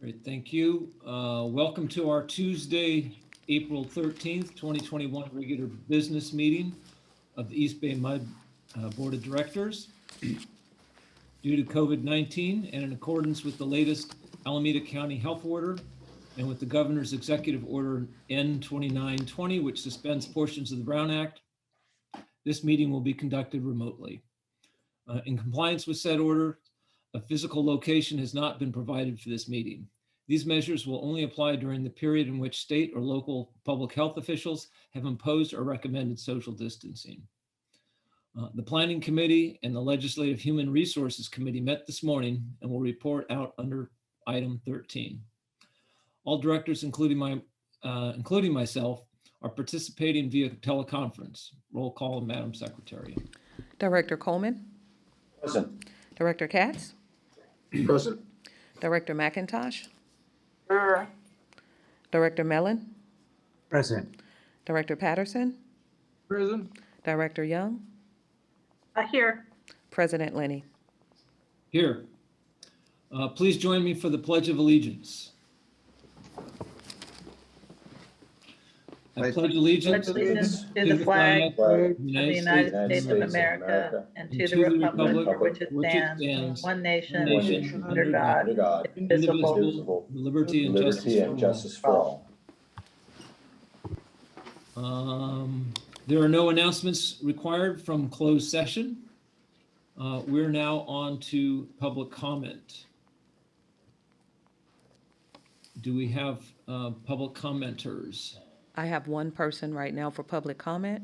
Great, thank you. Welcome to our Tuesday, April 13th, 2021 regular business meeting of the East Bay MUD Board of Directors. Due to COVID-19 and in accordance with the latest Alameda County Health Order and with the Governor's Executive Order N2920, which suspends portions of the Brown Act, this meeting will be conducted remotely. In compliance with said order, a physical location has not been provided for this meeting. These measures will only apply during the period in which state or local public health officials have imposed or recommended social distancing. The Planning Committee and the Legislative Human Resources Committee met this morning and will report out under item 13. All directors, including myself, are participating via teleconference. Roll call, Madam Secretary. Director Coleman. Present. Director Katz. Present. Director McIntosh. Director Mellon. Present. Director Patterson. Present. Director Young. Here. President Lenny. Here. Please join me for the Pledge of Allegiance. I pledge allegiance To the flag of the United States of America and to the republic for which it stands, one nation, under God, indivisible, with liberty and justice for all. There are no announcements required from closed session. We're now on to public comment. Do we have public commenters? I have one person right now for public comment.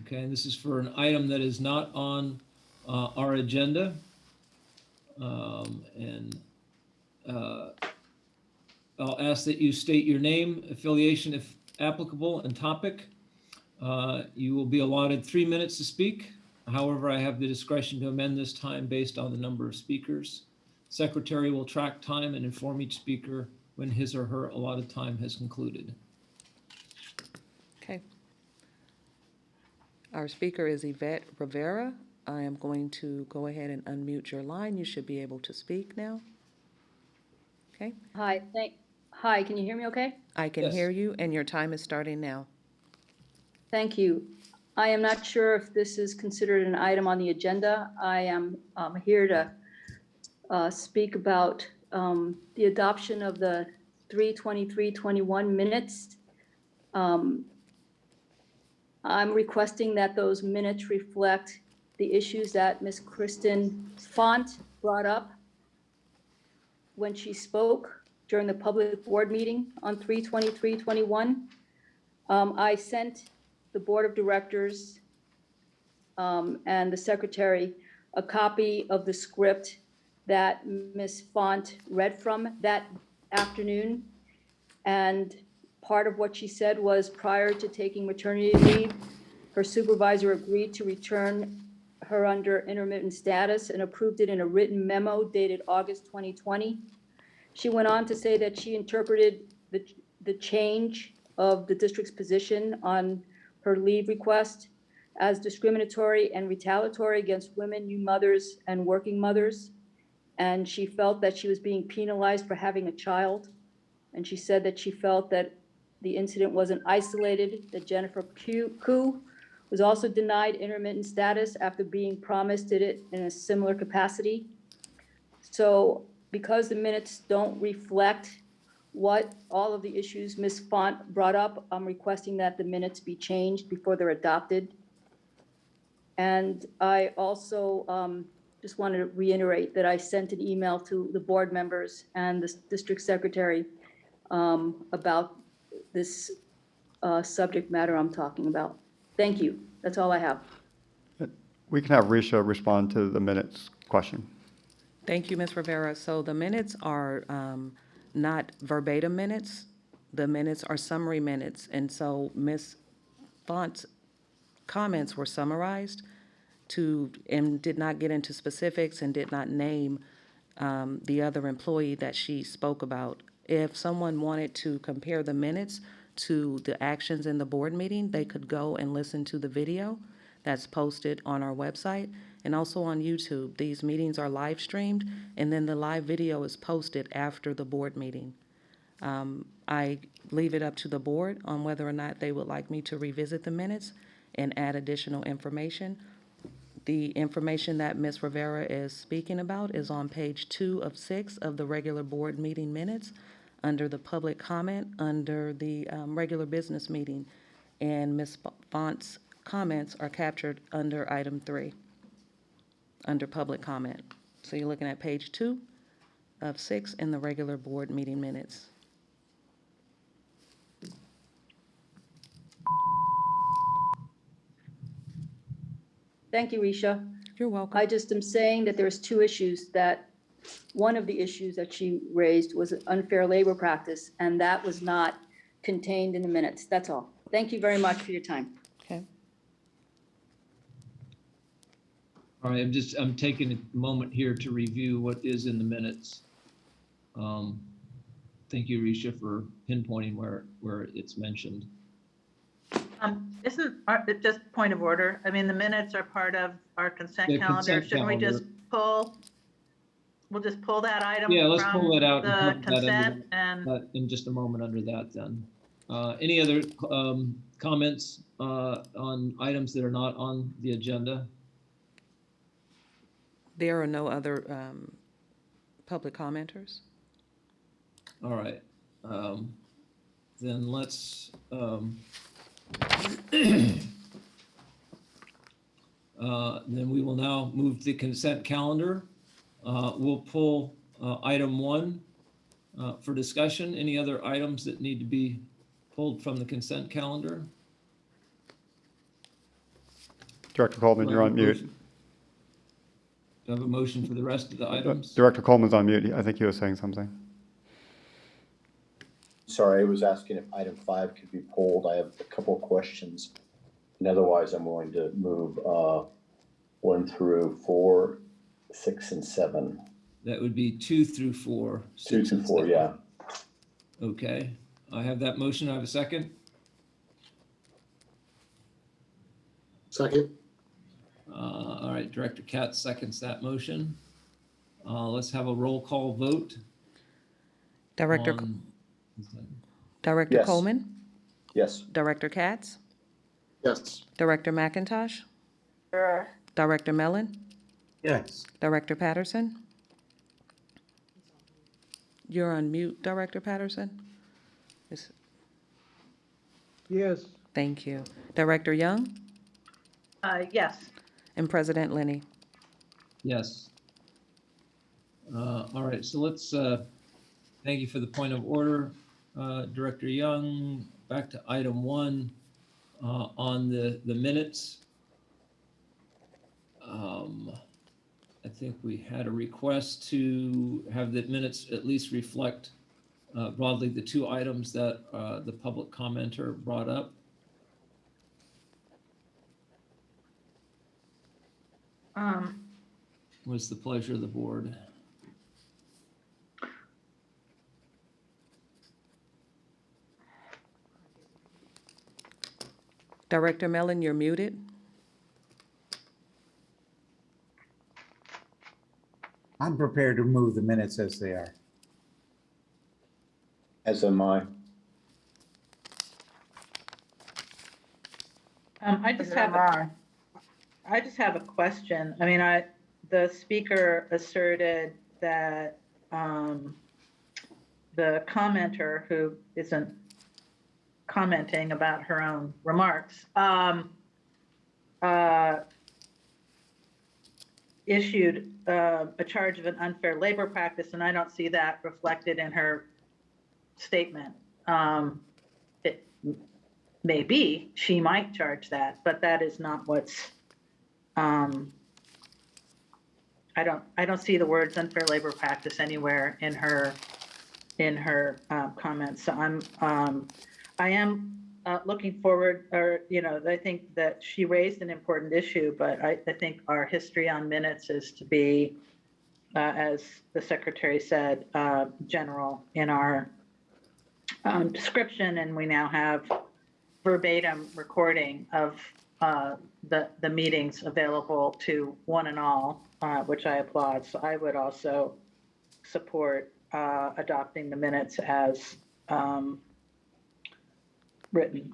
Okay, and this is for an item that is not on our agenda. I'll ask that you state your name, affiliation if applicable, and topic. You will be allotted 3 minutes to speak. However, I have the discretion to amend this time based on the number of speakers. Secretary will track time and inform each speaker when his or her allotted time has concluded. Okay. Our speaker is Yvette Rivera. I am going to go ahead and unmute your line. You should be able to speak now. Okay. Hi, can you hear me okay? I can Yes. hear you, and your time is starting now. Thank you. I am not sure if this is considered an item on the agenda. I am here to speak about the adoption of the 3/23/21 minutes. I'm requesting that those minutes reflect the issues that Ms. Kristen Font brought up when she spoke during the public board meeting on 3/23/21. I sent the board of directors and the secretary a copy of the script that Ms. Font read from that afternoon. And part of what she said was prior to taking maternity leave, her supervisor agreed to return her under intermittent status and approved it in a written memo dated August 2020. She went on to say that she interpreted the change of the district's position on her leave request as discriminatory and retaliatory against women, new mothers, and working mothers. And she felt that she was being penalized for having a child. And she said that she felt that the incident wasn't isolated, that Jennifer Koo was also denied intermittent status after being promised it in a similar capacity. So because the minutes don't reflect what all of the issues Ms. Font brought up, I'm requesting that the minutes be changed before they're adopted. And I also just wanted to reiterate that I sent an email to the board members and the district secretary about this subject matter I'm talking about. Thank you. That's all I have. We can have Risha respond to the minutes question. Thank you, Ms. Rivera. So the minutes are not verbatim minutes. The minutes are summary minutes. And so Ms. Font's comments were summarized and did not get into specifics and did not name the other employee that she spoke about. If someone wanted to compare the minutes to the actions in the board meeting, they could go and listen to the video that's posted on our website and also on YouTube. These meetings are live streamed, and then the live video is posted after the board meeting. I leave it up to the board on whether or not they would like me to revisit the minutes and add additional information. The information that Ms. Rivera is speaking about is on page 2 of 6 of the regular board meeting minutes, under the public comment, under the regular business meeting. And Ms. Font's comments are captured under item 3, under public comment. So you're looking at page 2 of 6 in the regular board meeting minutes. Thank you, Risha. You're welcome. I just am saying that there's two issues that, one of the issues that she raised was unfair labor practice, and that was not contained in the minutes. That's all. Thank you very much for your time. Okay. All right, I'm taking a moment here to review what is in the minutes. Thank you, Risha, for pinpointing where it's mentioned. Just point of order, I mean, the minutes are part of our consent The calendar. consent Shouldn't we just we'll just pull that item Yeah, let's from pull it out the and put that consent under and in just a moment under that then. Any other comments on items that are not on the agenda? There are no other public commenters? All right. Then let's then we will now move to the consent calendar. We'll pull item 1 for discussion. Any other items that need to be pulled from the consent calendar? Director Coleman, you're on mute. Do I have a motion for the rest of the items? Director Coleman's on mute. I think he was saying something. Sorry, I was asking if item 5 could be pulled. I have a couple of questions. And otherwise, I'm willing to move 1 through 4, 6, and 7. That would be 2 through 4. 2 6 through and 4, 7. yeah. Okay, I have that motion. I have a second. Second. All right, Director Katz seconds that motion. Let's have a roll call vote. Director Yes. Coleman? Yes. Director Katz? Yes. Director McIntosh? Director Mellon? Yes. Director Patterson? You're on mute, Director Patterson? Yes. Thank you. Director Young? yes. And President Lenny? Yes. All right, so let's, thank you for the point of order. Director Young, back to item 1 on the minutes. I think we had a request to have the minutes at least reflect broadly the 2 items that the public commenter brought up. What's the pleasure of the board? Director Mellon, you're muted. I'm prepared to move the minutes as they are. As am I. I just have a question. I mean, the speaker asserted that the commenter, who isn't commenting about her own remarks, issued a charge of an unfair labor practice, and I don't see that reflected in her statement. It may be, she might charge that, but that is not what's, I don't see the words unfair labor practice anywhere in her comments. So I am looking forward, or, I think that she raised an important issue, but I think our history on minutes is to be, as the secretary said, general in our description, and we now have verbatim recording of the meetings available to one and all, which I applaud. So I would also support adopting the minutes as written.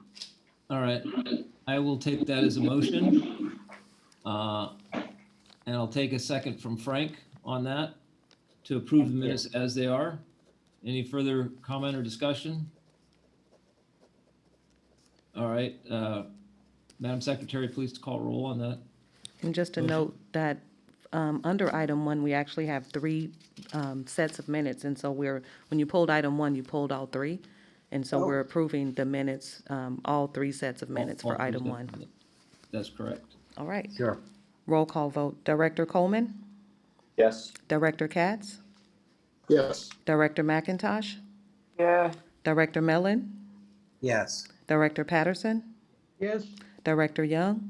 All right, I will take that as a motion. And I'll take a second from Frank on that to approve the minutes as they are. Any further comment or discussion? All right, Madam Secretary, please call roll on that. And just to Motion. note that under item 1, we actually have 3 sets of minutes. And so when you pulled item 1, you pulled all 3. And so we're approving the minutes, all 3 sets of minutes for All item three 1. sets. That's correct. All right. Sure. Roll call vote. Director Coleman, Yes? Director Katz, Yes. Director McIntosh, Yeah. Director Mellon, Yes. Director Patterson, Yes. Director Young,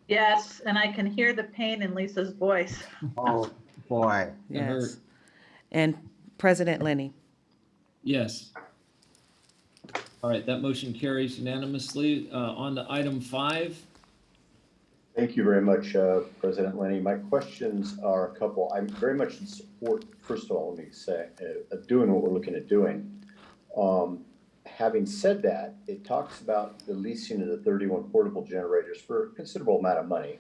Yes, and I can hear the pain in Lisa's voice. Oh, boy. That hurt. yes, and President Lenny. Yes. All right, that motion carries unanimously. On to item 5. Thank you very much, President Lenny. My questions are a couple. I'm very much in support, first of all, let me say, of doing what we're looking at doing. Having said that, it talks about the leasing of the 31 portable generators for a considerable amount of money,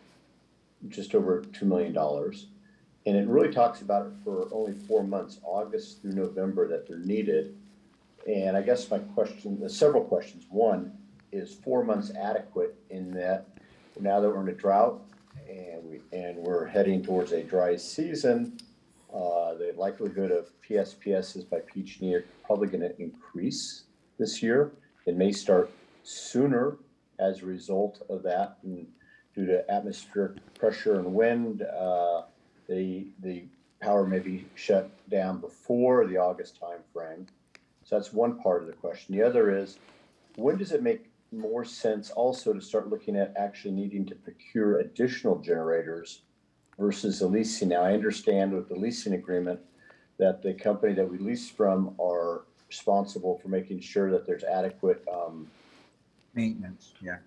just over $2 million. And it really talks about it for only 4 months, August through November, that they're needed. And I guess my question, there's several questions. One, is 4 months adequate in that now that we're in a drought and we're heading towards a dry season, the likelihood of PSPSs by PG&E are probably going to increase this year. It may start sooner as a result of that, and due to atmospheric pressure and wind, the power may be shut down before the August timeframe. So that's one part of the question. The other is, when does it make more sense also to start looking at actually needing to procure additional generators versus the leasing? Now, I understand with the leasing agreement that the company that we lease from are responsible for making sure that there's adequate Maintenance, yeah.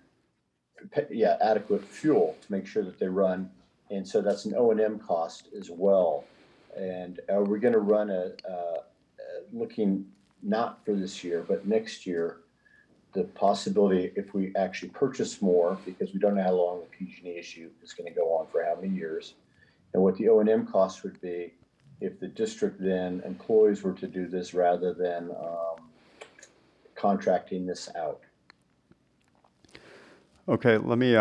adequate fuel to make sure that they run. And so that's an O&M cost as well. And are we going to run looking not for this year, but next year, the possibility if we actually purchase more, because we don't know how long the PG&E issue is going to go on for how many years, and what the O&M costs would be if the district then employees were to do this rather than contracting this out. Okay, let me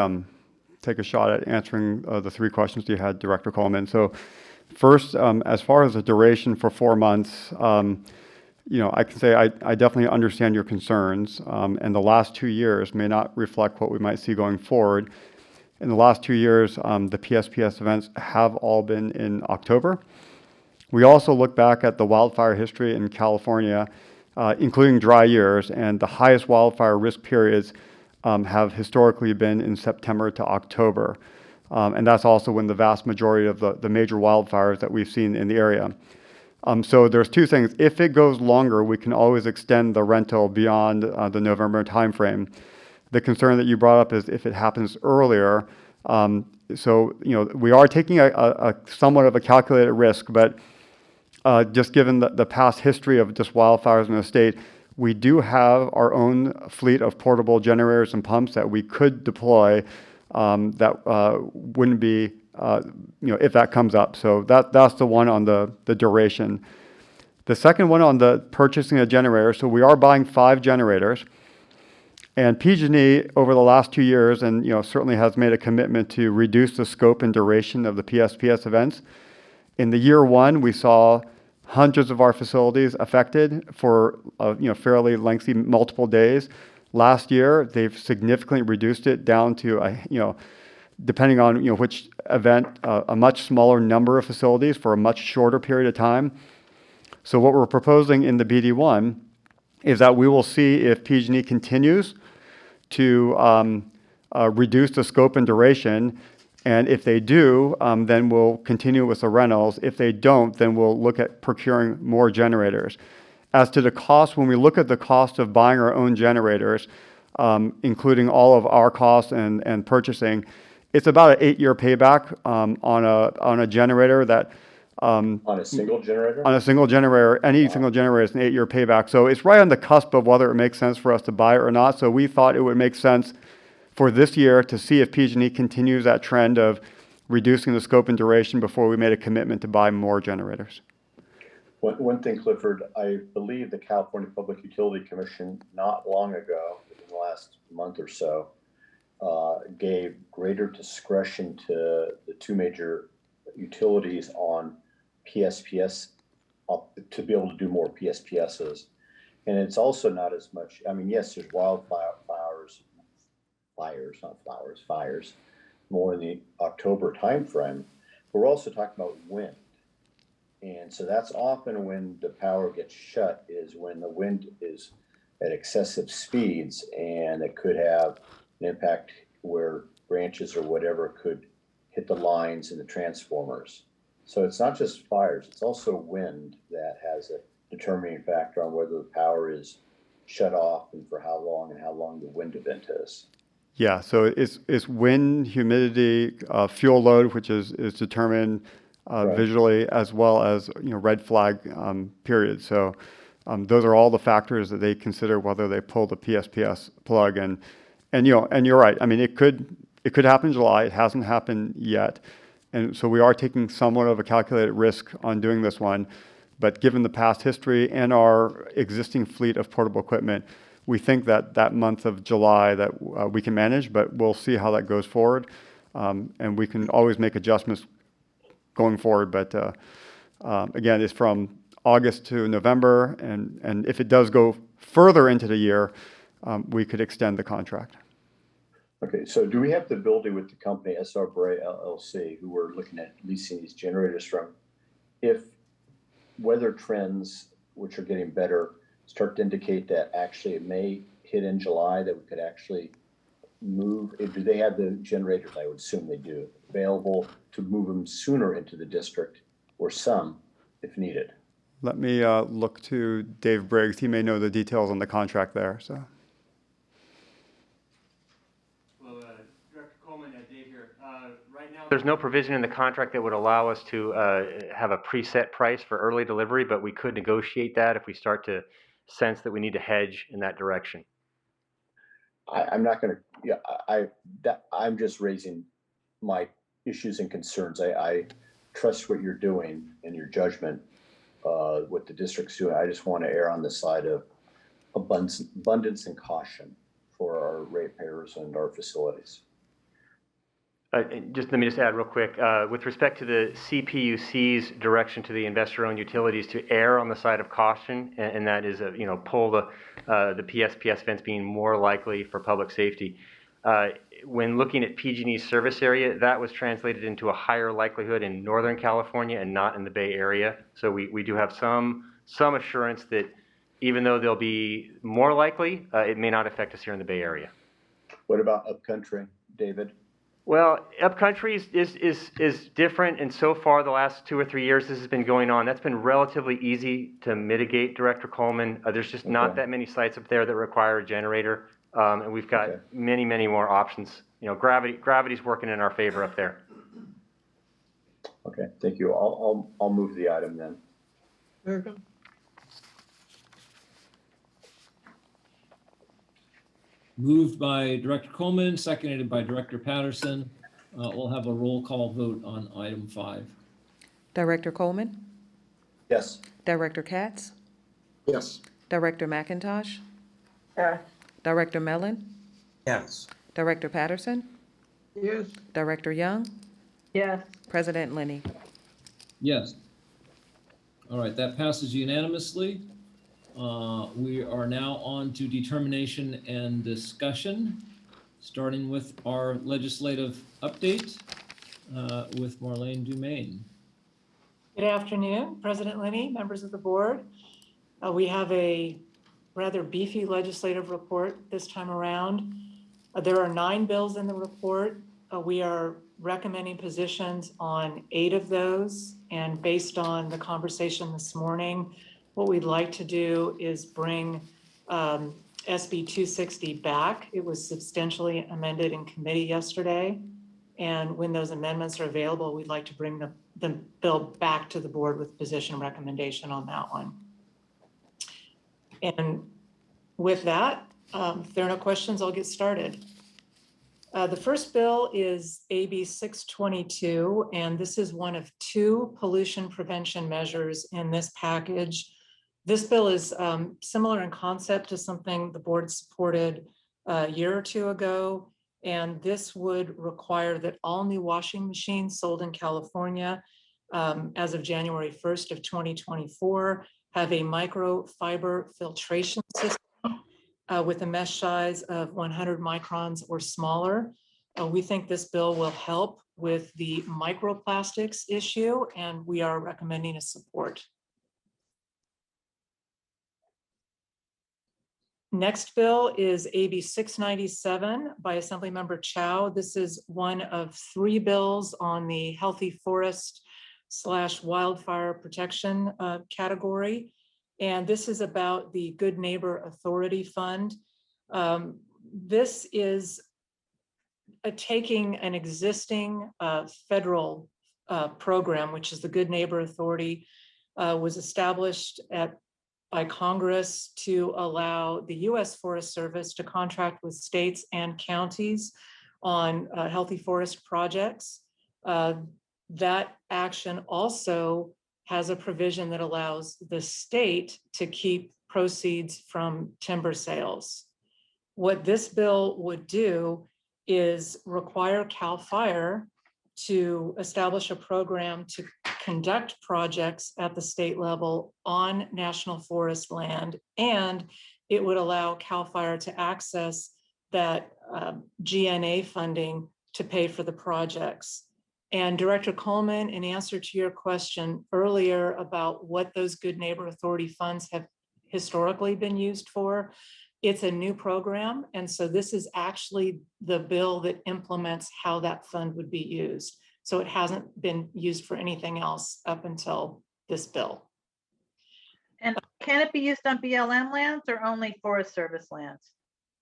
take a shot at answering the 3 questions you had, Director Coleman. So first, as far as the duration for 4 months, I can say I definitely understand your concerns, and the last 2 years may not reflect what we might see going forward. In the last 2 years, the PSPS events have all been in October. We also look back at the wildfire history in California, including dry years, and the highest wildfire risk periods have historically been in September to October. And that's also when the vast majority of the major wildfires that we've seen in the area. So there's 2 things. If it goes longer, we can always extend the rental beyond the November timeframe. The concern that you brought up is if it happens earlier. So we are taking a somewhat of a calculated risk, but just given the past history of just wildfires in the state, we do have our own fleet of portable generators and pumps that we could deploy that wouldn't be, if that comes up. So that's the one on the duration. The second one on the purchasing a generator. So we are buying 5 generators. And PG&E over the last 2 years, and certainly has made a commitment to reduce the scope and duration of the PSPS events. In the year 1, we saw hundreds of our facilities affected for fairly lengthy multiple days. Last year, they've significantly reduced it down to depending on which event, a much smaller number of facilities for a much shorter period of time. So what we're proposing in the BD1 is that we will see if PG&E continues to reduce the scope and duration. And if they do, then we'll continue with the rentals. If they don't, then we'll look at procuring more generators. As to the cost, when we look at the cost of buying our own generators, including all of our costs and purchasing, it's about an 8-year payback on a generator that On a single generator? on a single generator, any single generator is an 8-year payback. So it's right on the cusp of whether it makes sense for us to buy it or not. So we thought it would make sense for this year to see if PG&E continues that trend of reducing the scope and duration before we made a commitment to buy more generators. One thing, Clifford, I believe the California Public Utility Commission, not long ago, within the last month or so, gave greater discretion to the two major utilities on PSPS to be able to do more PSPSs. And it's also not as much, I mean, yes, there's fires, more in the October timeframe. But we're also talking about wind. And so that's often when the power gets shut, is when the wind is at excessive speeds, and it could have an impact where branches or whatever could hit the lines and the transformers. So it's not just fires, it's also wind that has a determining factor on whether the power is shut off and for how long the wind event is. Yeah, so it's wind, humidity, fuel load, which is determined Right. visually, as well as red flag periods. So those are all the factors that they consider whether they pull the PSPS plug. And you're right. I mean, it could happen in July. It hasn't happened yet, and so we are taking somewhat of a calculated risk on doing this one. But given the past history and our existing fleet of portable equipment, we think that month of July that we can manage. But we'll see how that goes forward, and we can always make adjustments going forward. But again, it's from August to November, and if it does go further into the year, we could extend the contract. Okay, so do we have the ability with the company SR Bray LLC, who we're looking at leasing these generators from, if weather trends, which are getting better, start to indicate that actually it may hit in July, that we could actually move? Do they have the generators? I would assume they do, available to move them sooner into the district, or some if needed. Let me look to Dave Briggs. He may know the details on the contract there. So. Well, Director Coleman, Dave here. Right now, there's no provision in the contract that would allow us to have a preset price for early delivery, but we could negotiate that if we start to sense that we need to hedge in that direction. I'm not going to. I'm just raising my issues and concerns. I trust what you're doing and your judgment, what the district's doing. I just want to err on the side of abundance and caution for our ratepayers and our facilities. Let me add real quick, with respect to the CPUC's direction to the investor-owned utilities to err on the side of caution, and that is, pull the PSPS fence being more likely for public safety. When looking at PG&E's service area, that was translated into a higher likelihood in Northern California and not in the Bay Area. So we do have some assurance that even though they'll be more likely, it may not affect us here in the Bay Area. What about upcountry, David? Well, upcountry is different, and so far the last 2 or 3 years this has been going on. That's been relatively easy to mitigate, Director Coleman. There's just not that many sites up there that require a generator, and we've got many more options. Gravity's working in our favor up there. Okay, thank you. I'll move the item then. Very good. Moved by Director Coleman, seconded by Director Patterson. We'll have a roll call vote on item 5. Director Coleman, Yes. Director Katz, Yes. Director McIntosh, Director Mellon, Yes. Director Patterson, Yes. Director Young, Yes. President Lenny. Yes. All right, that passes unanimously. We are now on to determination and discussion, starting with our legislative update with Marlene Dumaine. Good afternoon, President Lenny, members of the board. We have a rather beefy legislative report this time around. There are 9 bills in the report. We are recommending positions on 8 of those. And based on the conversation this morning, what we'd like to do is bring SB 260 back. It was substantially amended in committee yesterday. And when those amendments are available, we'd like to bring the bill back to the board with position recommendation on that one. And with that, if there are no questions, I'll get started. The first bill is AB 622, and this is one of two pollution prevention measures in this package. This bill is similar in concept to something the board supported a year or two ago, and this would require that all new washing machines sold in California as of January 1st of 2024 have a microfiber filtration system with a mesh size of 100 microns or smaller. We think this bill will help with the microplastics issue, and we are recommending a support. Next bill is AB 697 by Assemblymember Chow. This is one of three bills on the healthy forest / wildfire protection category. And this is about the Good Neighbor Authority Fund. This is taking an existing federal program, which is the Good Neighbor Authority, was established by Congress to allow the U.S. Forest Service to contract with states and counties on healthy forest projects. That action also has a provision that allows the state to keep proceeds from timber sales. What this bill would do is require CAL FIRE to establish a program to conduct projects at the state level on national forest land, and it would allow CAL FIRE to access that GNA funding to pay for the projects. And Director Coleman, in answer to your question earlier about what those Good Neighbor Authority funds have historically been used for, it's a new program. And so this is actually the bill that implements how that fund would be used. So it hasn't been used for anything else up until this bill. And can it be used on BLM lands or only Forest Service lands?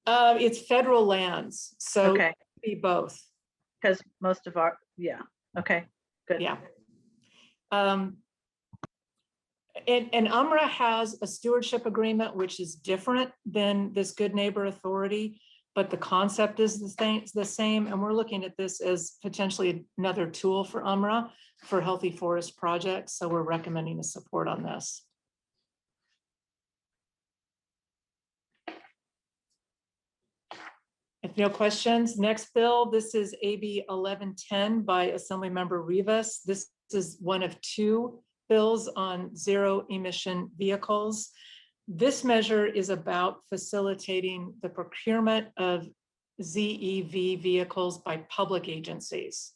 It's federal lands, so Okay. it could be both. Because most of our, yeah, okay, good. Yeah. And UMRA has a stewardship agreement, which is different than this Good Neighbor Authority, but the concept is the same. And we're looking at this as potentially another tool for UMRA for healthy forest projects. So we're recommending a support on this. If no questions, next bill, this is AB 1110 by Assemblymember Rivas. This is one of two bills on zero emission vehicles. This measure is about facilitating the procurement of ZEV vehicles by public agencies.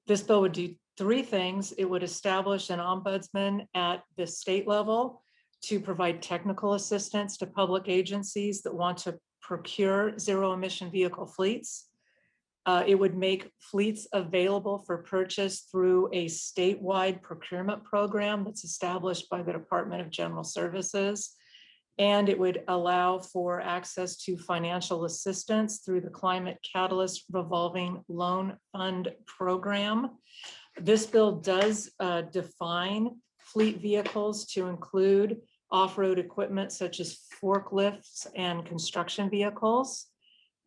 This bill would do three things. It would establish an ombudsman at the state level to provide technical assistance to public agencies that want to procure zero emission vehicle fleets. It would make fleets available for purchase through a statewide procurement program that's established by the Department of General Services. And it would allow for access to financial assistance through the Climate Catalyst Revolving Loan Fund Program. This bill does define fleet vehicles to include off-road equipment such as forklifts and construction vehicles.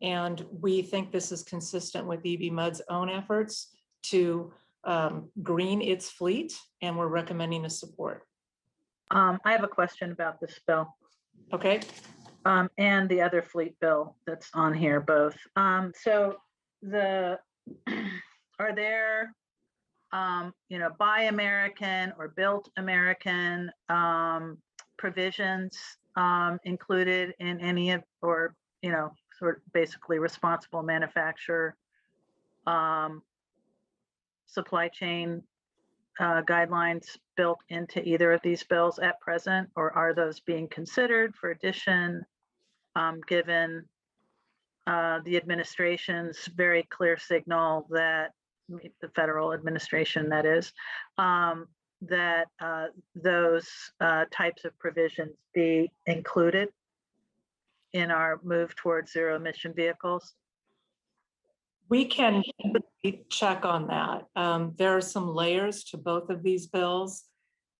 And we think this is consistent with EBMUD's own efforts to green its fleet, and we're recommending a support. I have a question about this bill. Okay. And the other fleet bill that's on here, both. So are there, Buy American or Built American provisions included in any of, or, sort of basically responsible manufacturer supply chain guidelines built into either of these bills at present, or are those being considered for addition, given the administration's very clear signal that the federal administration, that is, that those types of provisions be included? in our move towards zero emission vehicles? We can check on that. There are some layers to both of these bills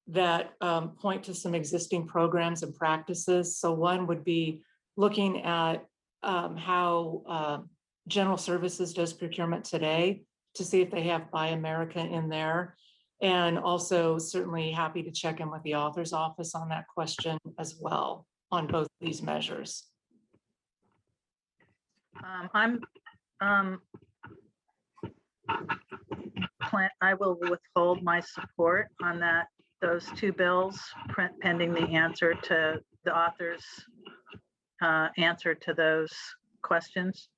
that point to some existing programs and practices. So one would be looking at how General Services does procurement today to see if they have Buy America in there. And also certainly happy to check in with the author's office on that question as well on both of these measures. I will withhold my support on those two bills, pending the answer to the author's answer to those questions.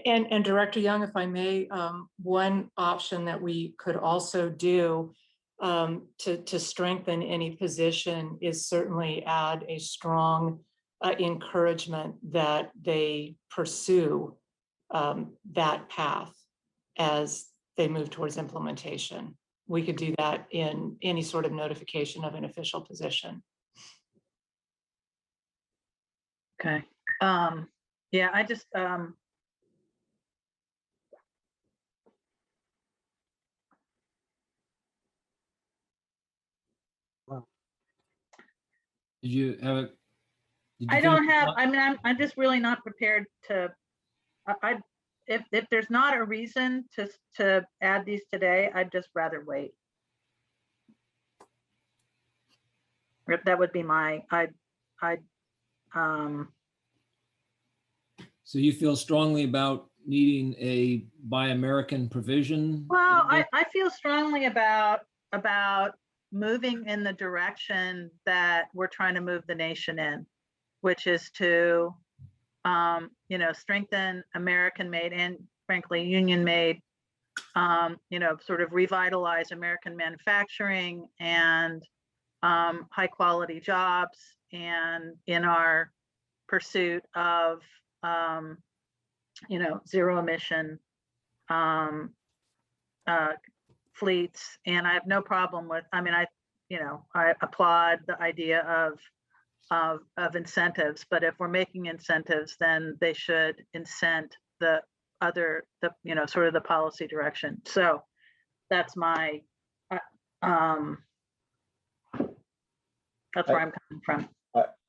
And Director Young, if I may, one option that we could also do to strengthen any position is certainly add a strong encouragement that they pursue that path as they move towards implementation. We could do that in any sort of notification of an official position. Okay. Yeah, I just, Did you have a? I don't have, I mean, I'm just really not prepared to, if there's not a reason to add these today, I'd just rather wait. That would be my, So you feel strongly about needing a Buy American provision? well, I feel strongly about moving in the direction that we're trying to move the nation in, which is to, you know, strengthen American-made and frankly union-made, you know, sort of revitalize American manufacturing and high-quality jobs, and in our pursuit of, you know, zero-emission fleets. And I have no problem with, I mean, you know, I applaud the idea of incentives, but if we're making incentives, then they should incent the you know, sort of the policy direction. So that's my, that's where I'm coming from.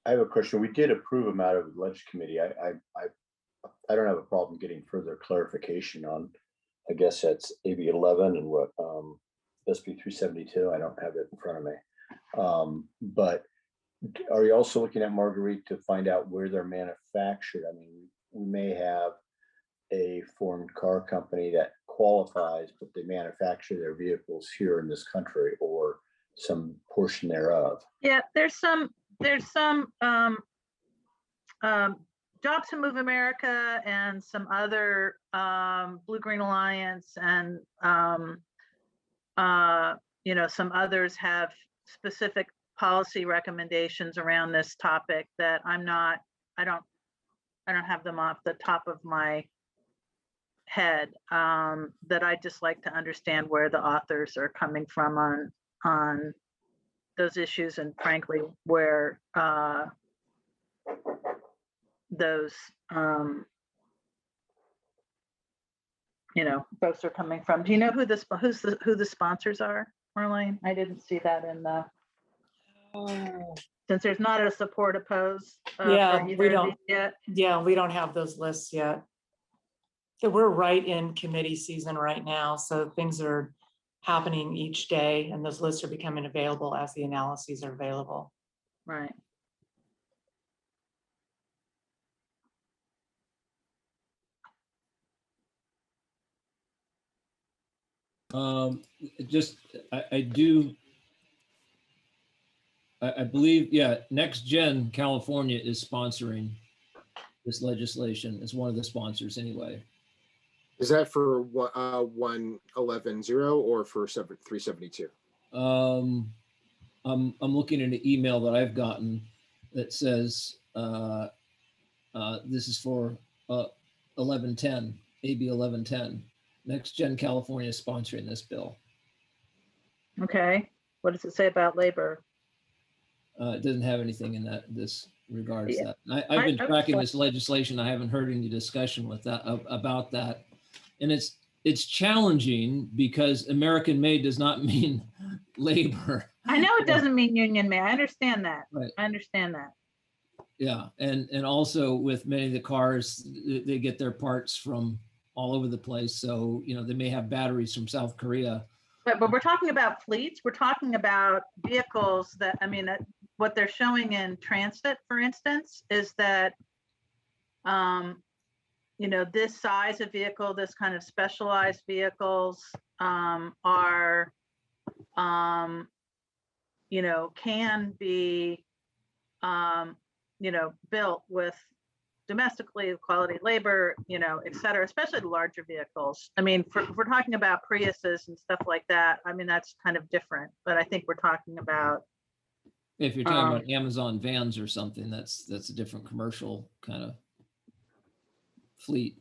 I have a question. We did approve them out of the Ledge Committee. I don't have a problem getting further clarification on, I guess that's AB 11 and what, SB 372. I don't have it in front of me. But are you also looking at, Marguerite, to find out where they're manufactured? I mean, we may have a foreign car company that qualifies, but they manufacture their vehicles here in this country or some portion thereof. Yeah, there's some Jobs to Move America and some other Blue Green Alliance and you know, some others have specific policy recommendations around this topic that I don't have them off the top of my head, that I just like to understand where the authors are coming from on those issues, and frankly where those you know, folks are coming from. Do you know who the sponsors are, Marlene? I didn't see that in the, since there's not a support oppose. Yeah, we don't yet. Yeah, we don't have those lists yet. So we're right in committee season right now, so things are happening each day, and those lists are becoming available as the analyses are available. Right. Just, I believe, yeah, Next Gen California is sponsoring this legislation as one of the sponsors anyway. Is that for 111.0 or for 372? I'm looking at an email that I've gotten that says this is for 1110, AB 1110. Next Gen California is sponsoring this bill. Okay. What does it say about labor? It doesn't have anything in this regards to Yeah. that. I've been I- tracking this legislation. I haven't heard any discussion with that about that. And it's challenging because American made does not mean labor. I know it doesn't mean union may. I understand that. Right. I understand that. Yeah, and also with many of the cars, they get their parts from all over the place. So, you know, they may have batteries from South Korea. But we're talking about fleets. We're talking about vehicles that, I mean, what they're showing in transit, for instance, is that, you know, this size of vehicle, this kind of specialized vehicles are, you know, can be, you know, built with domestically quality labor, you know, et cetera, especially the larger vehicles. I mean, if we're talking about Priuses and stuff like that, I mean, that's kind of different, but I think we're talking about, If you're talking about Amazon vans or something, that's a different commercial kind of fleet.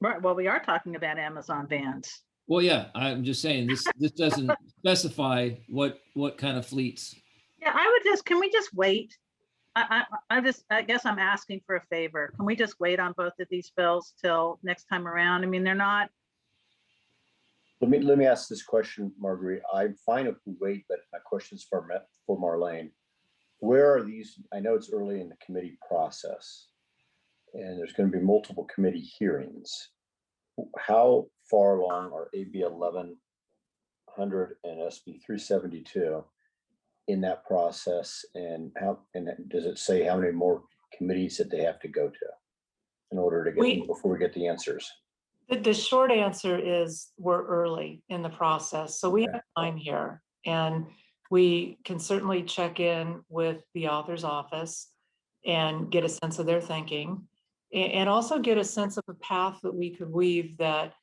right, well, we are talking about Amazon vans. Well, yeah, I'm just saying this doesn't specify what kind of fleets. Yeah, I would just, can we just wait? I guess I'm asking for a favor. Can we just wait on both of these bills till next time around? I mean, they're not, Let me ask this question, Marguerite. I'm fine if we wait, but my question is for Marlene. Where are these? I know it's early in the committee process, and there's going to be multiple committee hearings. How far along are AB 1100 and SB 372 in that process, and does it say how many more committees that they have to go to in order to get before we get the answers? The short answer is we're early in the process, so we have time here, and we can certainly check in with the author's office and get a sense of their thinking, and also get a sense of the path that we could weave that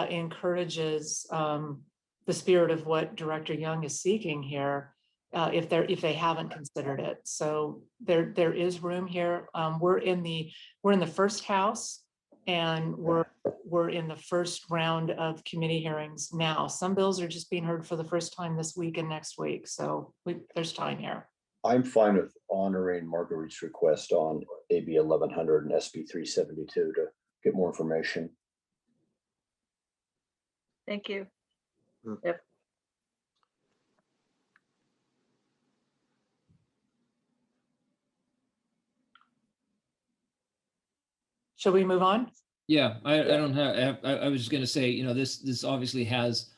encourages the spirit of what Director Young is seeking here, if they haven't considered it. So there is room here. We're in the first house, and we're in the first round of committee hearings now. Some bills are just being heard for the first time this week and next week, so there's time here. I'm fine with honoring Marguerite's request on AB 1100 and SB 372 to get more information. thank you. Shall we move on? Yeah, I don't have. I was just going to say, you know, this obviously has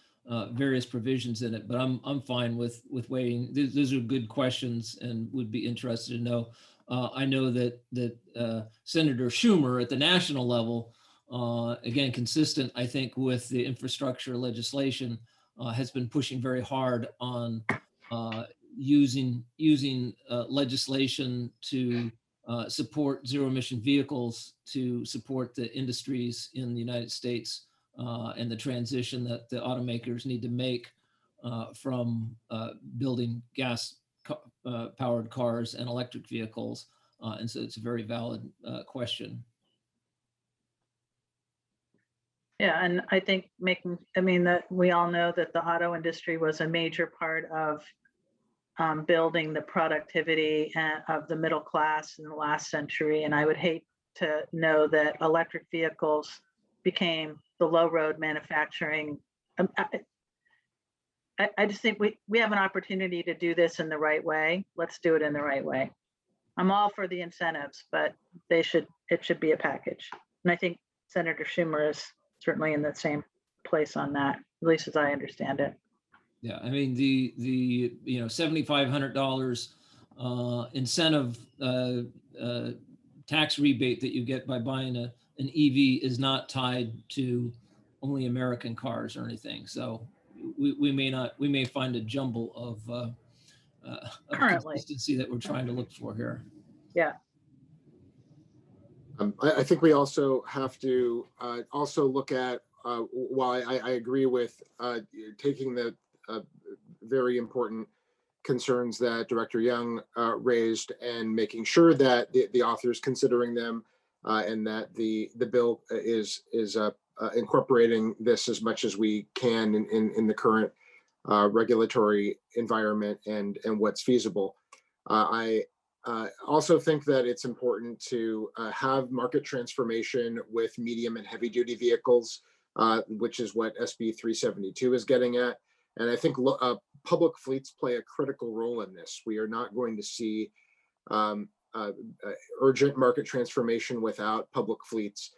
various provisions in it, but I'm fine with waiting. Those are good questions, and would be interested to know. I know that Senator Schumer at the national level, again, consistent, I think, with the infrastructure legislation, has been pushing very hard on using legislation to support zero emission vehicles, to support the industries in the United States, and the transition that the automakers need to make from building gas powered cars and electric vehicles. And so it's a very valid question. Yeah, and I think that we all know that the auto industry was a major part of building the productivity of the middle class in the last century. And I would hate to know that electric vehicles became the low road manufacturing. I just think we have an opportunity to do this in the right way. Let's do it in the right way. I'm all for the incentives, but it should be a package. And I think Senator Schumer is certainly in the same place on that, at least as I understand it. Yeah, I mean, the you know, $7,500 incentive tax rebate that you get by buying an EV is not tied to only American cars or anything. So we may find a jumble of consistency that we're trying to look for here. Yeah. I think we also have to also look at, while I agree with taking the very important concerns that Director Young raised and making sure that the author is considering them, and that the bill is incorporating this as much as we can in the current regulatory environment and what's feasible. I Also think that it's important to have market transformation with medium and heavy duty vehicles, which is what SB 372 is getting at. And I think public fleets play a critical role in this. We are not going to see urgent market transformation without public fleets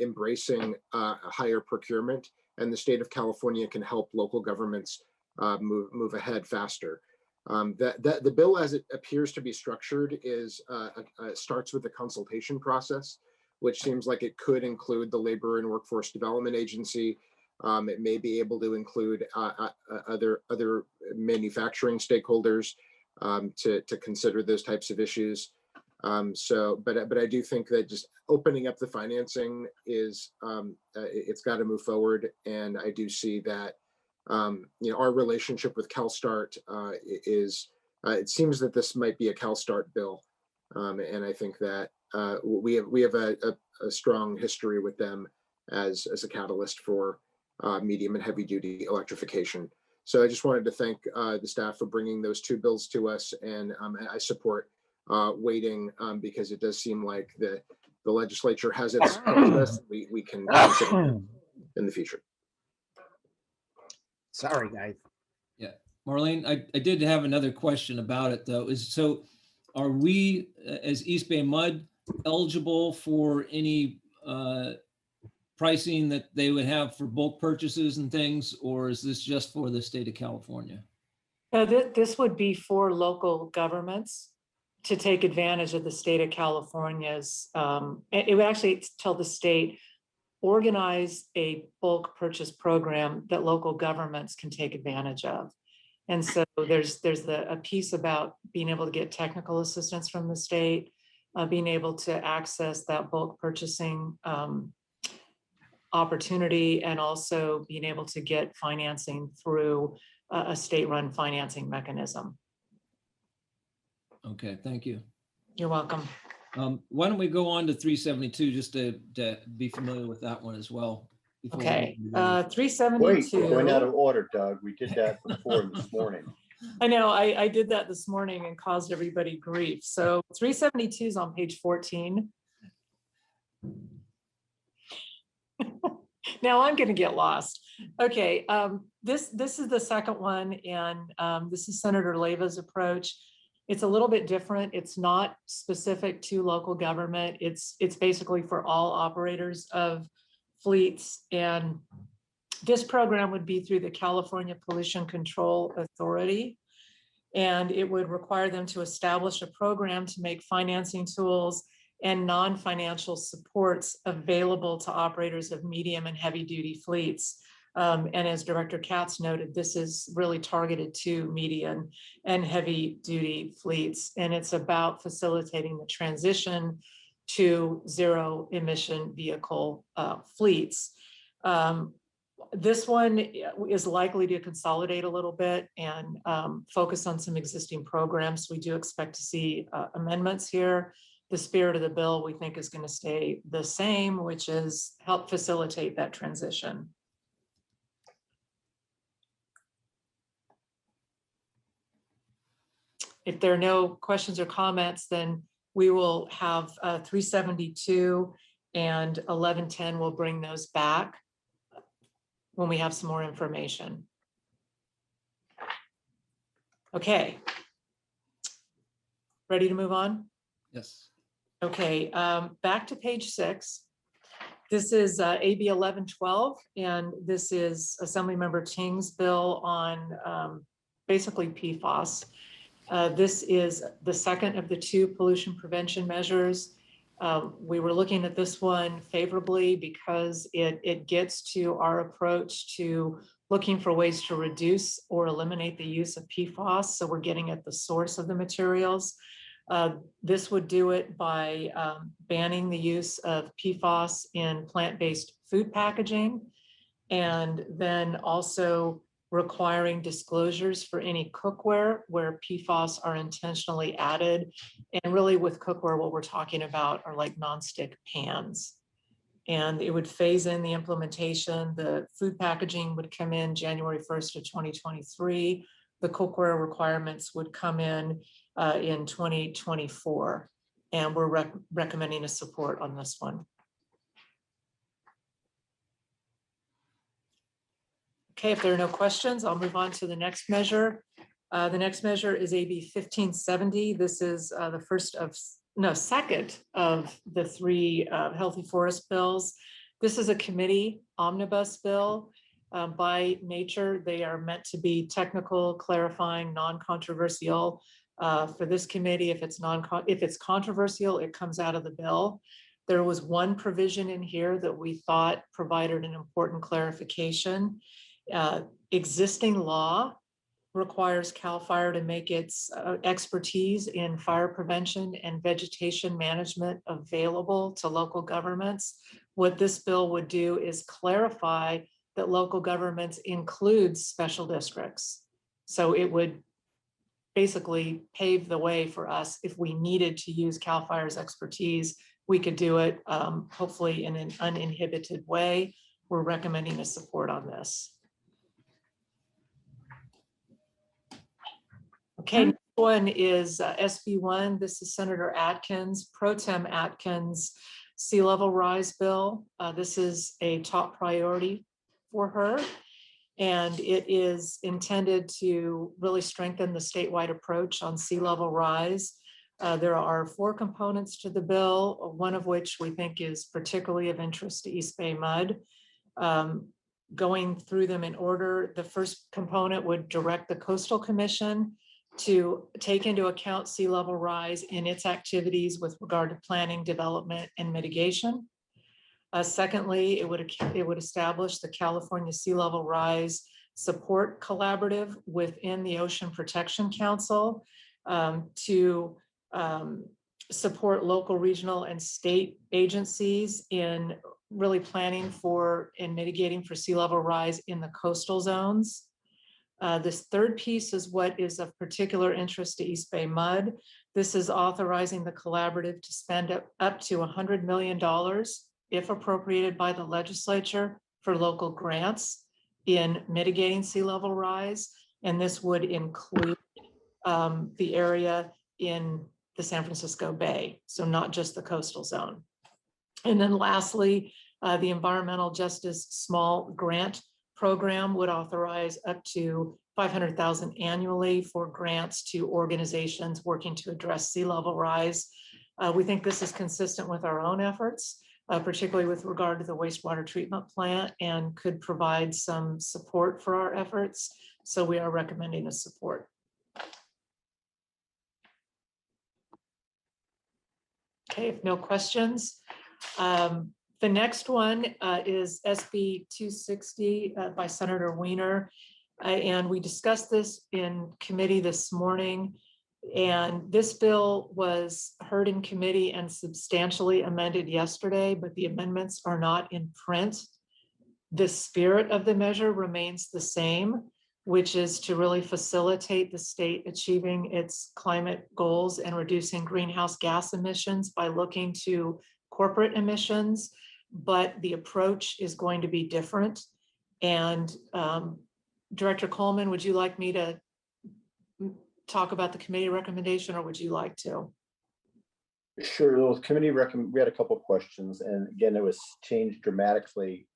embracing higher procurement. And the state of California can help local governments move ahead faster. The bill, as it appears to be structured, is starts with the consultation process, which seems like it could include the Labor and Workforce Development Agency. It may be able to include other manufacturing stakeholders to consider those types of issues. But I do think that just opening up the financing is it's got to move forward, and I do see that. Our relationship with CalSTART is, it seems that this might be a CalSTART bill. And I think that we have a strong history with them as a catalyst for medium and heavy duty electrification. So I just wanted to thank the staff for bringing those two bills to us. And I support waiting because it does seem like the legislature has its process. We can consider in the future. Sorry, guys. Yeah, Marlene, I did have another question about it though. So are we as East Bay MUD eligible for any pricing that they would have for bulk purchases and things, or is this just for the state of California? This would be for local governments to take advantage of the state of California's, it would actually tell the state, organize a bulk purchase program that local governments can take advantage of. And so there's a piece about being able to get technical assistance from the state, being able to access that bulk purchasing opportunity, and also being able to get financing through a state-run financing mechanism. Okay, thank you. You're welcome. Why don't we go on to 372 just to be familiar with that one as well? Okay, Wait, 372. we're going out of order, Doug. We did that before this morning. I know, I did that this morning and caused everybody grief. So 372 is on page 14. Now I'm going to get lost. Okay, this is the second one, and this is Senator Leva's approach. It's a little bit different. It's not specific to local government. It's basically for all operators of fleets, and this program would be through the California Pollution Control Authority, and it would require them to establish a program to make financing tools and non-financial supports available to operators of medium and heavy duty fleets. And as Director Katz noted, this is really targeted to medium and heavy duty fleets. And it's about facilitating the transition to zero emission vehicle fleets. This one is likely to consolidate a little bit and focus on some existing programs. We do expect to see amendments here. The spirit of the bill, we think, is going to stay the same, which is help facilitate that transition. If there are no questions or comments, then we will have 372 and 1110. We'll bring those back when we have some more information. Okay. Ready to move on? Yes. Okay, back to page 6. This is AB 1112, and this is Assemblymember Ching's bill on basically PFAS. This is the second of the 2 pollution prevention measures. We were looking at this one favorably because it gets to our approach to looking for ways to reduce or eliminate the use of PFAS. So we're getting at the source of the materials. This would do it by banning the use of PFAS in plant-based food packaging, and then also requiring disclosures for any cookware where PFAS are intentionally added. And really with cookware, what we're talking about are like nonstick pans. And it would phase in the implementation. The food packaging would come in January 1st of 2023. The cookware requirements would come in in 2024. And we're recommending a support on this one. Okay, if there are no questions, I'll move on to the next measure. The next measure is AB 1570. This is the second of the three healthy forest bills. This is a committee omnibus bill. By nature, they are meant to be technical, clarifying, non-controversial. For this committee, if it's controversial, it comes out of the bill. There was one provision in here that we thought provided an important clarification. Existing law requires CAL FIRE to make its expertise in fire prevention and vegetation management available to local governments. What this bill would do is clarify that local governments include special districts. So it would basically pave the way for us. If we needed to use CAL FIRE's expertise, we could do it hopefully in an uninhibited way. We're recommending a support on this. Okay, next one is SB1. This is Senator Atkins, Pro Tem Atkins, sea level rise bill. This is a top priority for her, and it is intended to really strengthen the statewide approach on sea level rise. There are 4 components to the bill, one of which we think is particularly of interest to East Bay MUD. Going through them in order, the first component would direct the Coastal Commission to take into account sea level rise in its activities with regard to planning, development, and mitigation. Secondly, it would establish the California Sea Level Rise Support Collaborative within the Ocean Protection Council to support local, regional, and state agencies in really planning for and mitigating for sea level rise in the coastal zones. This third piece is what is of particular interest to East Bay MUD. This is authorizing the collaborative to spend up to $100 million, if appropriated by the legislature, for local grants in mitigating sea level rise. And this would include the area in the San Francisco Bay, so not just the coastal zone. And then lastly, the Environmental Justice Small Grant Program would authorize up to $500,000 annually for grants to organizations working to address sea level rise. We think this is consistent with our own efforts, particularly with regard to the wastewater treatment plant, and could provide some support for our efforts. So we are recommending a support. Okay, if no questions. The next one is SB 260 by Senator Wiener. And we discussed this in committee this morning. And this bill was heard in committee and substantially amended yesterday, but the amendments are not in print. The spirit of the measure remains the same, which is to really facilitate the state achieving its climate goals and reducing greenhouse gas emissions by looking to corporate emissions, but the approach is going to be different. And Director Coleman, would you like me to talk about the committee recommendation, or would you like to? Sure. Well, committee we had a couple of questions, and again, it was changed dramatically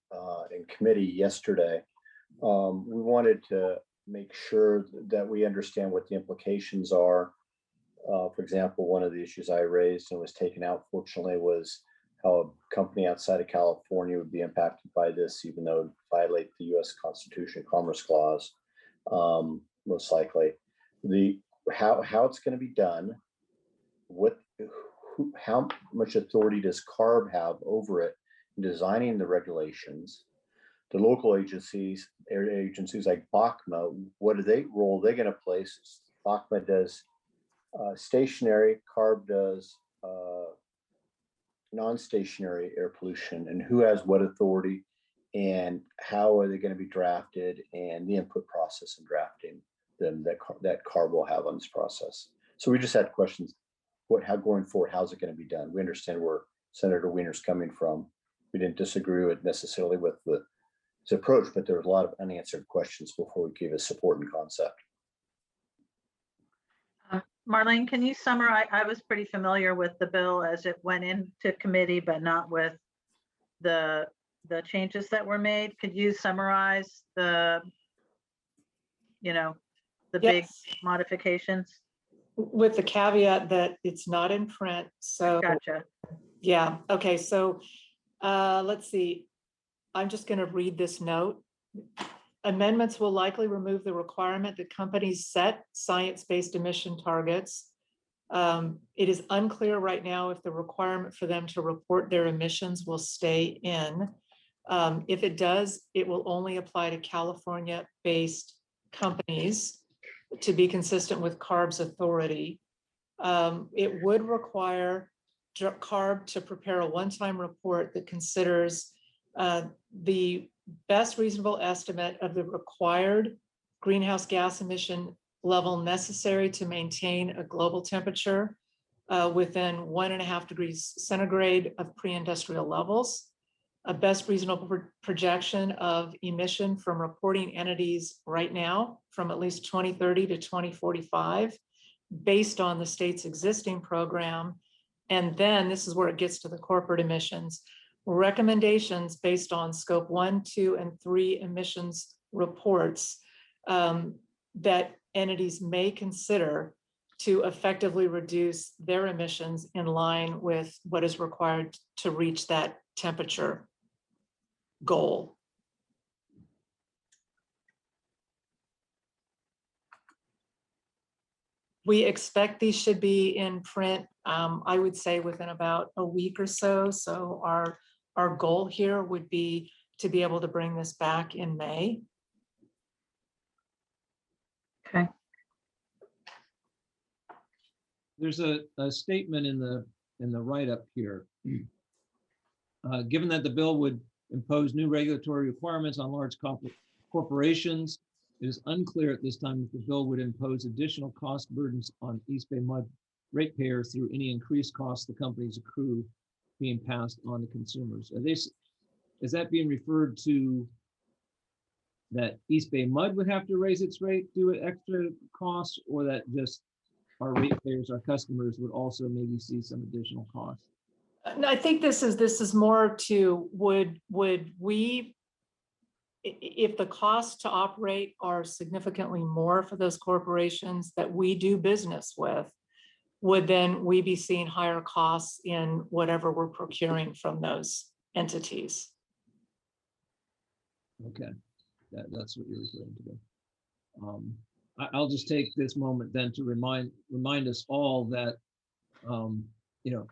in committee yesterday. We wanted to make sure that we understand what the implications are. For example, one of the issues I raised and was taken out, fortunately, was how a company outside of California would be impacted by this, even though it would violate the U.S. Constitution Commerce Clause, most likely. How it's going to be done, how much authority does CARB have over it in designing the regulations? The local agencies, area agencies like BACMA, what role are they going to play? BACMA does stationary, CARB does non-stationary air pollution, and who has what authority, and how are they going to be drafted, and the input process in drafting them that CARB will have on this process. So we just had questions. How going forward, how's it going to be done? We understand where Senator Wiener's coming from. We didn't disagree with necessarily with his approach, but there was a lot of unanswered questions before we gave his support and concept. Marlene, can you summarize? I was pretty familiar with the bill as it went into committee, but not with the changes that were made. Could you summarize the, the big Yes, modifications? with the caveat that it's not in print, so. Gotcha. Yeah, okay, so let's see. I'm just going to read this note. Amendments will likely remove the requirement that companies set science-based emission targets. It is unclear right now if the requirement for them to report their emissions will stay in. If it does, it will only apply to California-based companies to be consistent with CARB's authority. It would require CARB to prepare a one-time report that considers the best reasonable estimate of the required greenhouse gas emission level necessary to maintain a global temperature within 1.5 degrees centigrade of pre-industrial levels, a best reasonable projection of emission from reporting entities right now from at least 2030 to 2045, based on the state's existing program. And then this is where it gets to the corporate emissions. Recommendations based on scope 1, 2, and 3 emissions reports that entities may consider to effectively reduce their emissions in line with what is required to reach that temperature goal. We expect these should be in print, I would say within about a week or so. So our goal here would be to be able to bring this back in May. Okay. There's a statement in the write-up here. Given that the bill would impose new regulatory requirements on large corporations, it is unclear at this time if the bill would impose additional cost burdens on East Bay MUD ratepayers through any increased costs the companies accrue being passed on to consumers. Is that being referred to that East Bay MUD would have to raise its rate due to extra costs, or that just our ratepayers, our customers would also maybe see some additional costs? No, I think this is more to would we, if the costs to operate are significantly more for those corporations that we do business with, would then we be seeing higher costs in whatever we're procuring from those entities? Okay, that's what you're referring to. I'll just take this moment then to remind us all that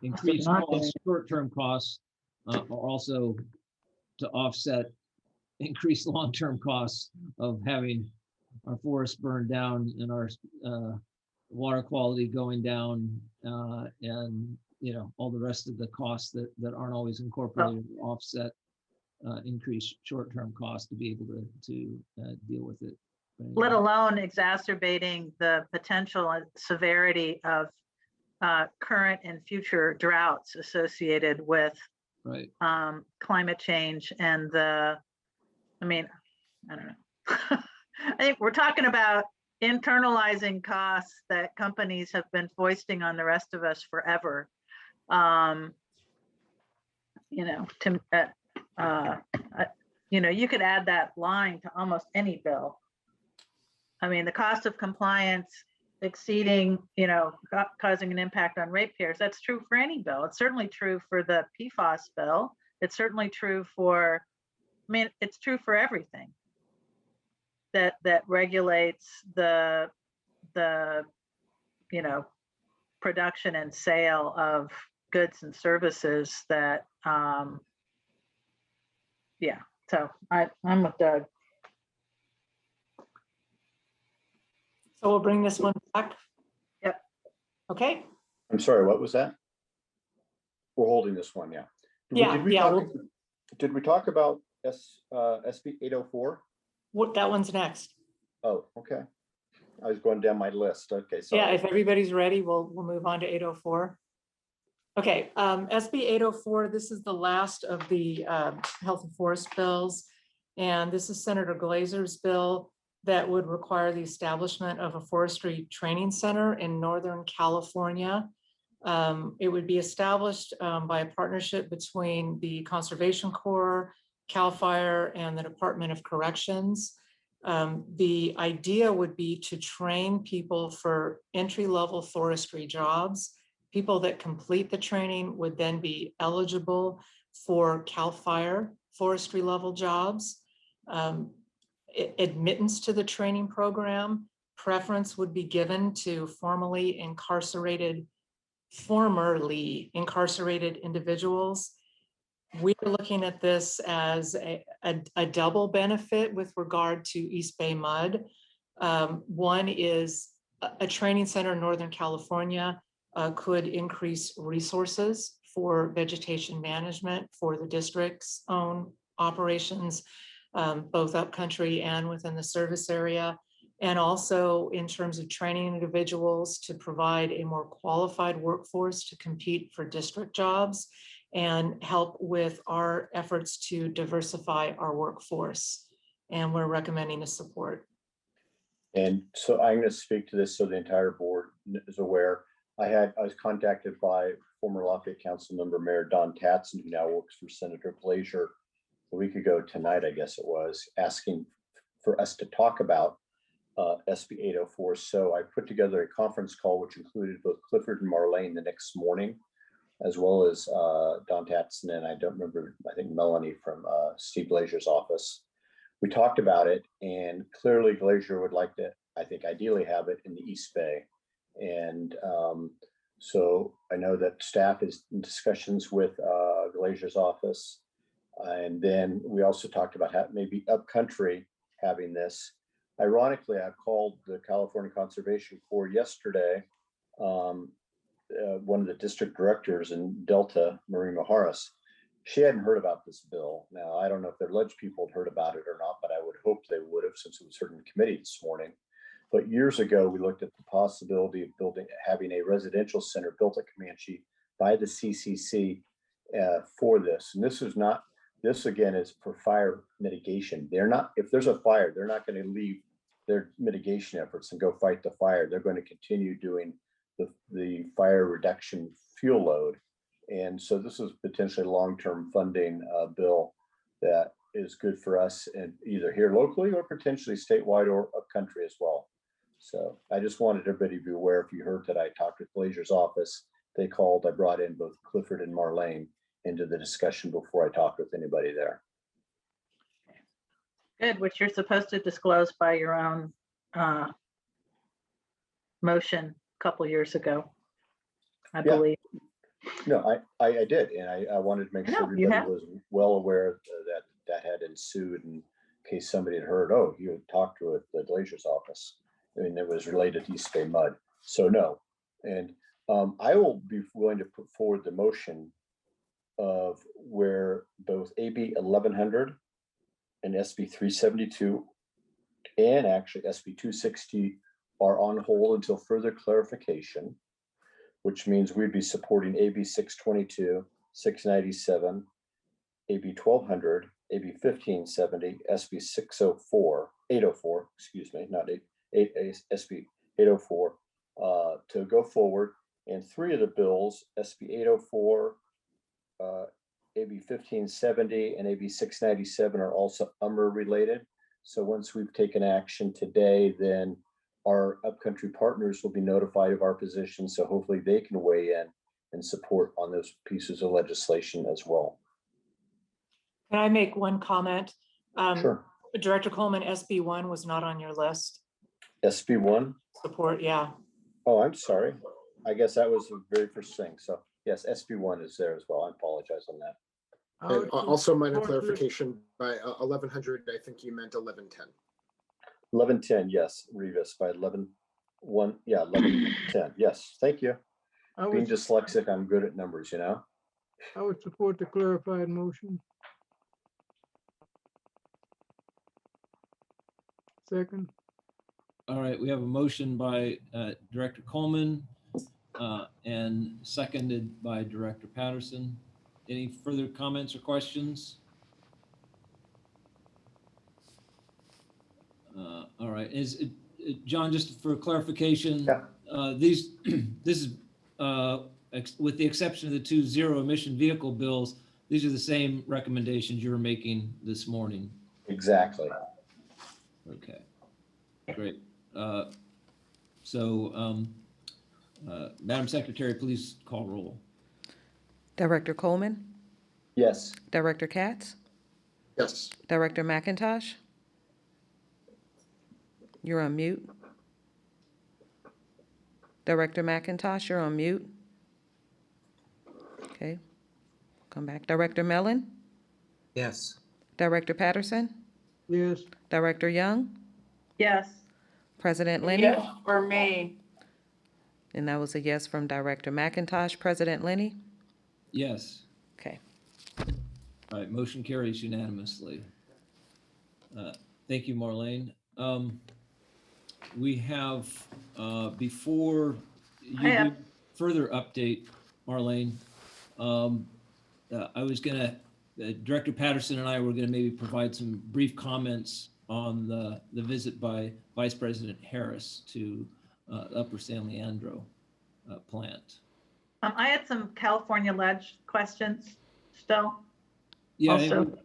increased costs, short-term costs are also to offset increased long-term costs of having our forests burned down and our water quality going down, and all the rest of the costs that aren't always incorporated to offset increased short-term costs to be able to deal with it. Let alone exacerbating the potential severity of current and future droughts associated with right. Climate change and I don't know. I think we're talking about internalizing costs that companies have been foisting on the rest of us forever. You could add that line to almost any bill. I mean, the cost of compliance exceeding, causing an impact on ratepayers. That's true for any bill. It's certainly true for the PFAS bill. It's certainly true for, it's true for everything that regulates the production and sale of goods and services that, so I'm with Doug. So we'll bring this one back. Yep. Okay. I'm sorry, what was that? We're holding this one, yeah. Did we talk about SB 804? What, that one's next. Oh, okay. I was going down my list. Okay, so Yeah, if everybody's ready, we'll move on to 804. Okay, SB 804, this is the last of the health and forest bills. And this is Senator Glazer's bill. that would require the establishment of a forestry training center in Northern California. It would be established by a partnership between the Conservation Corps, CAL FIRE, and the Department of Corrections. The idea would be to train people for entry-level forestry jobs. People that complete the training would then be eligible for CAL FIRE forestry level jobs. Admittance to the training program, preference would be given to formerly incarcerated individuals. We're looking at this as a double benefit with regard to East Bay MUD. One is a training center in Northern California could increase resources for vegetation management for the district's own operations, both upcountry and within the service area. And also in terms of training individuals to provide a more qualified workforce to compete for district jobs and help with our efforts to diversify our workforce. And we're recommending a support. And so I'm going to speak to this so the entire board is aware. I was contacted by former Lafayette Council member Mayor Don Tatson, who now works for Senator Glazier, a week ago tonight, I guess it was, asking for us to talk about SB 804. So I put together a conference call, which included both Clifford and Marlene the next morning, as well as Don Tatson and I don't remember, I think Melanie from Steve Glazier's office. We talked about it, and clearly Glazier would like to, I think, ideally have it in the East Bay. And so I know that staff is in discussions with Glazier's office. And then we also talked about maybe upcountry having this. Ironically, I called the California Conservation Corps yesterday. One of the district directors in Delta, Marie Maharis, she hadn't heard about this bill. Now, I don't know if their ledge people had heard about it or not, but I would hope they would have, since it was heard in committee this morning. But years ago, we looked at the possibility of having a residential center built at Comanche by the CCC for this. And this again is for fire mitigation. If there's a fire, they're not going to leave their mitigation efforts and go fight the fire. They're going to continue doing the fire reduction fuel load. And so this is potentially a long-term funding bill that is good for us, and either here locally or potentially statewide or upcountry as well. So I just wanted everybody to be aware. If you heard that I talked with Glazier's office, they called, I brought in both Clifford and Marlene into the discussion before I talked with anybody there. Good, which you're supposed to disclose by your own motion a couple years ago, I believe. No, I did, and I wanted to make sure everybody was well aware that had ensued in case somebody had heard, oh, you had talked with the Glazier's office. I mean, it was related to East Bay MUD. So no, and I will be willing to put forward the motion of where both AB 1100 and SB 372 and actually SB 260 are on hold until further clarification, which means we'd be supporting AB 622, 697, AB 1200, AB 1570, SB 604, 804, excuse me, not SB 804, to go forward. And three of the bills, SB 804, AB 1570, and AB 697 are also UMR related. So once we've taken action today, then our upcountry partners will be notified of our position. So hopefully they can weigh in and support on those pieces of legislation as well. Can I make one comment? Sure. Director Coleman, SB1 was not on your list. SB1? Support, yeah. Oh, I'm sorry. I guess that was the very first thing. So yes, SB1 is there as well. I apologize on that. And also minor clarification by 1100, I think you meant 1110. 1110, yes, Revis by 11:1. Yeah, 11:10. Yes, thank you. Being dyslexic, I'm good at numbers, you know. I would support the clarified motion. Second. All right, we have a motion by Director Coleman and seconded by Director Patterson. Any further comments or questions? All right, John, just for clarification, Yeah. this is, with the exception of the 2 zero-emission vehicle bills, these are the same recommendations you were making this morning. Exactly. Okay, great. Madam Secretary, please call roll. Director Coleman, Yes. Director Katz, Yes. Director McIntosh. You're on mute. Director McIntosh, you're on mute. Okay, come back. Director Mellon, Yes. Director Patterson, Yes. Director Young, Yes. President Lenny. Yes, for me. And that was a yes from Director McIntosh. President Lenny? Yes. Okay. All right, motion carries unanimously. Thank you, Marlene. We have, before I you have- do further update, Marlene, I was gonna, Director Patterson and I were gonna maybe provide some brief comments on the visit by Vice President Harris to Upper San Leandro plant. I had some California ledge questions still. Yeah, I think Also- we're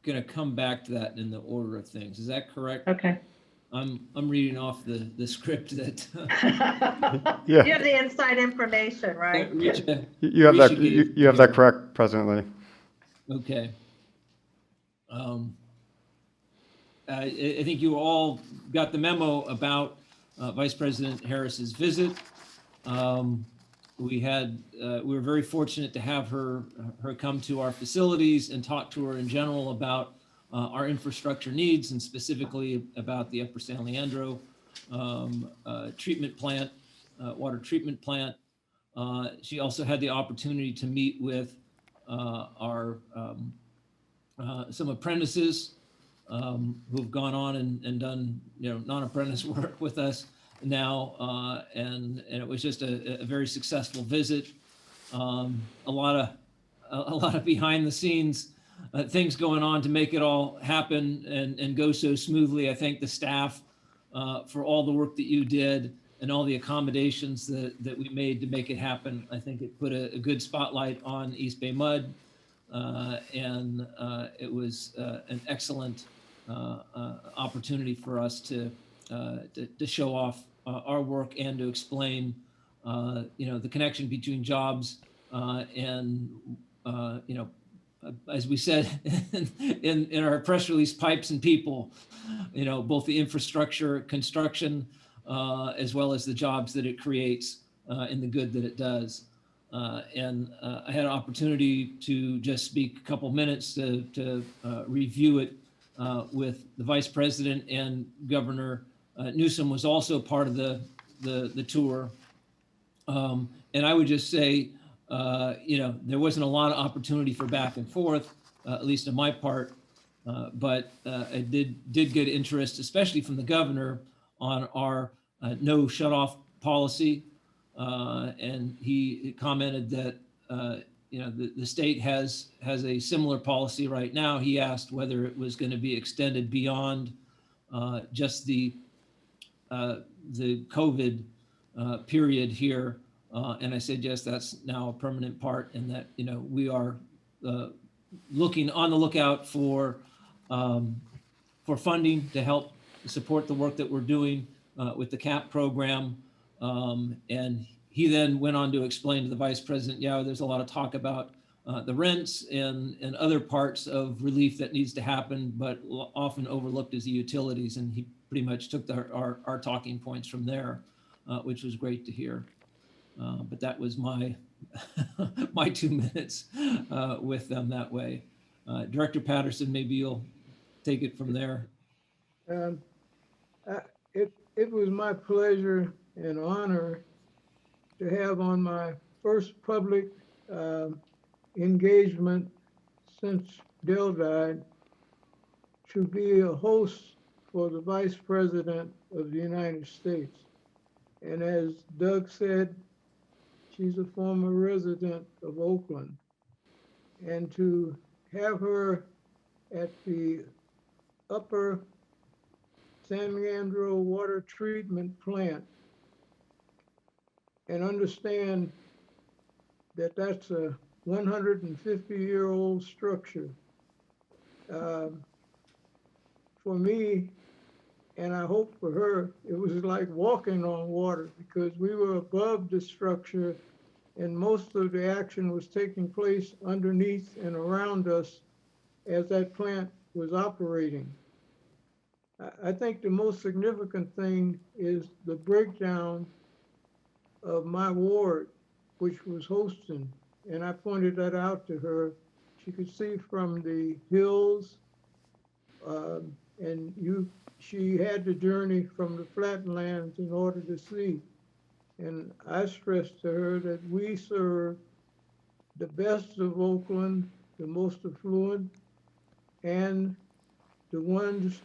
gonna come back to that in the order of things. Is that correct? Okay. I'm reading off the script that. Yeah. You have the inside information, right? You have that, you have that correct, President Lenny. Okay. I think you all got the memo about Vice President Harris's visit. We were very fortunate to have her come to our facilities and talk to her in general about our infrastructure needs, and specifically about the Upper San Leandro treatment plant, water treatment plant. She also had the opportunity to meet with our some apprentices who've gone on and done non-apprentice work with us now, and it was just a very successful visit. A lot of behind the scenes things going on to make it all happen and go so smoothly. I thank the staff for all the work that you did and all the accommodations that we made to make it happen. I think it put a good spotlight on East Bay Mud, and it was an excellent opportunity for us to show off our work and to explain, the connection between jobs and, as we said in our press release, pipes and people, both the infrastructure construction as well as the jobs that it creates and the good that it does. And I had an opportunity to just speak a couple minutes to review it with the Vice President, and Governor Newsom was also part of the tour. And I would just say, there wasn't a lot of opportunity for back and forth, at least on my part, but I did get interest, especially from the governor, on our no shut-off policy. And he commented that, the state has a similar policy right now. He asked whether it was going to be extended beyond just the COVID period here. And I said, yes, that's now a permanent part, and that, we are looking on the lookout for funding to help support the work that we're doing with the CAP program. And he then went on to explain to the Vice President, there's a lot of talk about the rents and other parts of relief that needs to happen, but often overlooked is the utilities. And he pretty much took our talking points from there, which was great to hear. But that was my my 2 minutes with them that way. Director Patterson, maybe you'll take it from there. It was my pleasure and honor to have on my first public engagement since Dell died to be a host for the Vice President of the United States. And as Doug said, she's a former resident of Oakland. And to have her at the Upper San Leandro Water Treatment Plant and understand that that's a 150-year-old structure. For me, and I hope for her, it was like walking on water because we were above the structure and most of the action was taking place underneath and around us as that plant was operating. I think the most significant thing is the breakdown of my ward, which was Holston, and I pointed that out to her. She could see from the hills, and she had to journey from the flatlands in order to see. And I stressed to her that we serve the best of Oakland, the most affluent, and the ones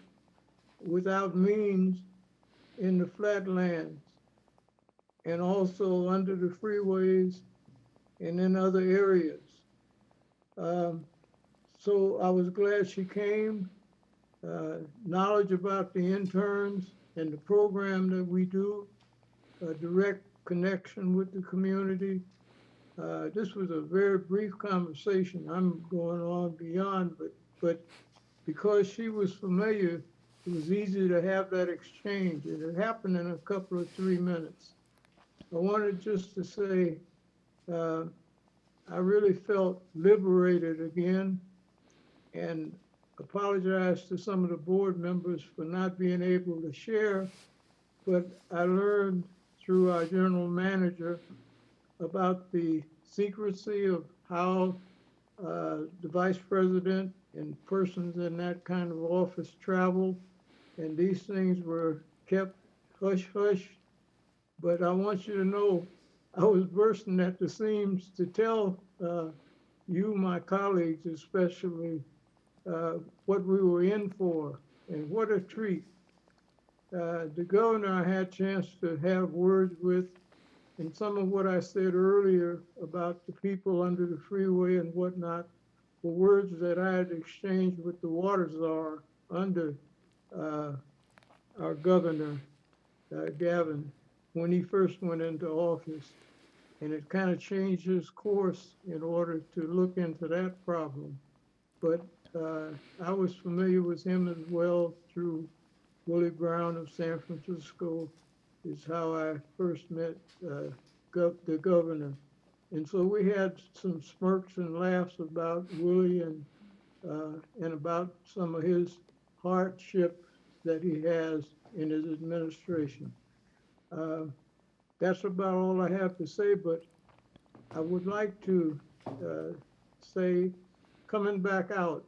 without means in the flatlands, and also under the freeways and in other areas. So I was glad she came. Knowledge about the interns and the program that we do, direct connection with the community. This was a very brief conversation. I'm going on beyond, but because she was familiar, it was easy to have that exchange. And it happened in a couple of 3 minutes. I wanted just to say, I really felt liberated again and apologize to some of the board members for not being able to share, but I learned through our general manager about the secrecy of how the vice president and persons in that kind of office travel, and these things were kept hush hush. But I want you to know, I was bursting at the seams to tell you, my colleagues especially, what we were in for, and what a treat. The governor I had a chance to have words with, and some of what I said earlier about the people under the freeway and whatnot were words that I had exchanged with the water czar under our governor, Gavin, when he first went into office. And it kind of changed his course in order to look into that problem. But I was familiar with him as well through Willie Brown of San Francisco, is how I first met the governor. And so we had some smirks and laughs about Willie and about some of his hardship that he has in his administration. That's about all I have to say, but I would like to say, coming back out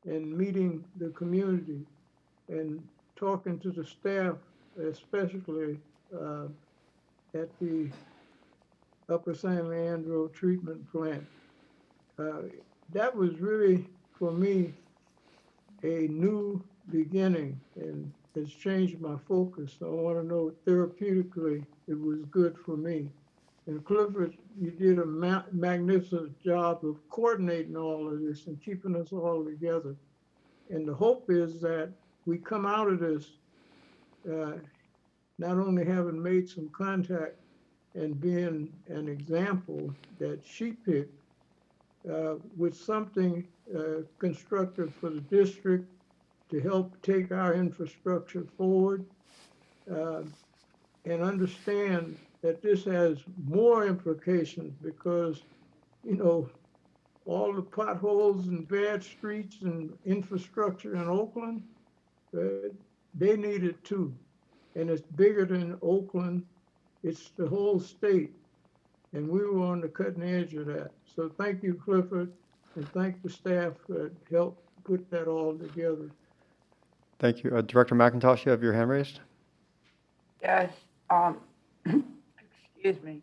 and meeting the community and talking to the staff, especially at the Upper San Leandro treatment plant. That was really, for me, a new beginning and has changed my focus. I want to know therapeutically it was good for me. And Clifford, you did a magnificent job of coordinating all of this and keeping us all together. And the hope is that we come out of this not only having made some contact and being an example that she picked with something constructive for the district to help take our infrastructure forward and understand that this has more implications because, you know, all the potholes and bad streets and infrastructure in Oakland, they need it too. And it's bigger than Oakland, it's the whole state. And we were on the cutting edge of that. So thank you, Clifford, and thank the staff that helped put that all together. Thank you. Director McIntosh, you have your hand raised? Yes, excuse me.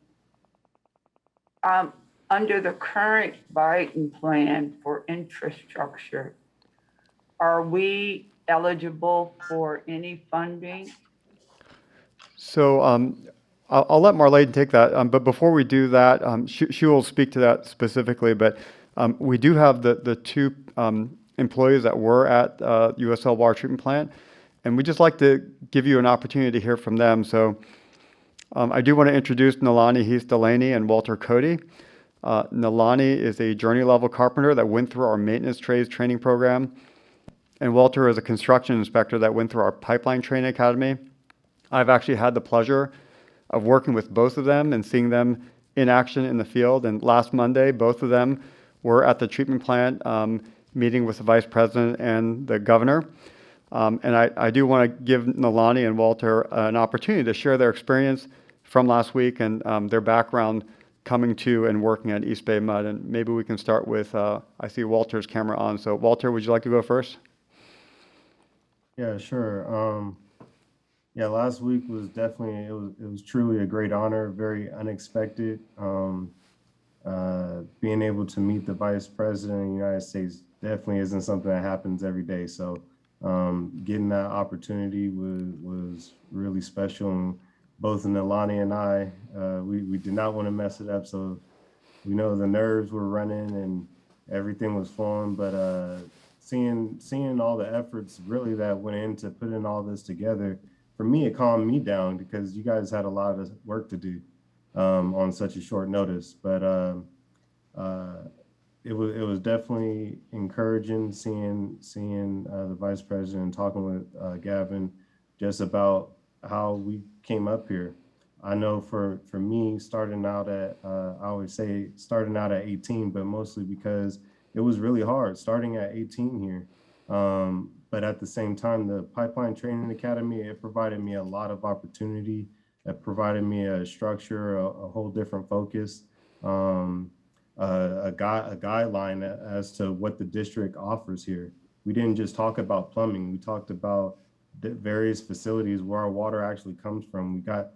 Under the current Biden plan for infrastructure, are we eligible for any funding? So I'll let Marlene take that. But before we do that, she will speak to that specifically. But we do have the two employees that were at USL Water Treatment Plant. And we'd just like to give you an opportunity to hear from them. So I do want to introduce Nalani Heath Delaney and Walter Cody. Nalani is a journey level carpenter that went through our maintenance trades training program. And Walter is a construction inspector that went through our pipeline training academy. I've actually had the pleasure of working with both of them and seeing them in action in the field. And last Monday, both of them were at the treatment plant meeting with the vice president and the governor. And I do want to give Nalani and Walter an opportunity to share their experience from last week and their background coming to and working at East Bay MUD. And maybe we can start with, I see Walter's camera on. So Walter, would you like to go first? Yeah, sure. Yeah, last week was definitely, it was truly a great honor, very unexpected. Being able to meet the Vice President of the United States definitely isn't something that happens every day. So getting that opportunity was really special. And both Nalani and I, we did not want to mess it up. So we know the nerves were running and everything was flowing, but seeing all the efforts really that went into putting all this together, for me, it calmed me down because you guys had a lot of work to do on such a short notice. But it was definitely encouraging seeing the vice president and talking with Gavin just about how we came up here. I know for me, starting out at I always say starting out at 18, but mostly because it was really hard starting at 18 here. But at the same time, the Pipeline Training Academy, it provided me a lot of opportunity. It provided me a structure, a whole different focus, a guideline as to what the district offers here. We didn't just talk about plumbing. We talked about the various facilities where our water actually comes from. We got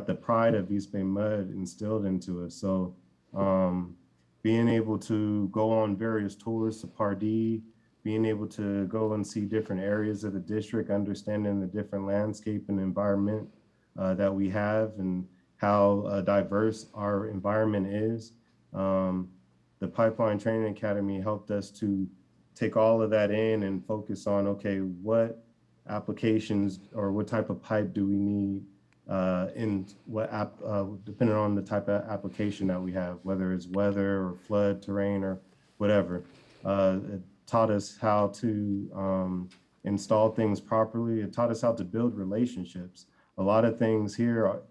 the pride of East Bay MUD instilled into us. So being able to go on various tours to Pardee, being able to go and see different areas of the district, understanding the different landscape and environment that we have and how diverse our environment is. The Pipeline Training Academy helped us to take all of that in and focus on, okay, what applications or what type of pipe do we need in what depending on the type of application that we have, whether it's weather or flood, terrain, or whatever. It taught us how to install things properly. It taught us how to build relationships. A lot of things here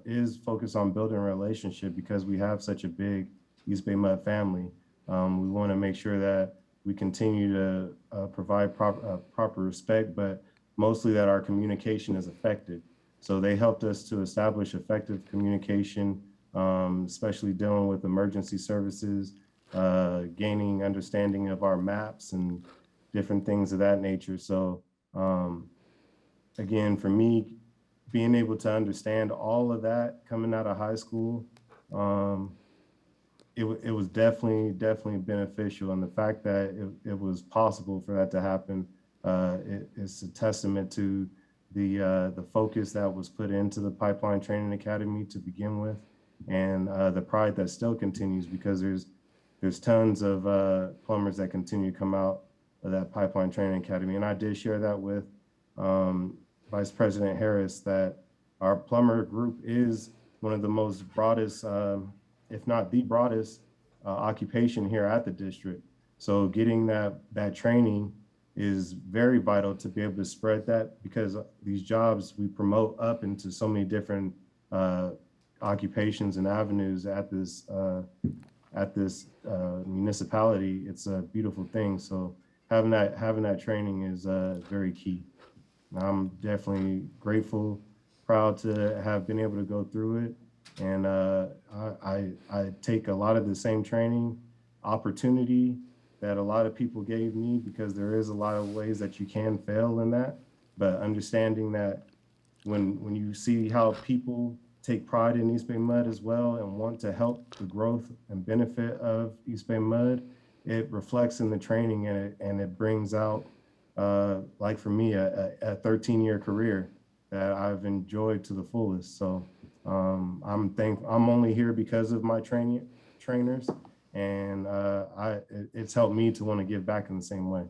is focused on building a relationship because we have such a big East Bay MUD family. We want to make sure that we continue to provide proper respect, but mostly that our communication is effective. So they helped us to establish effective communication, especially dealing with emergency services, gaining understanding of our maps and different things of that nature. So again, for me, being able to understand all of that coming out of high school, it was definitely beneficial. And the fact that it was possible for that to happen, it's a testament to the focus that was put into the Pipeline Training Academy to begin with, and the pride that still continues because there's tons of plumbers that continue to come out of that Pipeline Training Academy. And I did share that with Vice President Harris that our plumber group is one of the most broadest, if not the broadest occupation here at the district. So getting that training is very vital to be able to spread that, because these jobs we promote up into so many different occupations and avenues at this municipality. It's a beautiful thing. So having that training is very key. I'm definitely grateful, proud to have been able to go through it. And I take a lot of the same training opportunity that a lot of people gave me, because there is a lot of ways that you can fail in that. But understanding that when you see how people take pride in East Bay MUD as well and want to help the growth and benefit of East Bay MUD, it reflects in the training and it brings out, like for me, a 13-year career that I've enjoyed to the fullest. So I'm thankful. I'm only here because of my trainers, and it's helped me to want to give back in the same way.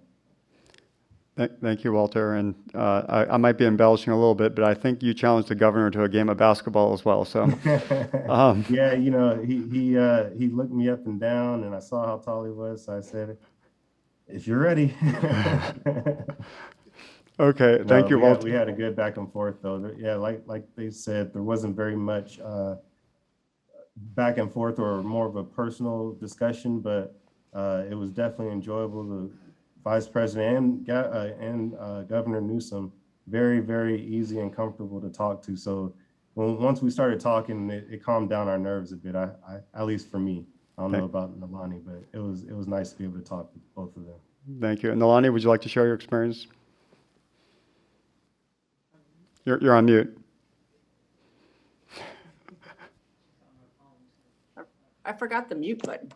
Thank you, Walter. And I might be embellishing a little bit, but I think you challenged the governor to a game of basketball as well. So, yeah, you know, he looked me up and down, and I saw how tall he was. So I said, "If you're ready." Okay, thank you, Walter. We had a good back and forth, though. Yeah, like they said, there wasn't very much back and forth or more of a personal discussion, but it was definitely enjoyable. The Vice President and Governor Newsom, very, very easy and comfortable to talk to. So once we started talking, it calmed down our nerves a bit. I at least for me. I don't know about Nalani, but it was nice to be able to talk with both of them. Thank you. And Nalani, would you like to share your experience? You're on mute. I forgot the mute button.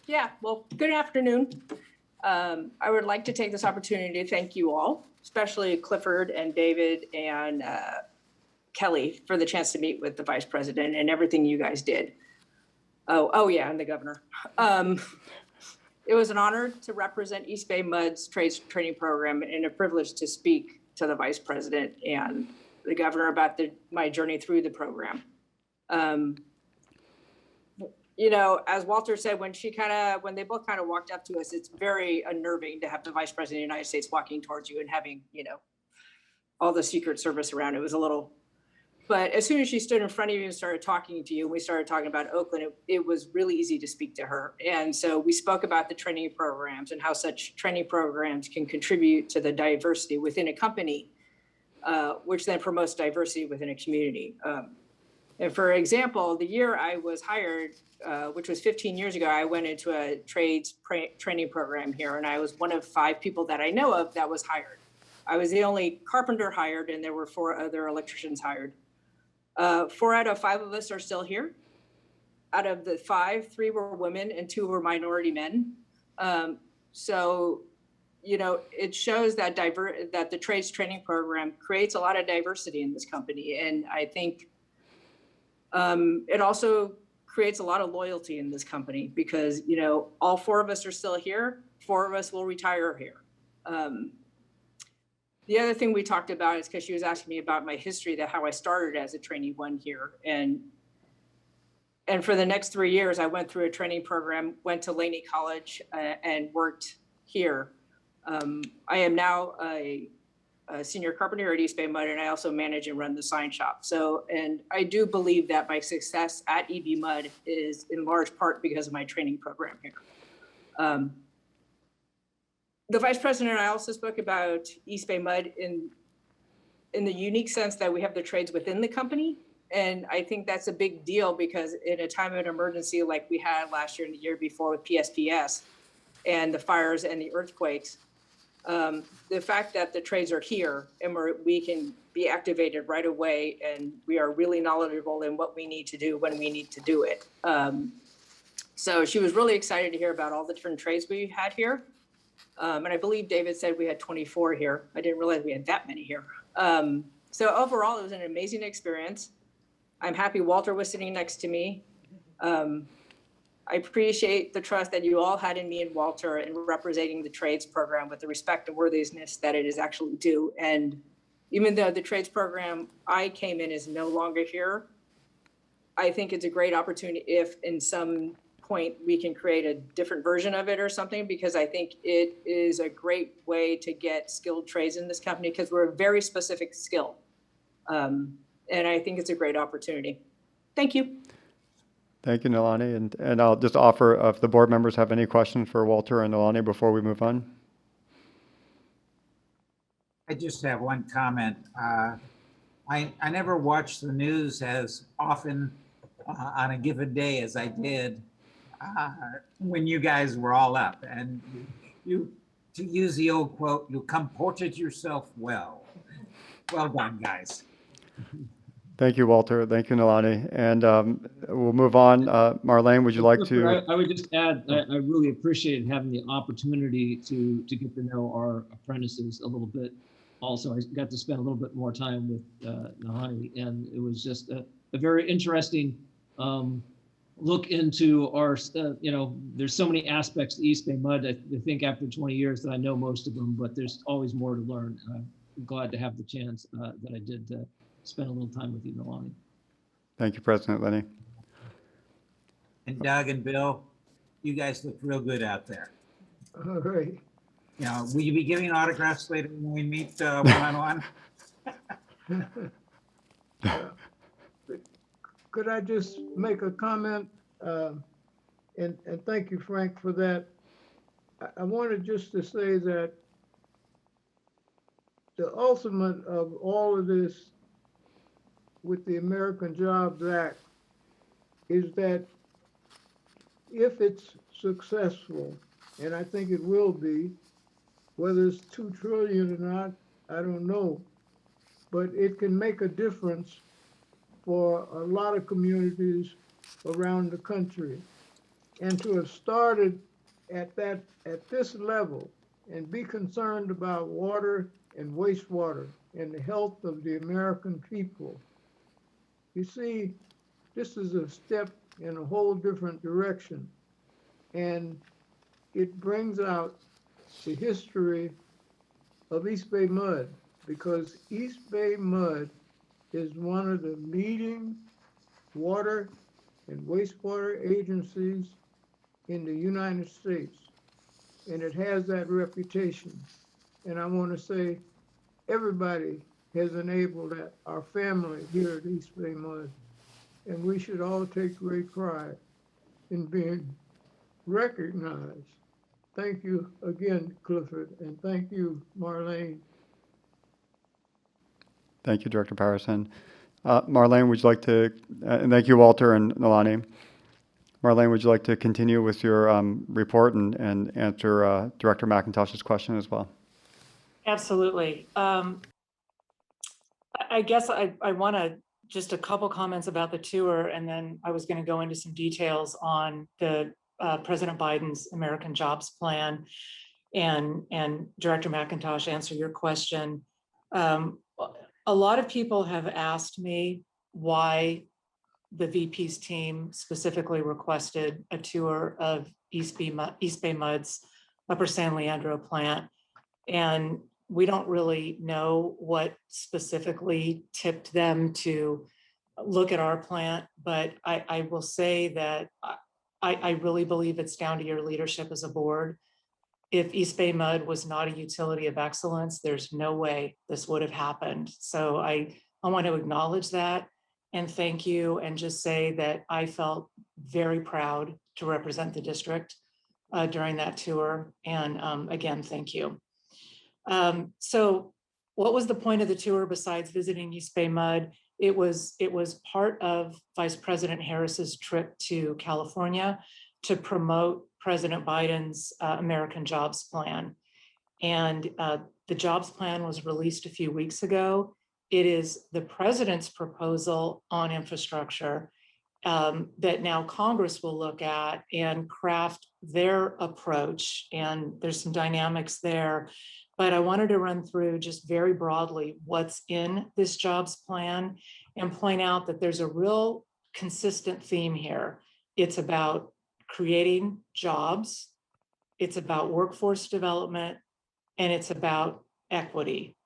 Yeah, well, good afternoon. I would like to take this opportunity to thank you all, especially Clifford and David and Kelly, for the chance to meet with the Vice President and everything you guys did. Oh yeah, and the governor. It was an honor to represent EBMUD's trades training program and a privilege to speak to the Vice President and the governor about my journey through the program. You know, as Walter said, when they both kind of walked up to us, it's very unnerving to have the Vice President of the United States walking towards you and having, you know, all the Secret Service around. It was a little, but as soon as she stood in front of you and started talking to you, and we started talking about Oakland, it was really easy to speak to her. And so we spoke about the training programs and how such training programs can contribute to the diversity within a company, which then promotes diversity within a community. And for example, the year I was hired, which was 15 years ago, I went into a trades training program here, and I was one of 5 people that I know of that was hired. I was the only carpenter hired, and there were 4 other electricians hired. 4 out of 5 of us are still here. Out of the 5, 3 were women and 2 were minority men. So, you know, it shows that that the trades training program creates a lot of diversity in this company. And I think it also creates a lot of loyalty in this company because, you know, all 4 of us are still here. 4 of us will retire here. The other thing we talked about is because she was asking me about my history, that how I started as a trainee 1 here. And for the next 3 years, I went through a training program, went to Laney College and worked here. I am now a senior carpenter at EBMUD, and I also manage and run the sign shop. So, and I do believe that my success at EBMUD is in large part because of my training program here. The Vice President and I also spoke about EBMUD in the unique sense that we have the trades within the company. And I think that's a big deal because in a time of emergency like we had last year and the year before with PSPS and the fires and the earthquakes, the fact that the trades are here and we can be activated right away, and we are really knowledgeable in what we need to do when we need to do it. So she was really excited to hear about all the different trades we had here. And I believe David said we had 24 here. I didn't realize we had that many here. So overall, it was an amazing experience. I'm happy Walter was sitting next to me. I appreciate the trust that you all had in me and Walter in representing the trades program with the respect and worthiness that it is actually due. And even though the trades program I came in is no longer here, I think it's a great opportunity if in some point we can create a different version of it or something, because I think it is a great way to get skilled trades in this company because we're a very specific skill. And I think it's a great opportunity. Thank you. Thank you, Nalani. And I'll just offer if the board members have any questions for Walter and Nalani before we move on. I just have one comment. I never watch the news as often on a given day as I did when you guys were all up. And you, to use the old quote, you comported yourself well. Well done, guys. Thank you, Walter. Thank you, Nalani. And we'll move on. Marlene, would you like to? I would just add, I really appreciated having the opportunity to get to know our apprentices a little bit. Also, I got to spend a little bit more time with Nalani, and it was just a very interesting look into our, there's so many aspects to East Bay Mud. I think after 20 years that I know most of them, but there's always more to learn. I'm glad to have the chance that I did to spend a little time with you, Nalani. Thank you, President Lenny. And Doug and Bill, you guys look real good out there. All right. You know, will you be giving autographs later when we meet one-on-one? Could I just make a comment? And thank you, Frank, for that. I wanted just to say that the ultimate of all of this with the American Jobs Act is that if it's successful, and I think it will be, whether it's 2 trillion or not, I don't know, but it can make a difference for a lot of communities around the country. And to have started at this level and be concerned about water and wastewater and the health of the American people, you see, this is a step in a whole different direction. And it brings out the history of East Bay Mud, because East Bay Mud is one of the leading water and wastewater agencies in the United States. And it has that reputation. And I want to say everybody has enabled that, our family here at East Bay Mud. And we should all take great pride in being recognized. Thank you again, Clifford, and thank you, Marlene. Thank you, Director Patterson. Marlene, would you like to, and thank you, Walter and Nalani. Marlene, would you like to continue with your report and answer Director McIntosh's question as well? Absolutely. I guess I want to just a couple comments about the tour, and then I was going to go into some details on the President Biden's American Jobs Plan, and Director McIntosh answer your question. A lot of people have asked me why the VP's team specifically requested a tour of East Bay Mud's Upper San Leandro plant. And we don't really know what specifically tipped them to look at our plant, but I will say that I really believe it's down to your leadership as a board. If East Bay Mud was not a utility of excellence, there's no way this would have happened. So I want to acknowledge that and thank you, and just say that I felt very proud to represent the district during that tour. And again, thank you. So what was the point of the tour besides visiting East Bay Mud? It was part of Vice President Harris's trip to California to promote President Biden's American Jobs Plan. And the jobs plan was released a few weeks ago. It is the president's proposal on infrastructure that now Congress will look at and craft their approach. And there's some dynamics there. But I wanted to run through just very broadly what's in this jobs plan and point out that there's a real consistent theme here. It's about creating jobs, it's about workforce development, and it's about equity,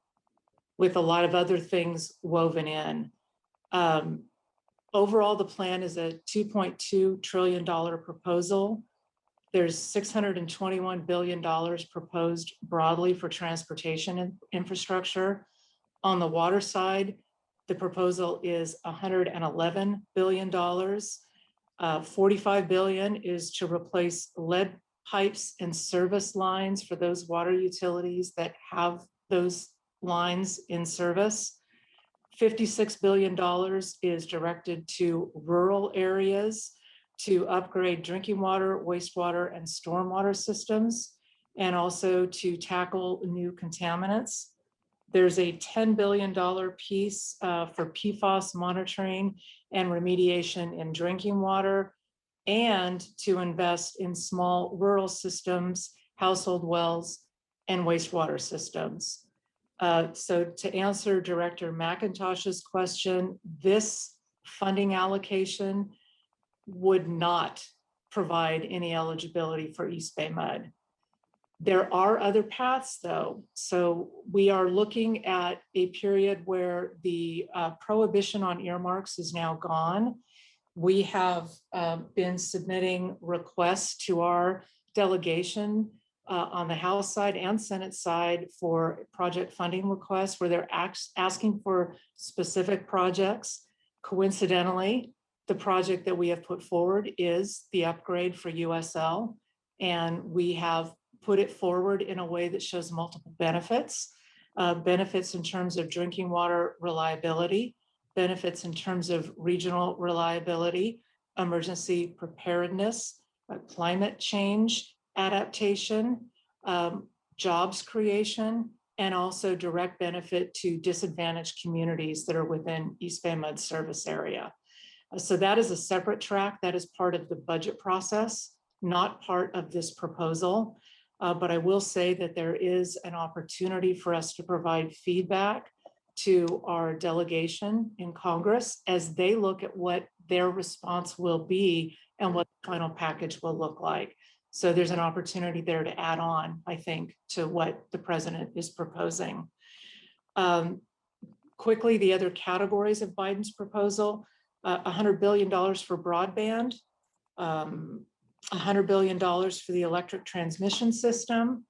with a lot of other things woven in. Overall, the plan is a $2.2 trillion proposal. There's $621 billion proposed broadly for transportation infrastructure. On the water side, the proposal is $111 billion. $45 billion is to replace lead pipes and service lines for those water utilities that have those lines in service. $56 billion is directed to rural areas to upgrade drinking water, wastewater, and stormwater systems, and also to tackle new contaminants. There's a $10 billion piece for PFAS monitoring and remediation in drinking water, and to invest in small rural systems, household wells, and wastewater systems. So to answer Director McIntosh's question, this funding allocation would not provide any eligibility for East Bay MUD. There are other paths though. So we are looking at a period where the prohibition on earmarks is now gone. We have been submitting requests to our delegation on the House side and Senate side for project funding requests where they're asking for specific projects. Coincidentally, the project that we have put forward is the upgrade for USL, and we have put it forward in a way that shows multiple benefits, benefits in terms of drinking water reliability, benefits in terms of regional reliability, emergency preparedness, climate change adaptation, jobs creation, and also direct benefit to disadvantaged communities that are within East Bay MUD service area. So that is a separate track. That is part of the budget process, not part of this proposal. But I will say that there is an opportunity for us to provide feedback to our delegation in Congress as they look at what their response will be and what the final package will look like. So there's an opportunity there to add on, I think, to what the president is proposing. Quickly, the other categories of Biden's proposal, $100 billion for broadband, $100 billion for the electric transmission system,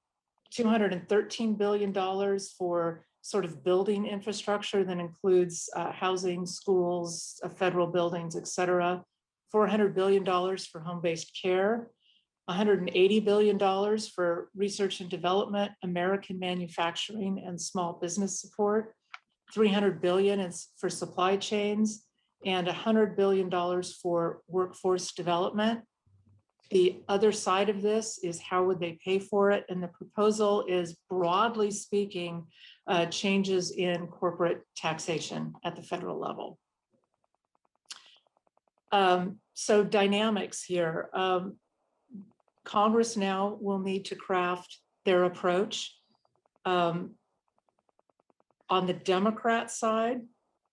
$213 billion for sort of building infrastructure that includes housing, schools, federal buildings, et cetera, $400 billion for home-based care, $180 billion for research and development, American manufacturing and small business support, $300 billion for supply chains, and $100 billion for workforce development. The other side of this is how would they pay for it? And the proposal is, broadly speaking, changes in corporate taxation at the federal level. So dynamics here. Congress now will need to craft their approach. On the Democrat side,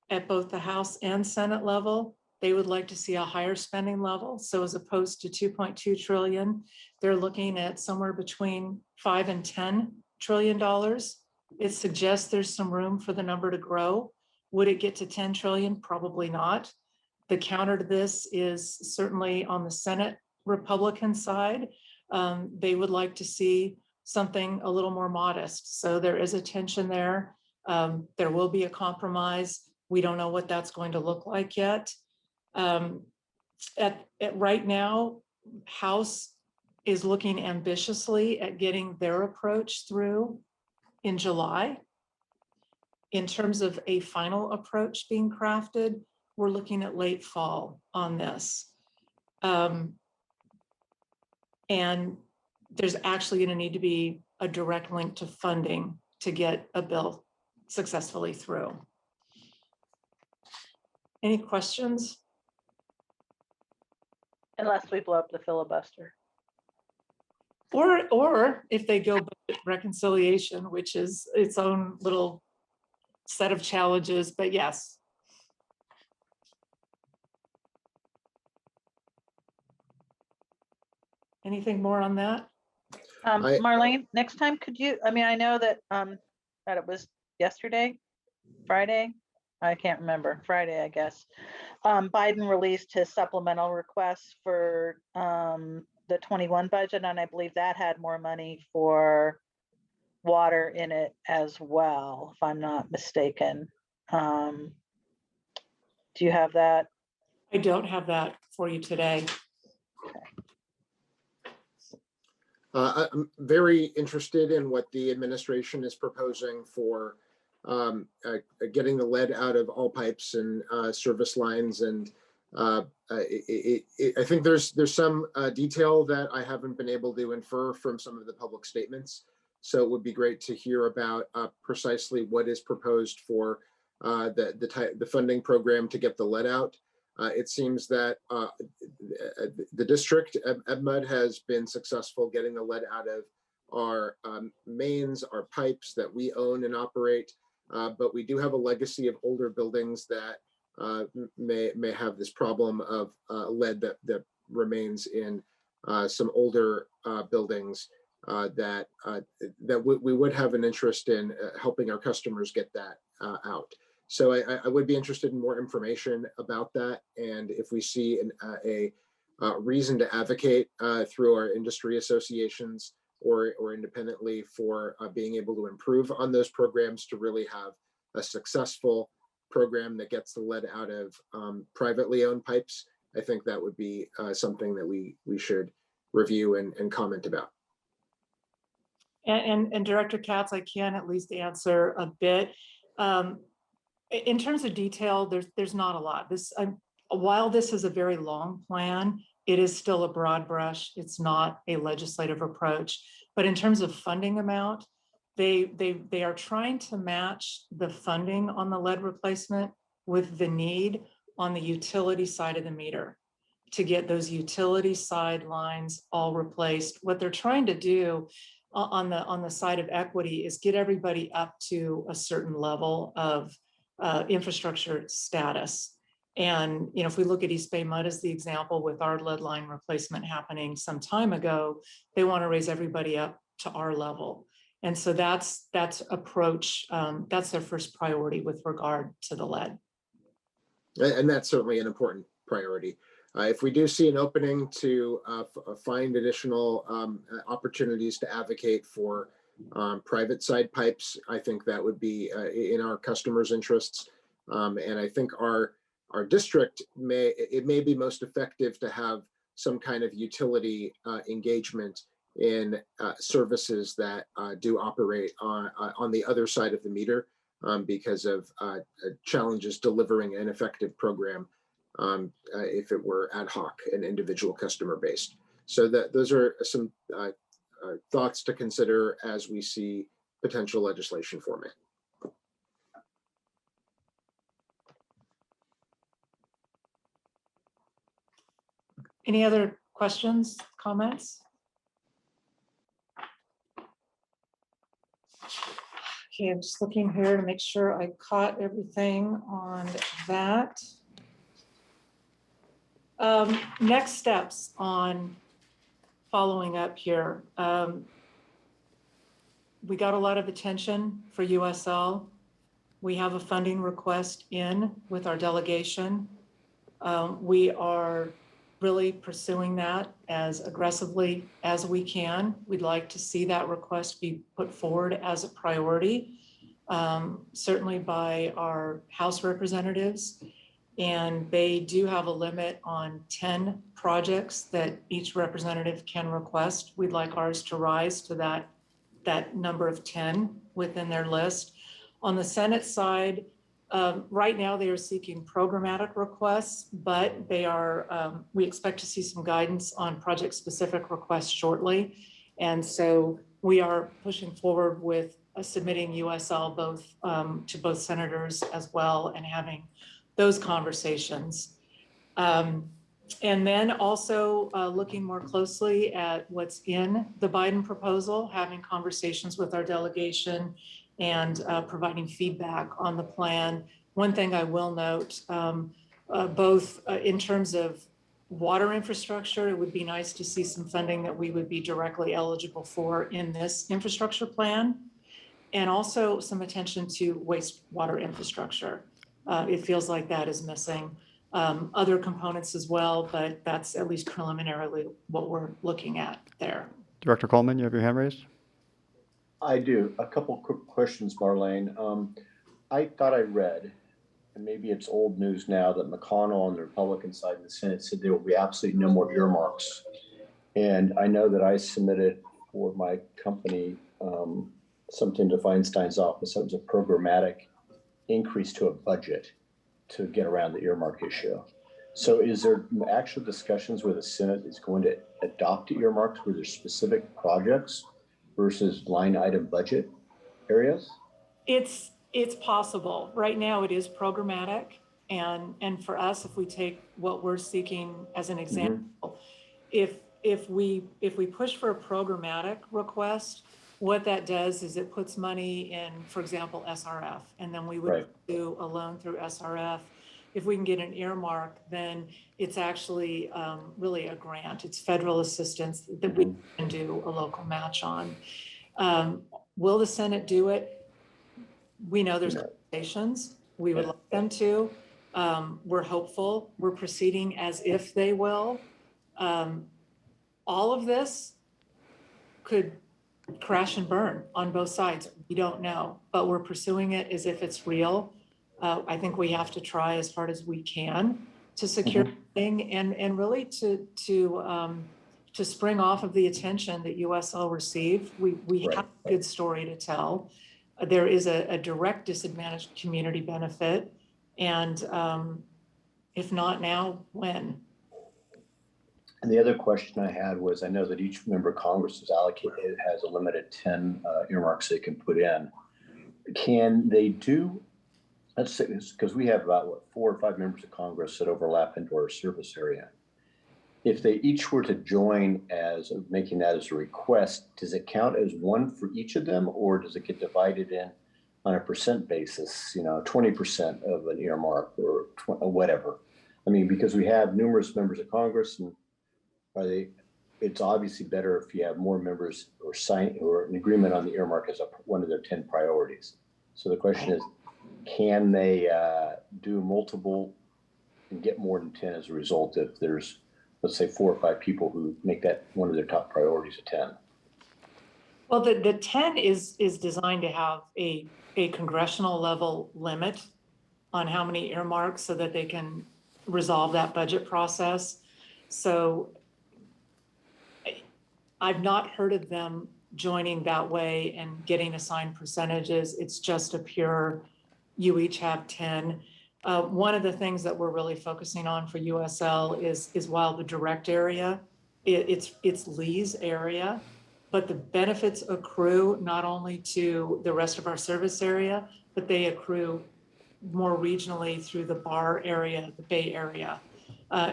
at both the House and Senate level, they would like to see a higher spending level. So as opposed to 2.2 trillion, they're looking at somewhere between $5 and $10 trillion. It suggests there's some room for the number to grow. Would it get to 10 trillion? Probably not. The counter to this is certainly on the Senate Republican side. They would like to see something a little more modest. So there is a tension there. There will be a compromise. We don't know what that's going to look like yet. Right now, House is looking ambitiously at getting their approach through in July. In terms of a final approach being crafted, we're looking at late fall on this. And there's actually going to need to be a direct link to funding to get a bill successfully through. Any questions? Unless we blow up the filibuster. Or if they go budget reconciliation, which is its own little set of challenges, but yes. Anything more on that? Marlene, next time, could you, I mean, I know that it was yesterday, Friday, I can't remember, Friday, I guess. Biden released his supplemental requests for the 21 budget, and I believe that had more money for water in it as well, if I'm not mistaken. Do you have that? I don't have that for you today. I'm very interested in what the administration is proposing for getting the lead out of all pipes and service lines. And I think there's some detail that I haven't been able to infer from some of the public statements. So it would be great to hear about precisely what is proposed for the funding program to get the lead out. It seems that the district, EBMUD, has been successful getting the lead out of our mains, our pipes that we own and operate. But we do have a legacy of older buildings that may have this problem of lead that remains in some older buildings that we would have an interest in helping our customers get that out. So I would be interested in more information about that, and if we see a reason to advocate through our industry associations or independently for being able to improve on those programs to really have a successful program that gets the lead out of privately owned pipes, I think that would be something that we should review and comment about. And Director Katz, I can at least answer a bit. In terms of detail, there's not a lot. While this is a very long plan, it is still a broad brush. It's not a legislative approach. But in terms of funding amount, they are trying to match the funding on the lead replacement with the need on the utility side of the meter to get those utility side lines all replaced. What they're trying to do on the side of equity is get everybody up to a certain level of infrastructure status. And if we look at EBMUD as the example with our lead line replacement happening some time ago, they want to raise everybody up to our level. And so that's approach, that's their first priority with regard to the lead. And that's certainly an important priority. If we do see an opening to find additional opportunities to advocate for private side pipes, I think that would be in our customers' interests. And I think our district may be most effective to have some kind of utility engagement in services that do operate on the other side of the meter because of challenges delivering an effective program if it were ad hoc and individual customer based. So those are some thoughts to consider as we see potential legislation forming. Any other questions, comments? Okay, I'm just looking here to make sure I caught everything on that. Next steps on following up here. We got a lot of attention for USL. We have a funding request in with our delegation. We are really pursuing that as aggressively as we can. We'd like to see that request be put forward as a priority, certainly by our House representatives. And they do have a limit on 10 projects that each representative can request. We'd like ours to rise to that number of 10 within their list. On the Senate side, right now they are seeking programmatic requests, but they are, we expect to see some guidance on project-specific requests shortly. And so we are pushing forward with submitting USL to both senators as well and having those conversations. And then also looking more closely at what's in the Biden proposal, having conversations with our delegation and providing feedback on the plan. One thing I will note, both in terms of water infrastructure, it would be nice to see some funding that we would be directly eligible for in this infrastructure plan, and also some attention to wastewater infrastructure. It feels like that is missing. Other components as well, but that's at least preliminarily what we're looking at there. Director Coleman, you have your hand raised? I do. A couple quick questions, Marlene. I thought I read, and maybe it's old news now, that McConnell on the Republican side in the Senate said there will be absolutely no more earmarks. And I know that I submitted for my company something to Feinstein's office that was a programmatic increase to a budget to get around the earmark issue. So is there actual discussions where the Senate is going to adopt earmarks where there's specific projects versus line item budget areas? It's possible. Right now it is programmatic. And for us, if we take what we're seeking as an example, if we push for a programmatic request, what that does is it puts money in, for example, SRF, and then we would do a loan through SRF if we can get an earmark, then it's actually really a grant. It's federal assistance that we can do a local match on. Will the Senate do it? We know there's conversations. We would like them to. We're hopeful. We're proceeding as if they will. All of this could crash and burn on both sides. We don't know, but we're pursuing it as if it's real. I think we have to try as hard as we can to secure thing and really to spring off of the attention that USL received. We have a good story to tell. There is a direct disadvantaged community benefit, and if not now, when? And the other question I had was, I know that each member of Congress is allocated, has a limited 10 earmarks they can put in. Can they do, let's say this, because we have about, what, 4 or 5 members of Congress that overlap into our service area. If they each were to join as, making that as a request, does it count as one for each of them, or does it get divided in on a percent basis, 20% of an earmark or whatever? I mean, because we have numerous members of Congress, and it's obviously better if you have more members or sign or an agreement on the earmark as one of their 10 priorities. So the question is, can they do multiple and get more than 10 as a result if there's, let's say, 4 or 5 people who make that one of their top priorities a 10? Well, the 10 is designed to have a congressional level limit on how many earmarks so that they can resolve that budget process. So I've not heard of them joining that way and getting assigned percentages. It's just a pure, you each have 10. One of the things that we're really focusing on for USL is while the direct area, it's Lee's area, but the benefits accrue not only to the rest of our service area, but they accrue more regionally through the Bar area, the Bay Area,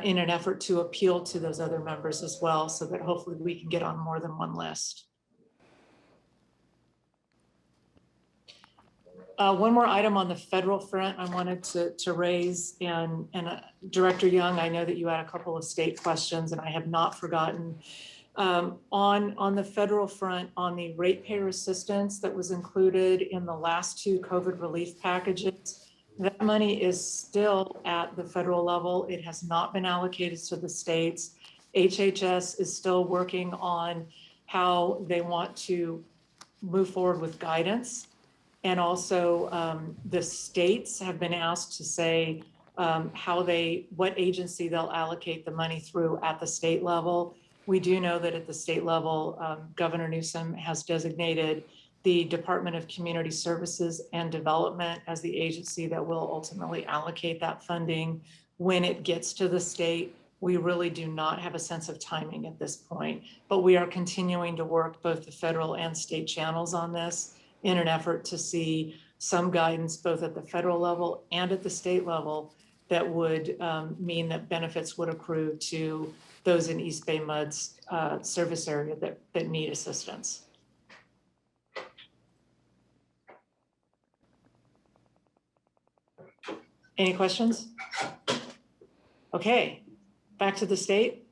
in an effort to appeal to those other members as well, so that hopefully we can get on more than one list. One more item on the federal front I wanted to raise, and Director Young, I know that you had a couple of state questions, and I have not forgotten. On the federal front, on the ratepayer assistance that was included in the last 2 COVID relief packages, that money is still at the federal level. It has not been allocated to the states. HHS is still working on how they want to move forward with guidance. And also the states have been asked to say what agency they'll allocate the money through at the state level. We do know that at the state level, Governor Newsom has designated the Department of Community Services and Development as the agency that will ultimately allocate that funding. When it gets to the state, we really do not have a sense of timing at this point, but we are continuing to work both the federal and state channels on this in an effort to see some guidance both at the federal level and at the state level that would mean that benefits would accrue to those in East Bay MUD's service area that need assistance. Any questions? Okay, back to the state.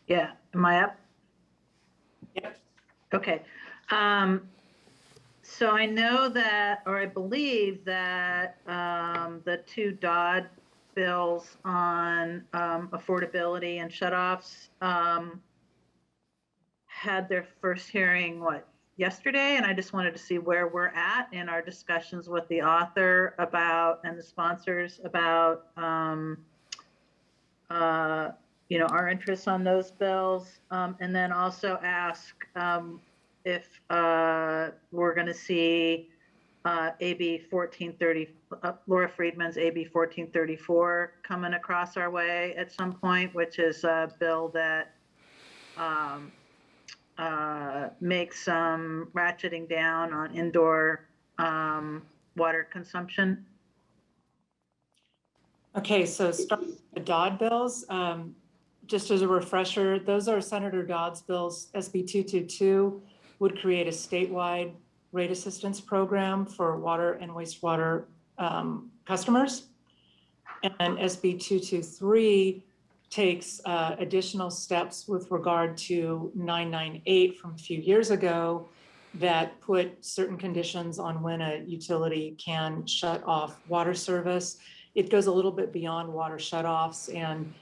Yeah, am I up? Yep. Okay. So I know that, or I believe that the 2 Dodd bills on affordability and shutoffs had their first hearing, yesterday? And I just wanted to see where we're at in our discussions with the author about, and the sponsors about, our interests on those bills. And then also ask if we're going to see AB 1430, Laura Friedman's AB 1434 coming across our way at some point, which is a bill that makes some ratcheting down on indoor water consumption. Okay, so start with the Dodd bills. Just as a refresher, those are Senator Dodd's bills. SB 222 would create a statewide rate assistance program for water and wastewater customers. And SB 223 takes additional steps with regard to 998 from a few years ago that put certain conditions on when a utility can shut off water service. It goes a little bit beyond water shutoffs and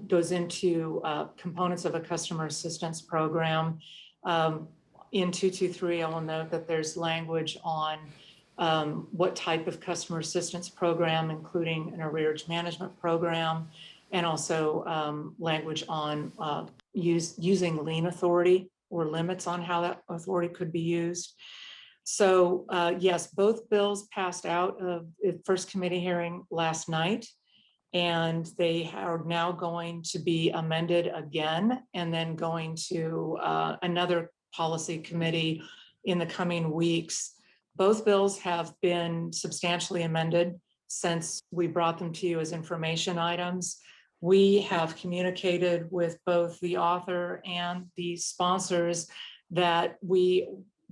goes into components of a customer assistance program. In 223, I will note that there's language on what type of customer assistance program, including an arrearage management program, and also language on using lien authority or limits on how that authority could be used. So yes, both bills passed out of the first committee hearing last night, and they are now going to be amended again and then going to another policy committee in the coming weeks. Both bills have been substantially amended since we brought them to you as information items. We have communicated with both the author and the sponsors that we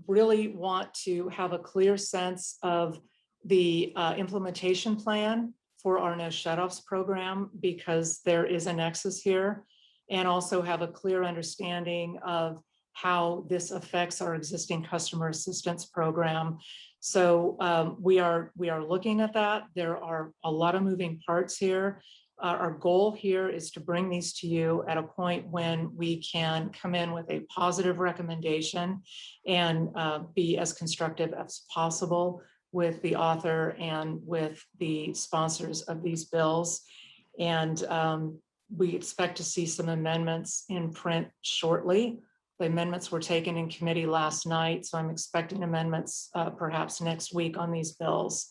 really want to have a clear sense of the implementation plan for our no shutoffs program, because there is a nexus here, and also have a clear understanding of how this affects our existing customer assistance program. So we are looking at that. There are a lot of moving parts here. Our goal here is to bring these to you at a point when we can come in with a positive recommendation and be as constructive as possible with the author and with the sponsors of these bills. And we expect to see some amendments in print shortly. The amendments were taken in committee last night, so I'm expecting amendments perhaps next week on these bills.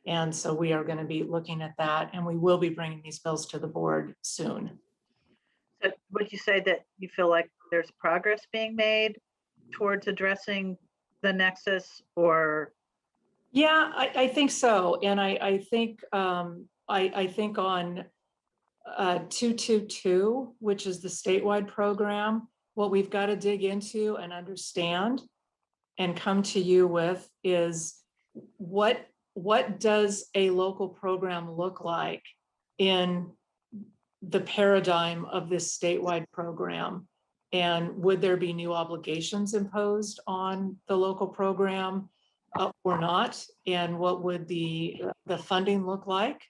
And so we are going to be looking at that, and we will be bringing these bills to the board soon. So would you say that you feel like there's progress being made towards addressing the nexus, or? Yeah, I think so. And I think I think on 222, which is the statewide program, what we've got to dig into and understand and come to you with is what does a local program look like in the paradigm of this statewide program? And would there be new obligations imposed on the local program or not? And what would the funding look like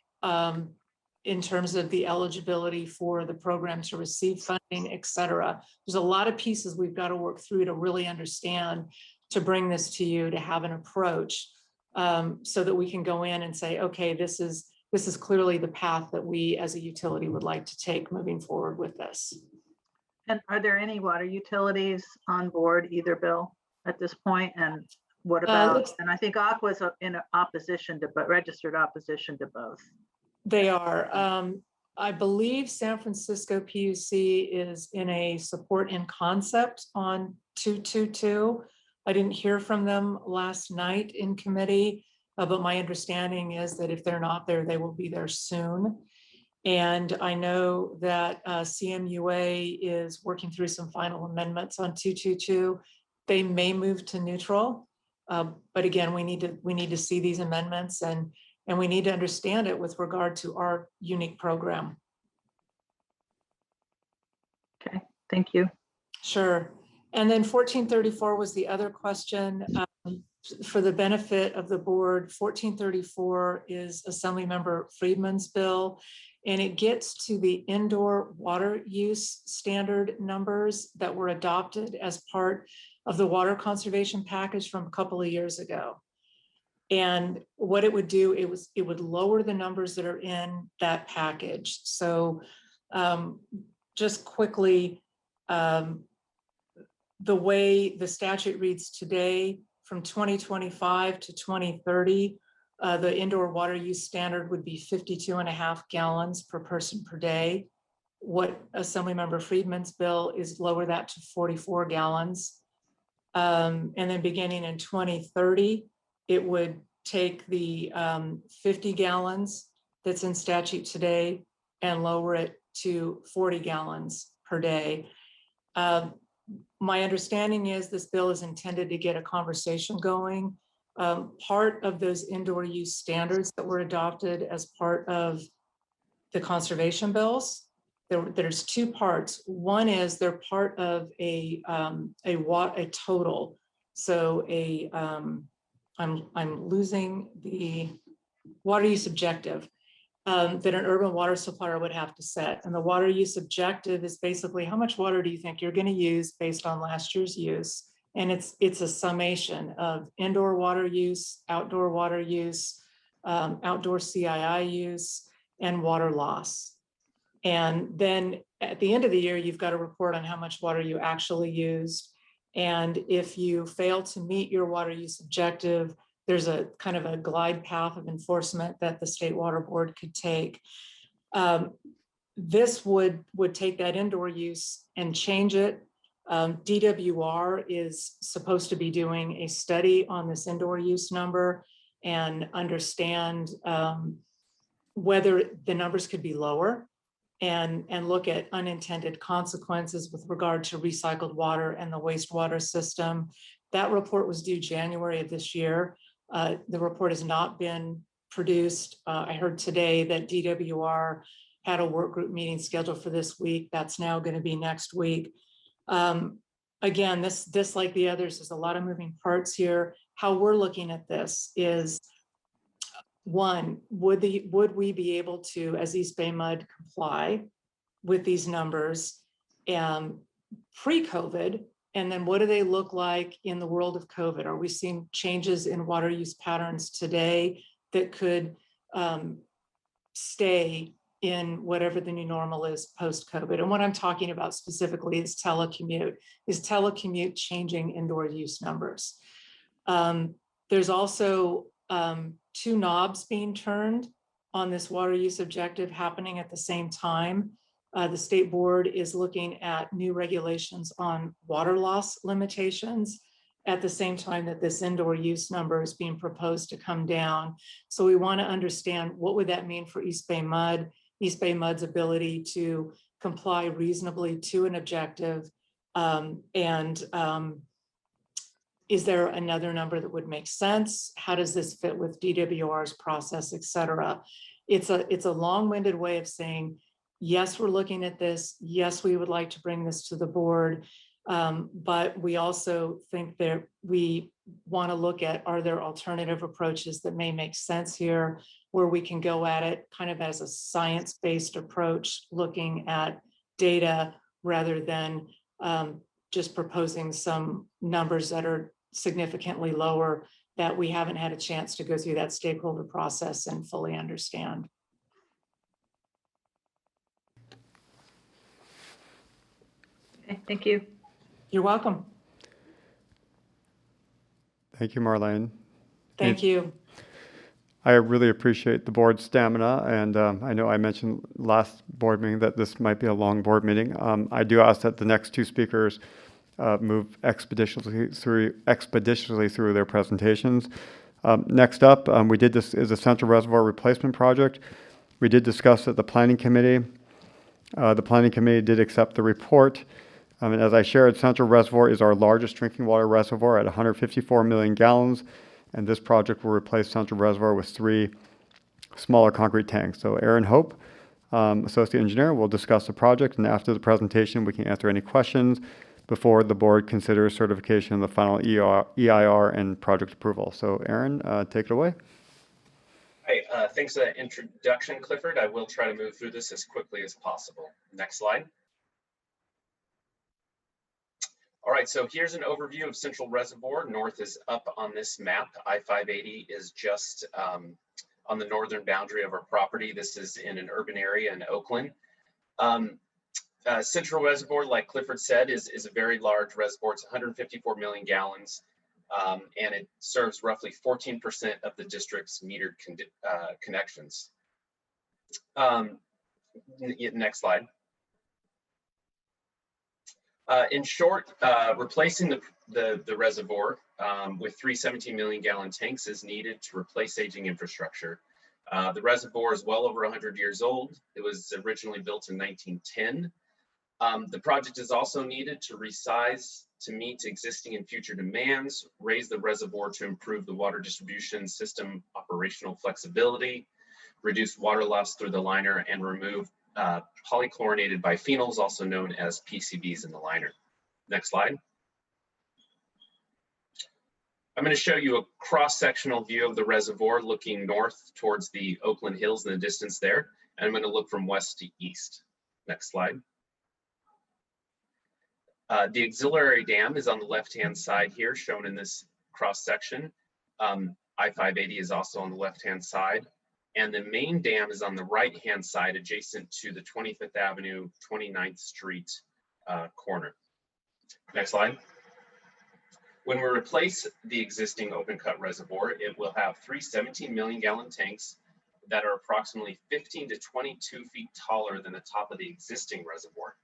in terms of the eligibility for the program to receive funding, et cetera? There's a lot of pieces we've got to work through to really understand, to bring this to you, to have an approach so that we can go in and say, okay, this is clearly the path that we as a utility would like to take moving forward with this. And are there any water utilities on board either bill at this point? And what about, and I think Aqua's in opposition to, but registered opposition to both. They are. I believe San Francisco PUC is in a support in concept on 222. I didn't hear from them last night in committee, but my understanding is that if they're not there, they will be there soon. And I know that CMUA is working through some final amendments on 222. They may move to neutral, but again, we need to see these amendments and we need to understand it with regard to our unique program. Okay, thank you. Sure. And then 1434 was the other question. For the benefit of the board, 1434 is Assemblymember Friedman's bill, and it gets to the indoor water use standard numbers that were adopted as part of the water conservation package from a couple of years ago. And what it would do, it would lower the numbers that are in that package. So just quickly, the way the statute reads today, from 2025 to 2030, the indoor water use standard would be 52.5 gallons per person per day. What Assemblymember Friedman's bill is lower that to 44 gallons. And then beginning in 2030, it would take the 50 gallons that's in statute today and lower it to 40 gallons per day. My understanding is this bill is intended to get a conversation going part of those indoor use standards that were adopted as part of the conservation bills. There's two parts. One is they're part of a total. So I'm losing the water use objective that an urban water supplier would have to set. And the water use objective is basically how much water do you think you're going to use based on last year's use? And it's a summation of indoor water use, outdoor water use, outdoor CII use, and water loss. And then at the end of the year, you've got to report on how much water you actually used. And if you fail to meet your water use objective, there's a kind of a glide path of enforcement that the State Water Board could take. This would take that indoor use and change it. DWR is supposed to be doing a study on this indoor use number and understand whether the numbers could be lower and look at unintended consequences with regard to recycled water and the wastewater system. That report was due January of this year. The report has not been produced. I heard today that DWR had a work group meeting scheduled for this week. That's now going to be next week. Again, this like the others, there's a lot of moving parts here. How we're looking at this is, one, would we be able to, as East Bay MUD, comply with these numbers pre-COVID? And then what do they look like in the world of COVID? Are we seeing changes in water use patterns today that could stay in whatever the new normal is post-COVID? And what I'm talking about specifically is telecommute. Is telecommute changing indoor use numbers? There's also two knobs being turned on this water use objective happening at the same time. The state board is looking at new regulations on water loss limitations at the same time that this indoor use number is being proposed to come down. So we want to understand what would that mean for East Bay MUD, East Bay MUD's ability to comply reasonably to an objective, is there another number that would make sense? How does this fit with DWR's process, et cetera? It's a long-winded way of saying, yes, we're looking at this. Yes, we would like to bring this to the board. But we also think that we want to look at, are there alternative approaches that may make sense here, where we can go at it kind of as a science-based approach, looking at data rather than just proposing some numbers that are significantly lower that we haven't had a chance to go through that stakeholder process and fully understand. Okay, thank you. You're welcome. Thank you, Marlene. Thank you. I really appreciate the board's stamina, and I know I mentioned last board meeting that this might be a long board meeting. I do ask that the next two speakers move expeditiously through their presentations. Next up, we did this is a Central Reservoir Replacement Project. We did discuss at the Planning Committee. The Planning Committee did accept the report. And as I shared, Central Reservoir is our largest drinking water reservoir at 154 million gallons. And this project will replace Central Reservoir with 3 smaller concrete tanks. So Aaron Hope, Associate Engineer, will discuss the project. And after the presentation, we can answer any questions before the board considers certification of the final EIR and project approval. So Aaron, take it away. Hi, thanks for that introduction, Clifford. I will try to move through this as quickly as possible. Next slide. All right, so here's an overview of Central Reservoir. North is up on this map. I-580 is just on the northern boundary of our property. This is in an urban area in Oakland. Central Reservoir, like Clifford said, is a very large reservoir. It's 154 million gallons, and it serves roughly 14% of the district's metered connections. Next slide. In short, replacing the reservoir with 3 17 million gallon tanks is needed to replace aging infrastructure. The reservoir is well over 100 years old. It was originally built in 1910. The project is also needed to resize to meet existing and future demands, raise the reservoir to improve the water distribution system operational flexibility, reduce water loss through the liner, and remove polychlorinated biphenyls, also known as PCBs, in the liner. Next slide. I'm going to show you a cross-sectional view of the reservoir looking north towards the Oakland Hills in the distance there. And I'm going to look from west to east. Next slide. The auxiliary dam is on the left-hand side here, shown in this cross-section. I-580 is also on the left-hand side. And the main dam is on the right-hand side, adjacent to the 25th Avenue, 29th Street corner. Next slide. When we replace the existing open-cut reservoir, it will have 3 17 million gallon tanks that are approximately 15 to 22 feet taller than the top of the existing reservoir.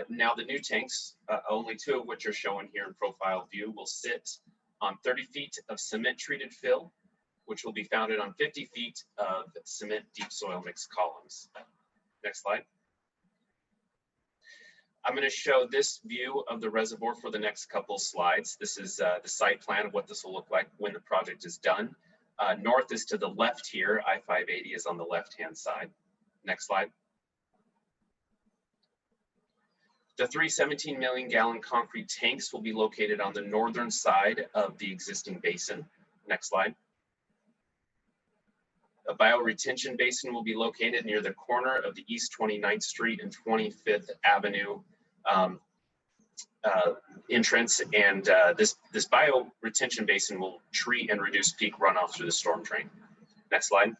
Now the new tanks, only 2 of which are shown here in profile view, will sit on 30 feet of cement treated fill, which will be founded on 50 feet of cement deep soil mixed columns. Next slide. I'm going to show this view of the reservoir for the next couple slides. This is the site plan of what this will look like when the project is done. North is to the left here. I-580 is on the left-hand side. Next slide. The 3 17 million gallon concrete tanks will be located on the northern side of the existing basin. Next slide. A bioretention basin will be located near the corner of the East 29th Street and 25th Avenue entrance, and this bioretention basin will treat and reduce peak runoff through the storm drain. Next slide.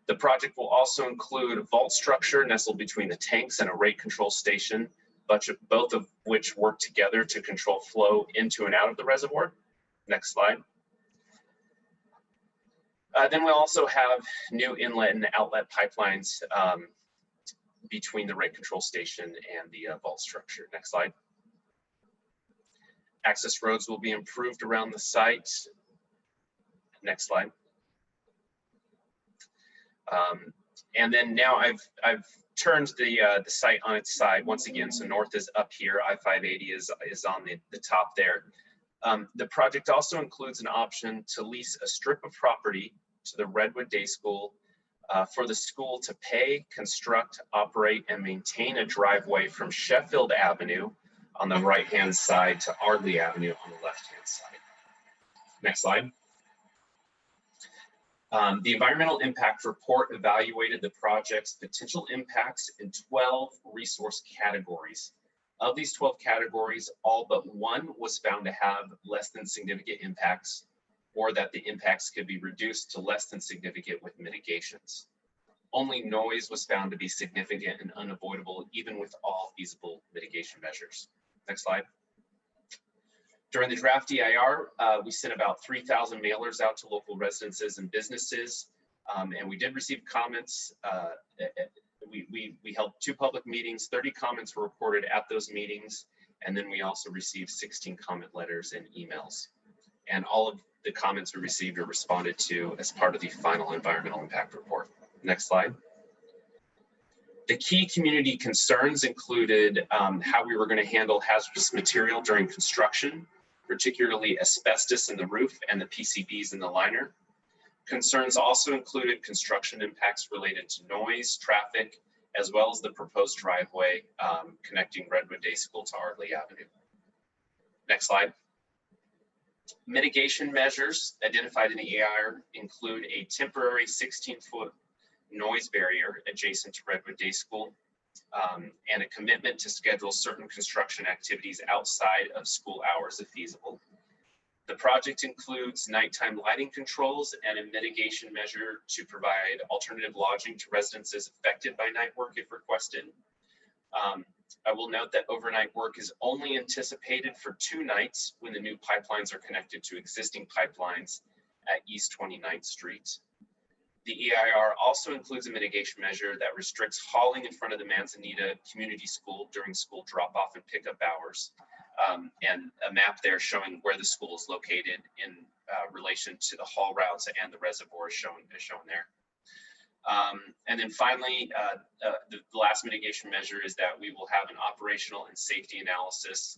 The project will also include a vault structure nestled between the tanks and a rate control station, both of which work together to control flow into and out of the reservoir. Next slide. Then we'll also have new inlet and outlet pipelines between the rate control station and the vault structure. Next slide. Access roads will be improved around the site. Next slide. And then now I've turned the site on its side once again. So north is up here. I-580 is on the top there. The project also includes an option to lease a strip of property to the Redwood Day School for the school to pay, construct, operate, and maintain a driveway from Sheffield Avenue on the right-hand side to Ardley Avenue on the left-hand side. Next slide. The environmental impact report evaluated the project's potential impacts in 12 resource categories. Of these 12 categories, all but 1 was found to have less than significant impacts, or that the impacts could be reduced to less than significant with mitigations. Only noise was found to be significant and unavoidable, even with all feasible mitigation measures. Next slide. During the draft EIR, we sent about 3,000 mailers out to local residences and businesses, and we did receive comments. We held 2 public meetings, 30 comments were reported at those meetings, and then we also received 16 comment letters and emails. And all of the comments we received are responded to as part of the final environmental impact report. Next slide. The key community concerns included how we were going to handle hazardous material during construction, particularly asbestos in the roof and the PCBs in the liner. Concerns also included construction impacts related to noise, traffic, as well as the proposed driveway connecting Redwood Day School to Ardley Avenue. Next slide. Mitigation measures identified in the EIR include a temporary 16-foot noise barrier adjacent to Redwood Day School, and a commitment to schedule certain construction activities outside of school hours if feasible. The project includes nighttime lighting controls and a mitigation measure to provide alternative lodging to residences affected by night work if requested. I will note that overnight work is only anticipated for 2 nights when the new pipelines are connected to existing pipelines at East 29th Street. The EIR also includes a mitigation measure that restricts hauling in front of the Manzanita Community School during school drop-off and pickup hours, and a map there showing where the school is located in relation to the haul routes and the reservoir is shown there. And then finally, the last mitigation measure is that we will have an operational and safety analysis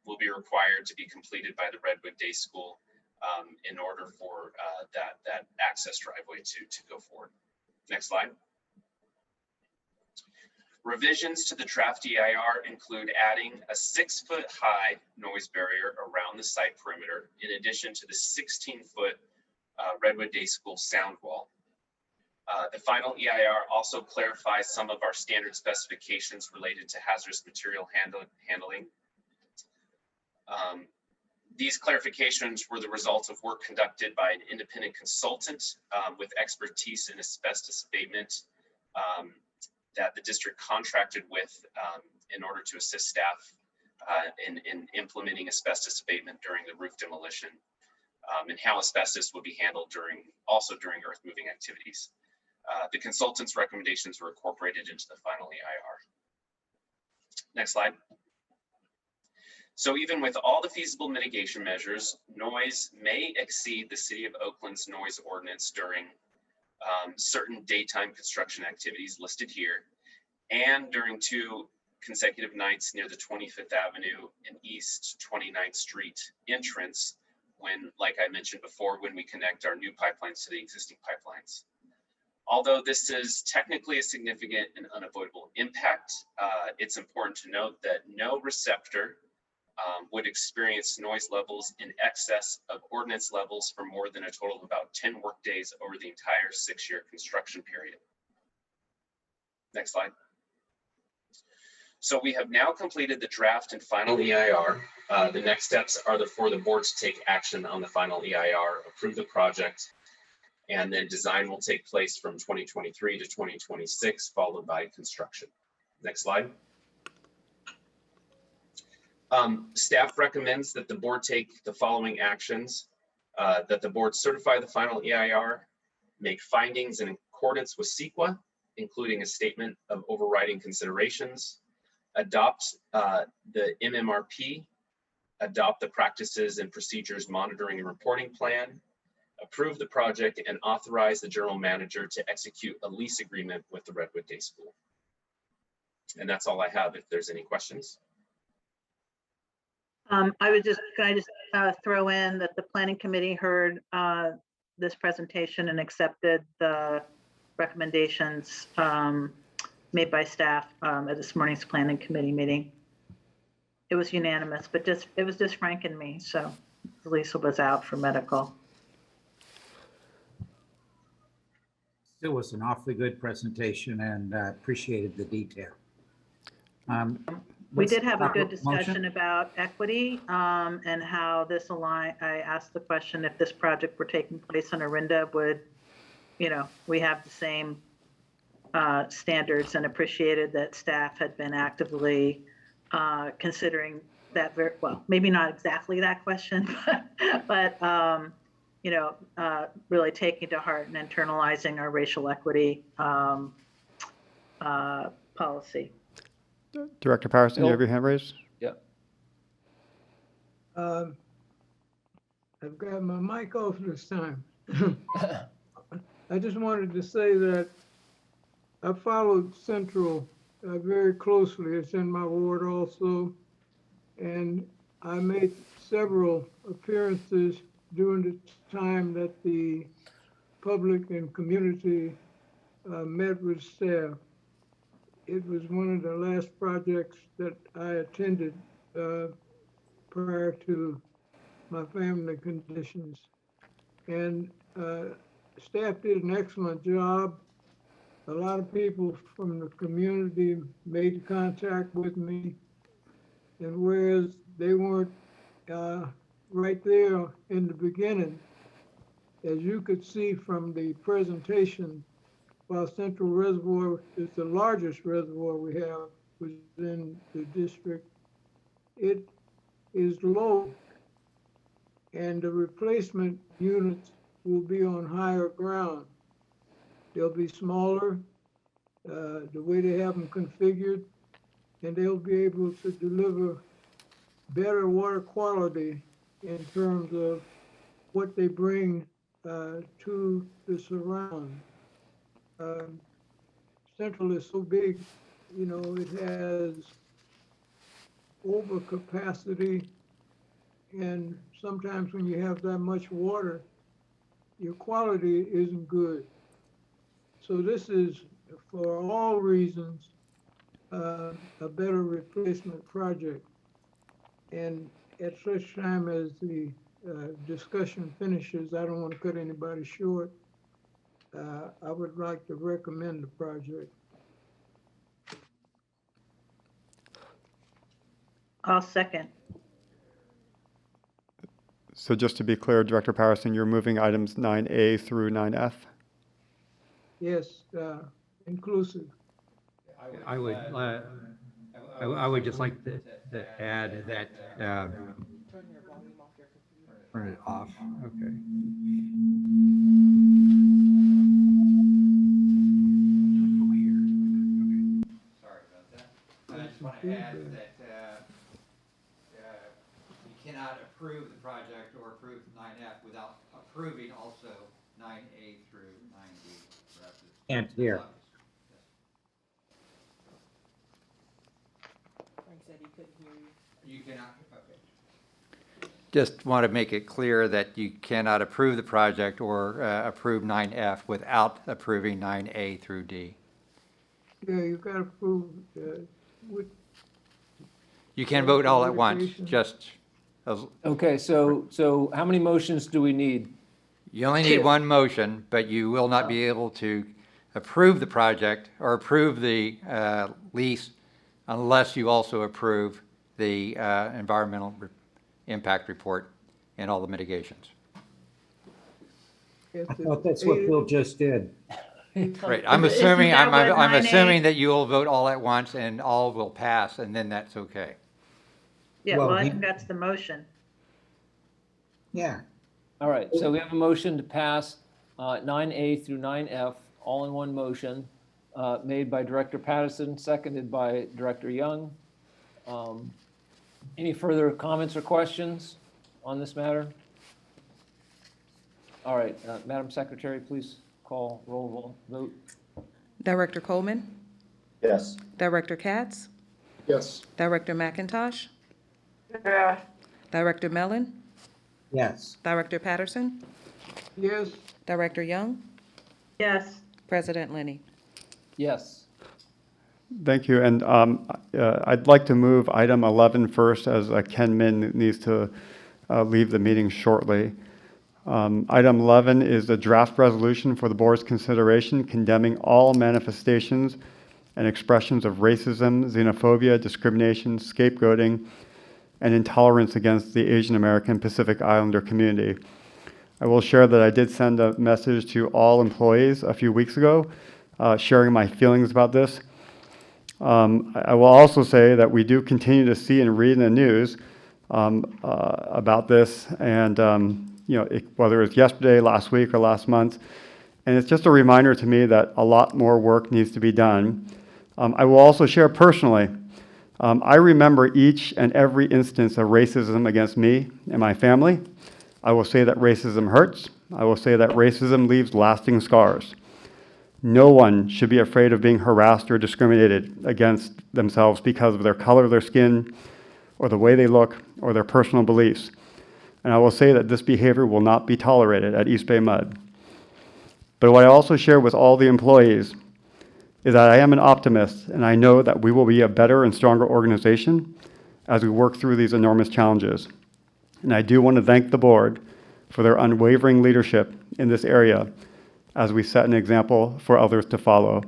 will be required to be completed by the Redwood Day School in order for that access driveway to go forward. Next slide. Revisions to the draft EIR include adding a 6-foot high noise barrier around the site perimeter, in addition to the 16-foot Redwood Day School sound wall. The final EIR also clarifies some of our standard specifications related to hazardous material handling. These clarifications were the result of work conducted by an independent consultant with expertise in asbestos abatement that the district contracted with in order to assist staff in implementing asbestos abatement during the roof demolition, and how asbestos would be handled also during earth moving activities. The consultant's recommendations were incorporated into the final EIR. Next slide. So even with all the feasible mitigation measures, noise may exceed the City of Oakland's noise ordinance during certain daytime construction activities listed here, and during 2 consecutive nights near the 25th Avenue and East 29th Street entrance, when, like I mentioned before, when we connect our new pipelines to the existing pipelines. Although this is technically a significant and unavoidable impact, it's important to note that no receptor would experience noise levels in excess of ordinance levels for more than a total of about 10 work days over the entire 6-year construction period. Next slide. So we have now completed the draft and final EIR. The next steps are for the board to take action on the final EIR, approve the project, and then design will take place from 2023 to 2026, followed by construction. Next slide. Staff recommends that the board take the following actions: that the board certify the final EIR, make findings in accordance with CEQA, including a statement of overriding considerations, adopt the MMRP, adopt the practices and procedures monitoring and reporting plan, approve the project, and authorize the general manager to execute a lease agreement with the Redwood Day School. And that's all I have. If there's any questions. Can I just throw in that the planning committee heard this presentation and accepted the recommendations made by staff at this morning's planning committee meeting. It was unanimous, but it was just Frank and me, so Lisa was out for medical. Still was an awfully good presentation, and appreciated the detail. We did have a good discussion about equity and how this align. I asked the question, if this project were taking place in Orinda, would, we have the same standards, and appreciated that staff had been actively considering that well, maybe not exactly that question, but really taking to heart and internalizing our racial equity policy. Director Patterson, you have your hand raised? Yep. I've got my mic off this time. I just wanted to say that I followed Central very closely. It's in my ward also. And I made several appearances during the time that the public and community met with staff. It was one of the last projects that I attended prior to my family conditions. And staff did an excellent job. A lot of people from the community made contact with me. And whereas they weren't right there in the beginning, as you could see from the presentation, while Central Reservoir is the largest reservoir we have within the district, it is low, and the replacement units will be on higher ground. They'll be smaller, the way they have them configured, and they'll be able to deliver better water quality in terms of what they bring to the surround. Central is so big, it has overcapacity. And sometimes when you have that much water, your quality isn't good. So this is, for all reasons, a better replacement project. And at such time as the discussion finishes, I don't want to cut anybody short. I would like to recommend the project. I'll second. So just to be clear, Director Patterson, you're moving items 9A through 9F? Yes, inclusive. I would just like to add that, turn it off, okay. Over here. Okay. Sorry about that. I just want to add that you cannot approve the project or approve 9F without approving also 9A through 9D. Can't hear. You cannot, okay. Just want to make it clear that you cannot approve the project or approve 9F without approving 9A through D. Yeah, you got to prove with. You can vote all at once, just, Okay, so how many motions do we need? you only need one motion, but you will not be able to approve the project or approve the lease unless you also approve the environmental impact report and all the mitigations. I thought that's what Bill just did. Right, I'm assuming, I'm assuming that you will vote all at once and all will pass, and then that's okay. Yeah, well, I think that's the motion. Yeah. All right, so we have a motion to pass 9A through 9F, all in one motion, made by Director Patterson, seconded by Director Young. Any further comments or questions on this matter? All right, Madam Secretary, please call roll vote. Director Coleman, Yes. Director Katz, Yes. Director McIntosh, Yeah. Director Mellon, Yes. Director Patterson, Yes, Director Young, Yes, President Lenny. Yes. Thank you. And I'd like to move item 11 first, as Ken Min needs to leave the meeting shortly. Item 11 is a draft resolution for the board's consideration condemning all manifestations and expressions of racism, xenophobia, discrimination, scapegoating, and intolerance against the Asian American Pacific Islander community. I will share that I did send a message to all employees a few weeks ago, sharing my feelings about this. I will also say that we do continue to see and read in the news about this, and whether it's yesterday, last week, or last month. And it's just a reminder to me that a lot more work needs to be done. I will also share personally, I remember each and every instance of racism against me and my family. I will say that racism hurts. I will say that racism leaves lasting scars. No one should be afraid of being harassed or discriminated against themselves because of their color of their skin, or the way they look, or their personal beliefs. And I will say that this behavior will not be tolerated at East Bay MUD. But what I also share with all the employees is that I am an optimist, and I know that we will be a better and stronger organization as we work through these enormous challenges. And I do want to thank the board for their unwavering leadership in this area as we set an example for others to follow.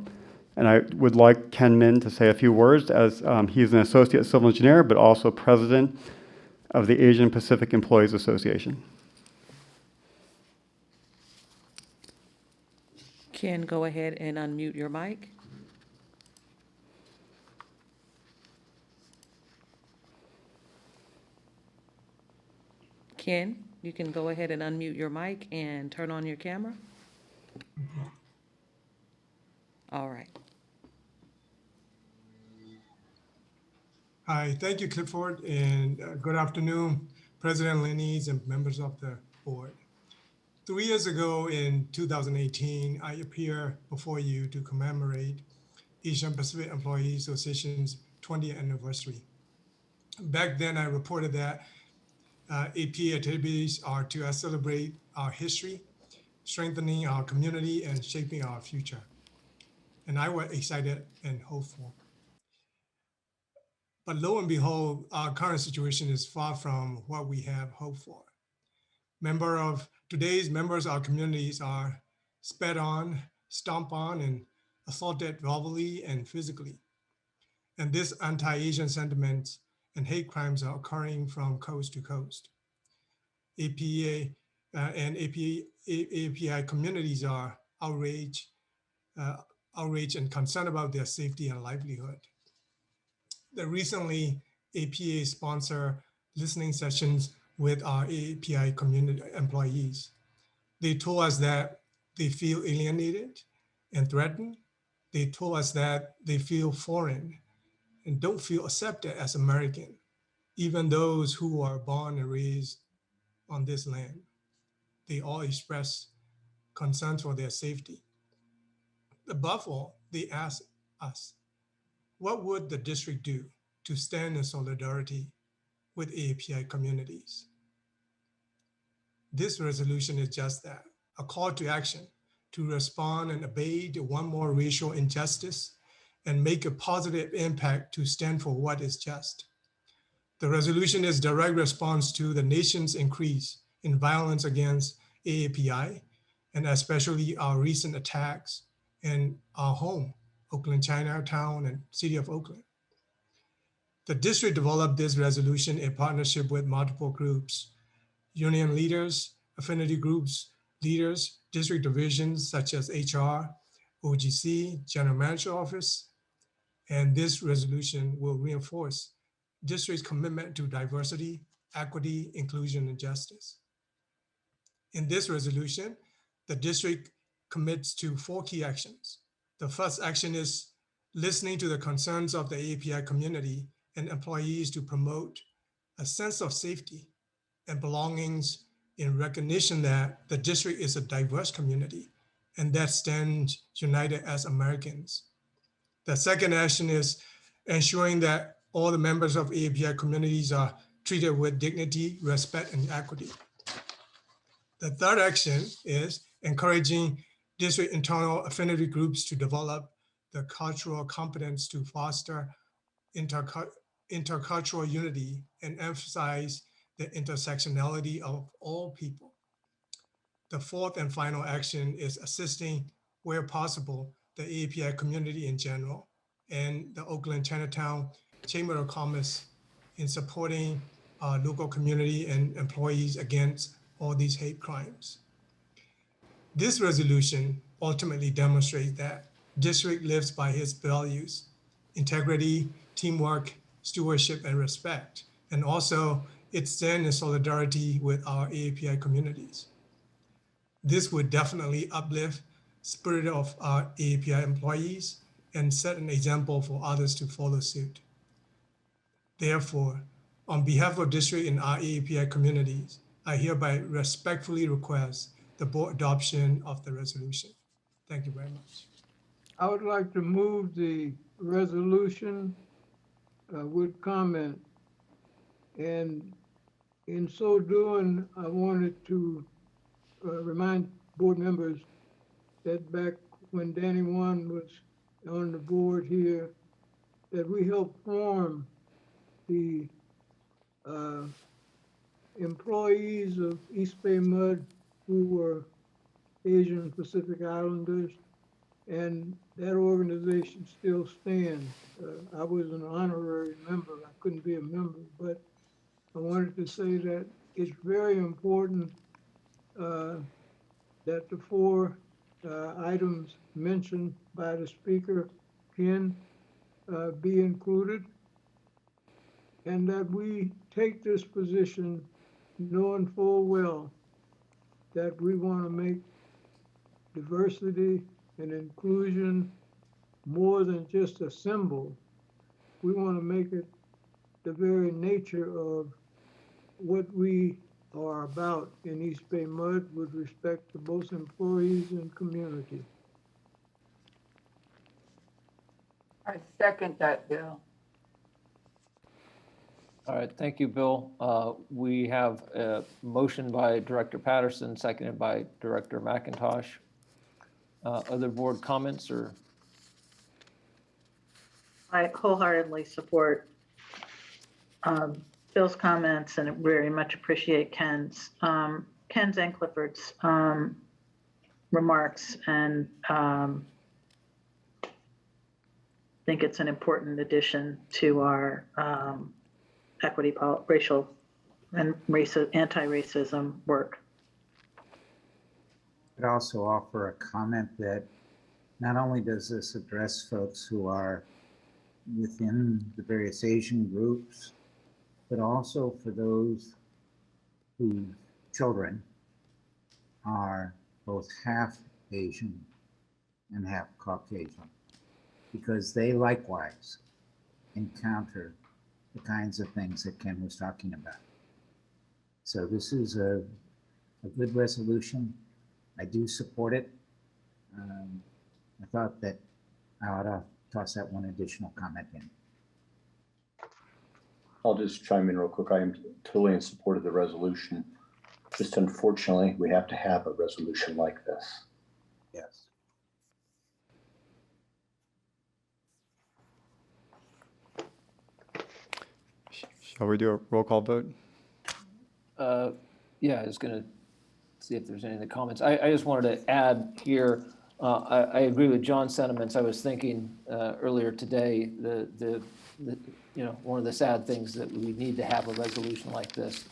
And I would like Ken Min to say a few words, as he's an associate civil engineer, but also president of the Asian Pacific Employees Association. Ken, go ahead and unmute your mic. Ken, you can go ahead and unmute your mic and turn on your camera. All right. Hi, thank you, Clifford, and good afternoon, President Lenny's and members of the board. 3 years ago in 2018, I appeared before you to commemorate Asian Pacific Employees Association's 20th anniversary. Back then, I reported that APA activities are to celebrate our history, strengthening our community, and shaping our future. And I was excited and hopeful. But lo and behold, our current situation is far from what we have hoped for. Today's members of our communities are spat on, stomped on, and assaulted verbally and physically. And this anti-Asian sentiments and hate crimes are occurring from coast to coast. APA and API communities are outraged and concerned about their safety and livelihood. The recently APA sponsored listening sessions with our API community employees. They told us that they feel alienated and threatened. They told us that they feel foreign and don't feel accepted as American, even those who are born and raised on this land. They all express concerns for their safety. Above all, they ask us, what would the district do to stand in solidarity with API communities? This resolution is just that, a call to action to respond and abate one more racial injustice and make a positive impact to stand for what is just. The resolution is direct response to the nation's increase in violence against AAPI, and especially our recent attacks in our home, Oakland Chinatown and City of Oakland. The district developed this resolution in partnership with multiple groups, union leaders, affinity groups, leaders, district divisions such as HR, OGC, General Manager Office, and this resolution will reinforce district's commitment to diversity, equity, inclusion, and justice. In this resolution, the district commits to 4 key actions. The first action is listening to the concerns of the API community and employees to promote a sense of safety and belongings in recognition that the district is a diverse community and that stands united as Americans. The second action is ensuring that all the members of API communities are treated with dignity, respect, and equity. The third action is encouraging district internal affinity groups to develop the cultural competence to foster intercultural unity and emphasize the intersectionality of all people. The fourth and final action is assisting, where possible, the API community in general and the Oakland Chinatown Chamber of Commerce in supporting our local community and employees against all these hate crimes. This resolution ultimately demonstrates that district lives by its values, integrity, teamwork, stewardship, and respect, and also it stands in solidarity with our API communities. This would definitely uplift spirit of our API employees and set an example for others to follow suit. Therefore, on behalf of district and our API communities, I hereby respectfully request the board adoption of the resolution. Thank you very much. I would like to move the resolution with comment. And in so doing, I wanted to remind board members that back when Danny Wan was on the board here, that we helped form the employees of EBMUD who were Asian Pacific Islanders, and that organization still stands. I was an honorary member. I couldn't be a member, but I wanted to say that it's very important that the 4 items mentioned by the speaker can be included, and that we take this position knowing full well that we want to make diversity and inclusion more than just a symbol. We want to make it the very nature of what we are about in EBMUD with respect to both employees and community. I second that, Bill. All right, thank you, Bill. We have a motion by Director Patterson, seconded by Director McIntosh. Other board comments or? I wholeheartedly support Bill's comments and very much appreciate Ken's and Clifford's remarks, and think it's an important addition to our equity, racial, and anti-racism work. I'd also offer a comment that not only does this address folks who are within the various Asian groups, but also for those whose children are both half Asian and half Caucasian, because they likewise encounter the kinds of things that Ken was talking about. So this is a good resolution. I do support it. I thought that I ought to toss that one additional comment in. I'll just chime in real quick. I am totally in support of the resolution. Just unfortunately, we have to have a resolution like this. Yes. Shall we do a roll call vote? Yeah, I was going to see if there's any other comments. I just wanted to add here, I agree with John's sentiments. I was thinking earlier today, one of the sad things that we need to have a resolution like this.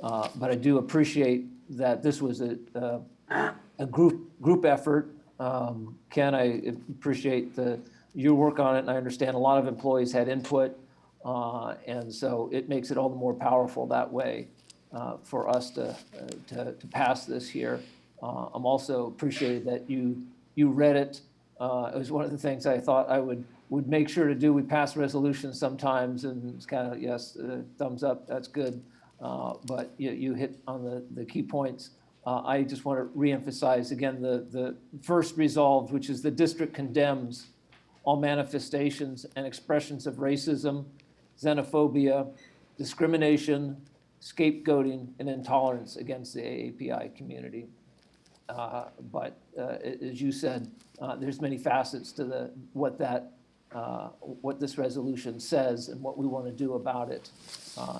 But I do appreciate that this was a group effort. Ken, I appreciate your work on it, and I understand a lot of employees had input, and so it makes it all the more powerful that way for us to pass this here. I'm also appreciated that you read it. It was one of the things I thought I would make sure to do. We pass resolutions sometimes, and it's kind of, yes, thumbs up, that's good. But you hit on the key points. I just want to reemphasize again the first resolved, which is the district condemns all manifestations and expressions of racism, xenophobia, discrimination, scapegoating, and intolerance against the AAPI community. But as you said, there's many facets to what this resolution says and what we want to do about it.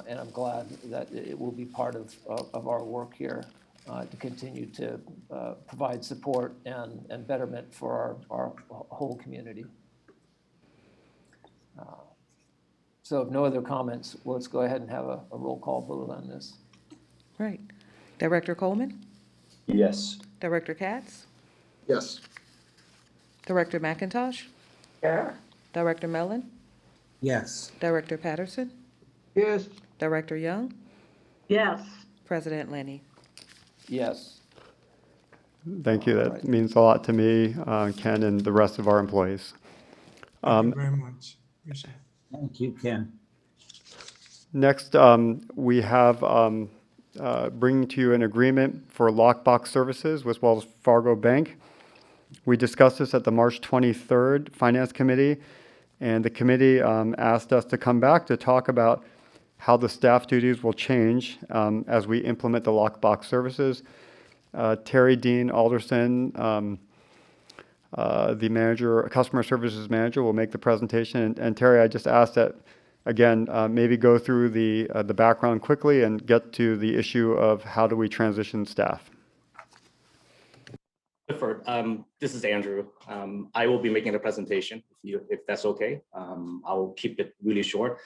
And I'm glad that it will be part of our work here to continue to provide support and betterment for our whole community. So if no other comments, let's go ahead and have a roll call vote on this. Right. Director Coleman? Yes. Director Katz? Yes. Director McIntosh? Yeah. Director Mellon? Yes. Director Patterson? Yes. Director Young? Yes. President Lenny? Yes. Thank you. That Right. means a lot to me, Ken, and the rest of our employees. Thank you very much. Appreciate it. Thank you, Ken. Next, we have bringing to you an agreement for Lockbox services with Wells Fargo Bank. We discussed this at the March 23rd Finance Committee, and the committee asked us to come back to talk about how the staff duties will change as we implement the Lockbox services. Terry Dean Alderson, the manager, customer services manager, will make the presentation. And Terry, I just asked that, again, maybe go through the background quickly and get to the issue of how do we transition staff. This is Andrew. I will be making the presentation, if that's okay. I will keep it really short.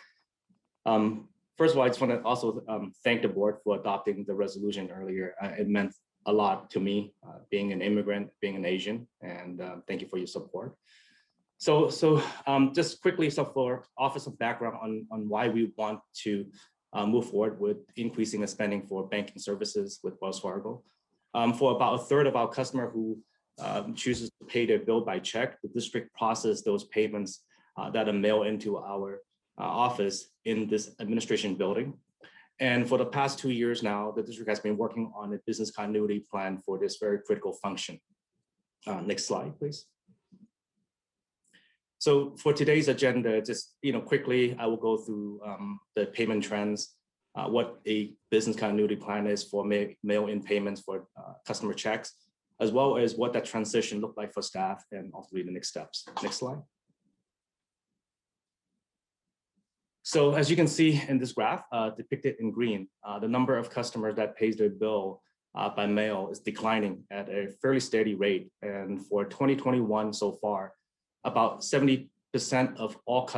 First of all, I just want to also thank the board for adopting the resolution earlier. It meant a lot to me, being an immigrant, being an Asian, and thank you for your support. So just quickly, for offer some background on why we want to move forward with increasing the spending for banking services with Wells Fargo. For about a third of our customer who chooses to pay their bill by check, the district processes those payments that are mailed into our office in this administration building. And for the past 2 years now, the district has been working on a business continuity plan for this very critical function. Next slide, please. So for today's agenda, just quickly, I will go through the payment trends, what a business continuity plan is for mail-in payments for customer checks, as well as what that transition looked like for staff and ultimately the next steps. Next slide. So as you can see in this graph depicted in green, the number of customers that pays their bill by mail is declining at a fairly steady rate. And for 2021 so far, about 70% of all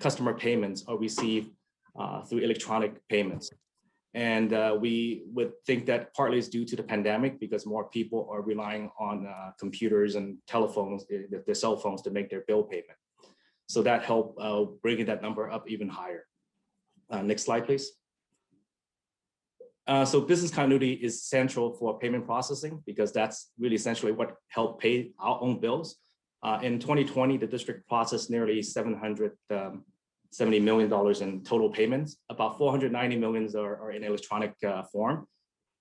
customer payments are received through electronic payments. And we would think that partly is due to the pandemic because more people are relying on computers and telephones, their cell phones to make their bill payment. So that helped bringing that number up even higher. Next slide, please. So business continuity is central for payment processing because that's really essentially what helped pay our own bills. In 2020, the district processed nearly $770 million in total payments. About $490 million are in electronic form,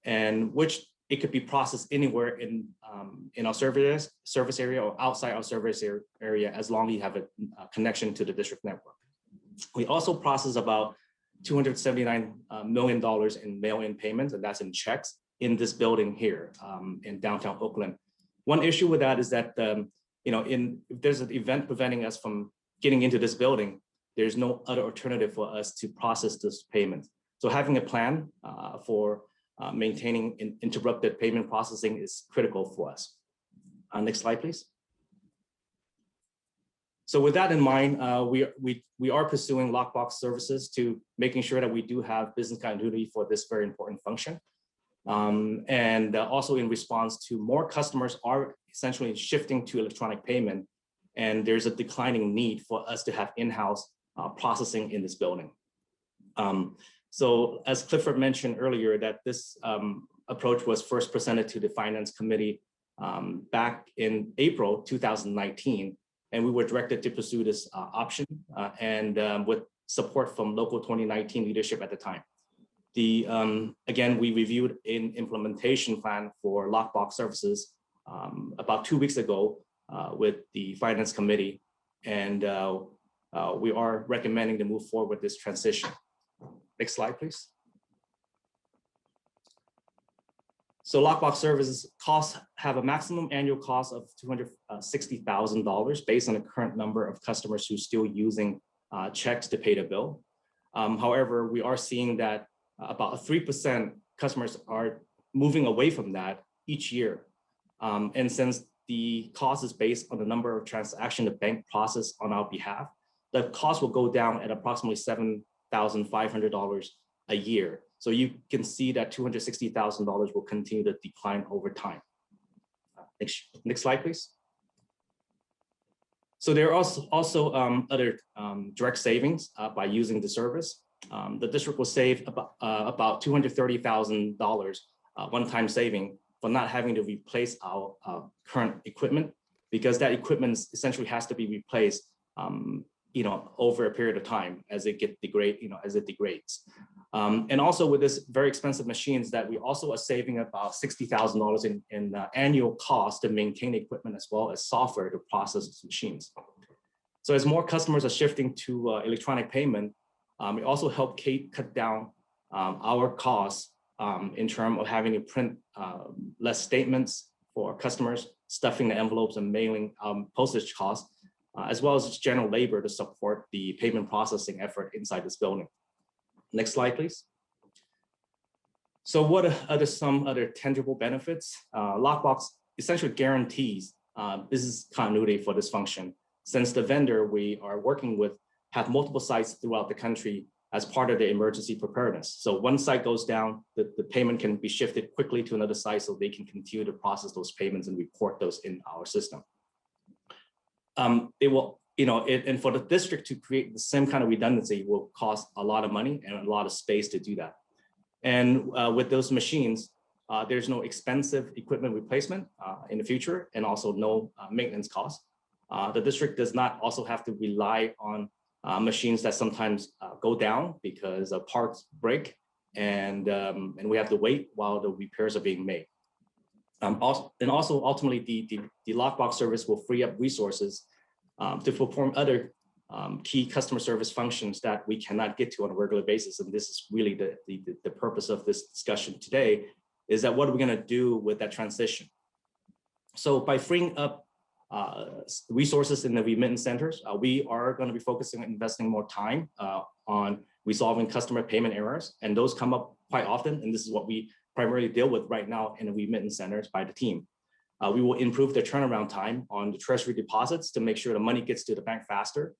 and which it could be processed anywhere in our service area or outside our service area as long as you have a connection to the district network. We also process about $279 million in mail-in payments, and that's in checks in this building here in downtown Oakland. One issue with that is that if there's an event preventing us from getting into this building, there's no other alternative for us to process this payment. So having a plan for maintaining interrupted payment processing is critical for us. Next slide, please. So with that in mind, we are pursuing Lockbox services to making sure that we do have business continuity for this very important function. And also in response to more customers are essentially shifting to electronic payment, and there's a declining need for us to have in-house processing in this building. So as Clifford mentioned earlier, that this approach was first presented to the Finance Committee back in April 2019, and we were directed to pursue this option and with support from local 2019 leadership at the time. Again, we reviewed an implementation plan for Lockbox services about 2 weeks ago with the Finance Committee, and we are recommending to move forward with this transition. Next slide, please. So Lockbox services costs have a maximum annual cost of $260,000 based on the current number of customers who are still using checks to pay the bill. However, we are seeing that about 3% customers are moving away from that each year. And since the cost is based on the number of transactions the bank process on our behalf, the cost will go down at approximately $7,500 a year. So you can see that $260,000 will continue to decline over time. Next slide, please. So there are also other direct savings by using the service. The district will save about $230,000 one-time saving for not having to replace our current equipment, because that equipment essentially has to be replaced over a period of time as it degrades. And also with this very expensive machines that we also are saving about $60,000 in annual cost to maintain equipment as well as software to process these machines. So as more customers are shifting to electronic payment, it also helped cut down our costs in terms of having to print less statements for customers, stuffing the envelopes and mailing postage costs, as well as just general labor to support the payment processing effort inside this building. Next slide, please. So what are some other tangible benefits? Lockbox essentially guarantees business continuity for this function, since the vendor we are working with have multiple sites throughout the country as part of the emergency preparedness. So one site goes down, the payment can be shifted quickly to another site so they can continue to process those payments and report those in our system. It will, and for the district to create the same kind of redundancy will cost a lot of money and a lot of space to do that. And with those machines, there's no expensive equipment replacement in the future, and also no maintenance costs. The district does not also have to rely on machines that sometimes go down because parts break, and we have to wait while the repairs are being made. Also ultimately, the Lockbox service will free up resources to perform other key customer service functions that we cannot get to on a regular basis. And this is really the purpose of this discussion today, is that what are we going to do with that transition? So by freeing up resources in the remittance centers, we are going to be focusing on investing more time on resolving customer payment errors. And those come up quite often. And this is what we primarily deal with right now in the remittance centers by the team. We will improve the turnaround time on the treasury deposits to make sure the money gets to the bank faster.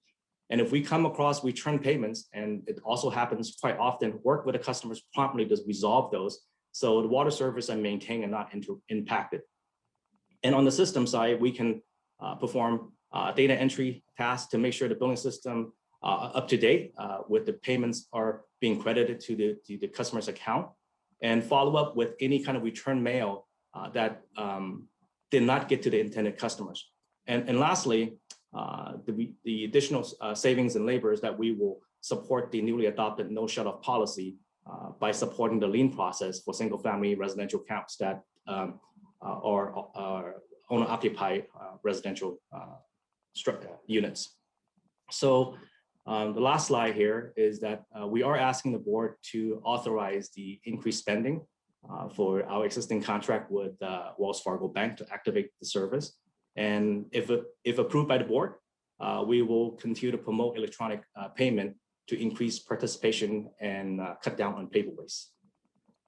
And if we come across return payments, and it also happens quite often, work with the customers promptly to resolve those so the water service and maintain and not impacted. And on the system side, we can perform data entry tasks to make sure the billing system up to date with the payments are being credited to the customer's account, and follow up with any kind of return mail that did not get to the intended customers. And lastly, the additional savings and labor is that we will support the newly adopted no shut-off policy by supporting the lien process for single-family residential accounts that are owner-occupied residential units. So the last slide here is that we are asking the board to authorize the increased spending for our existing contract with Wells Fargo Bank to activate the service. And if approved by the board, we will continue to promote electronic payment to increase participation and cut down on paper waste.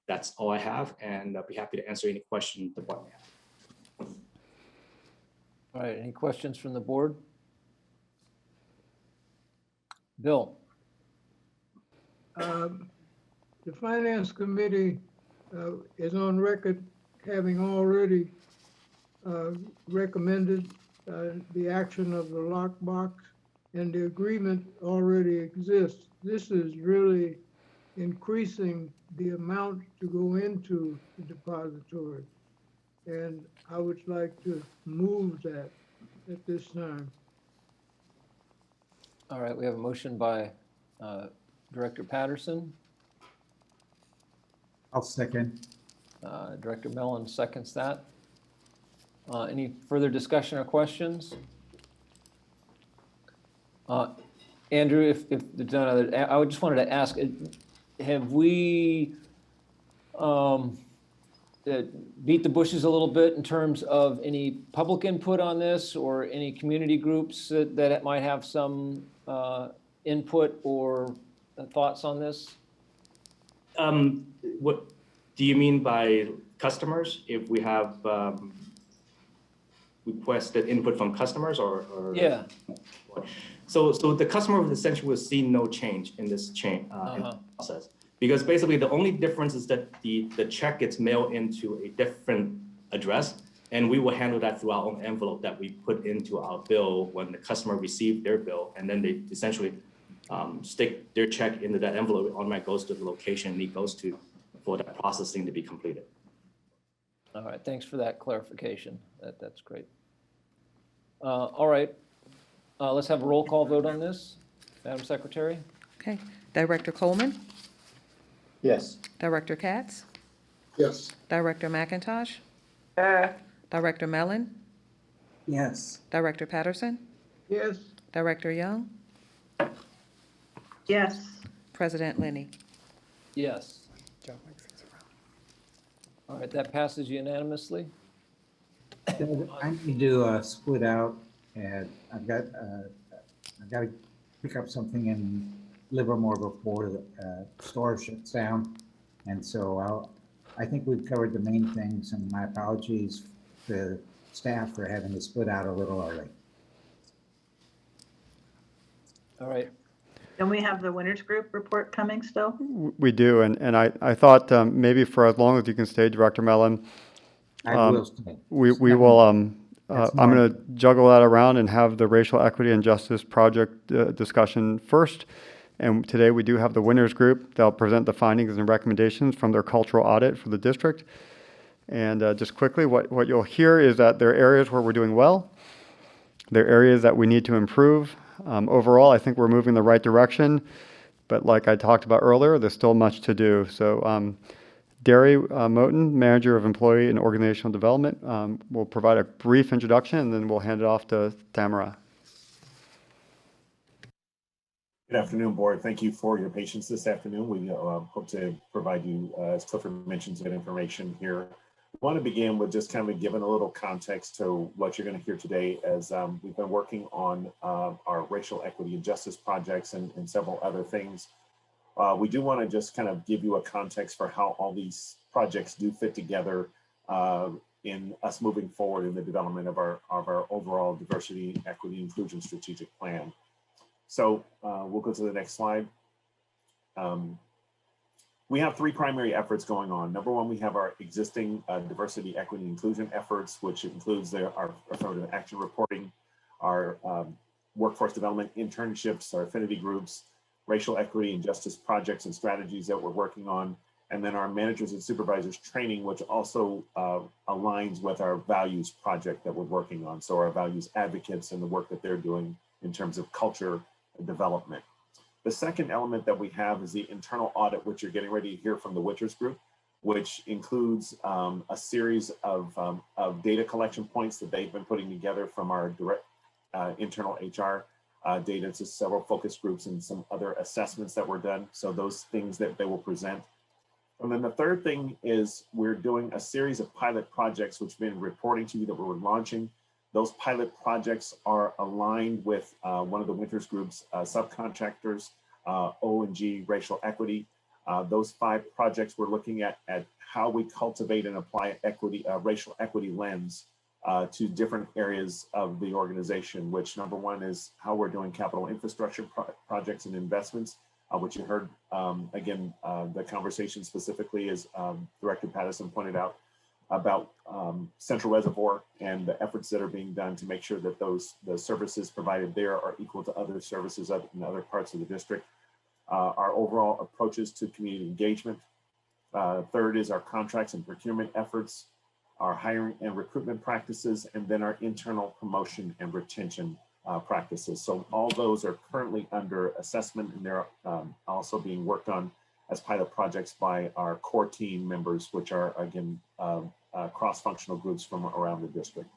That's all I have, and I'll be happy to answer any questions the board may have. All right, any questions from the board? Bill? The Finance Committee is on record having already recommended the action of the lockbox, and the agreement already exists. This is really increasing the amount to go into the depository. And I would like to move that at this time. All right, we have a motion by Director Patterson. I'll second. Director Mellon seconds that. Any further discussion or questions? Andrew, if there's none other, I just wanted to ask, have we beat the bushes a little bit in terms of any public input on this, or any community groups that might have some input or thoughts on this? What do you mean by customers? If we have requested input from customers, or Yeah. So the customer essentially will see no change in this chain in the process, because basically the only difference is that the check gets mailed into a different address, and we will handle that through our own envelope that we put into our bill when the customer received their bill, and then they essentially stick their check into that envelope. It automatically goes to the location it goes to for that processing to be completed. All right, thanks for that clarification. That's great. All right, let's have a roll call vote on this. Madam Secretary? Okay. Director Coleman, Yes. Director Katz, Yes. Director McIntosh, Director Mellon, Yes. Director Patterson, Yes, Director Young, Yes. President Lenny. Yes. All right, that passes unanimously. I need to split out, and I've got to pick up something in Livermore before the store shuts down, and so I think we've covered the main things, and my apologies to staff for having to split out a little early. All right. Don't we have the winners group report coming still? We do, and I thought maybe for as long as you can stay, Director Mellon, I will stay. we will, I'm going to juggle that around and have the Racial Equity and Justice Project discussion first. And today we do have the winners group. They'll present the findings and recommendations from their cultural audit for the district. And just quickly, what you'll hear is that there are areas where we're doing well. There are areas that we need to improve. Overall, I think we're moving in the right direction. But like I talked about earlier, there's still much to do. So Derry Moten, Manager of Employee and Organizational Development, will provide a brief introduction, and then we'll hand it off to Tamara. Good afternoon, board. Thank you for your patience this afternoon. We hope to provide you, as Clifford mentioned, good information here. I want to begin with just kind of giving a little context to what you're going to hear today, as we've been working on our racial equity and justice projects and several other things. We do want to just kind of give you a context for how all these projects do fit together in us moving forward in the development of our overall diversity, equity, inclusion strategic plan. So we'll go to the next slide. We have three primary efforts going on. Number one, we have our existing diversity, equity, inclusion efforts, which includes our affirmative action reporting, our workforce development internships, our affinity groups, racial equity and justice projects and strategies that we're working on, and then our managers and supervisors training, which also aligns with our values project that we're working on. So our values advocates and the work that they're doing in terms of culture development. The second element that we have is the internal audit, which you're getting ready to hear from the Winters Group, which includes a series of data collection points that they've been putting together from our direct internal HR data to several focus groups and some other assessments that were done. So those things that they will present. And then the third thing is we're doing a series of pilot projects, which we've been reporting to you that we're launching. Those pilot projects are aligned with one of the Winters Group's subcontractors, O&G Racial Equity. Those 5 projects we're looking at how we cultivate and apply equity, racial equity lens to different areas of the organization, which number one is how we're doing capital infrastructure projects and investments, which you heard, again, the conversation specifically as Director Patterson pointed out about Central Reservoir and the efforts that are being done to make sure that the services provided there are equal to other services in other parts of the district. Our overall approaches to community engagement. Third is our contracts and procurement efforts, our hiring and recruitment practices, and then our internal promotion and retention practices. So all those are currently under assessment, and they're also being worked on as pilot projects by our core team members, which are, again, cross-functional groups from around the district.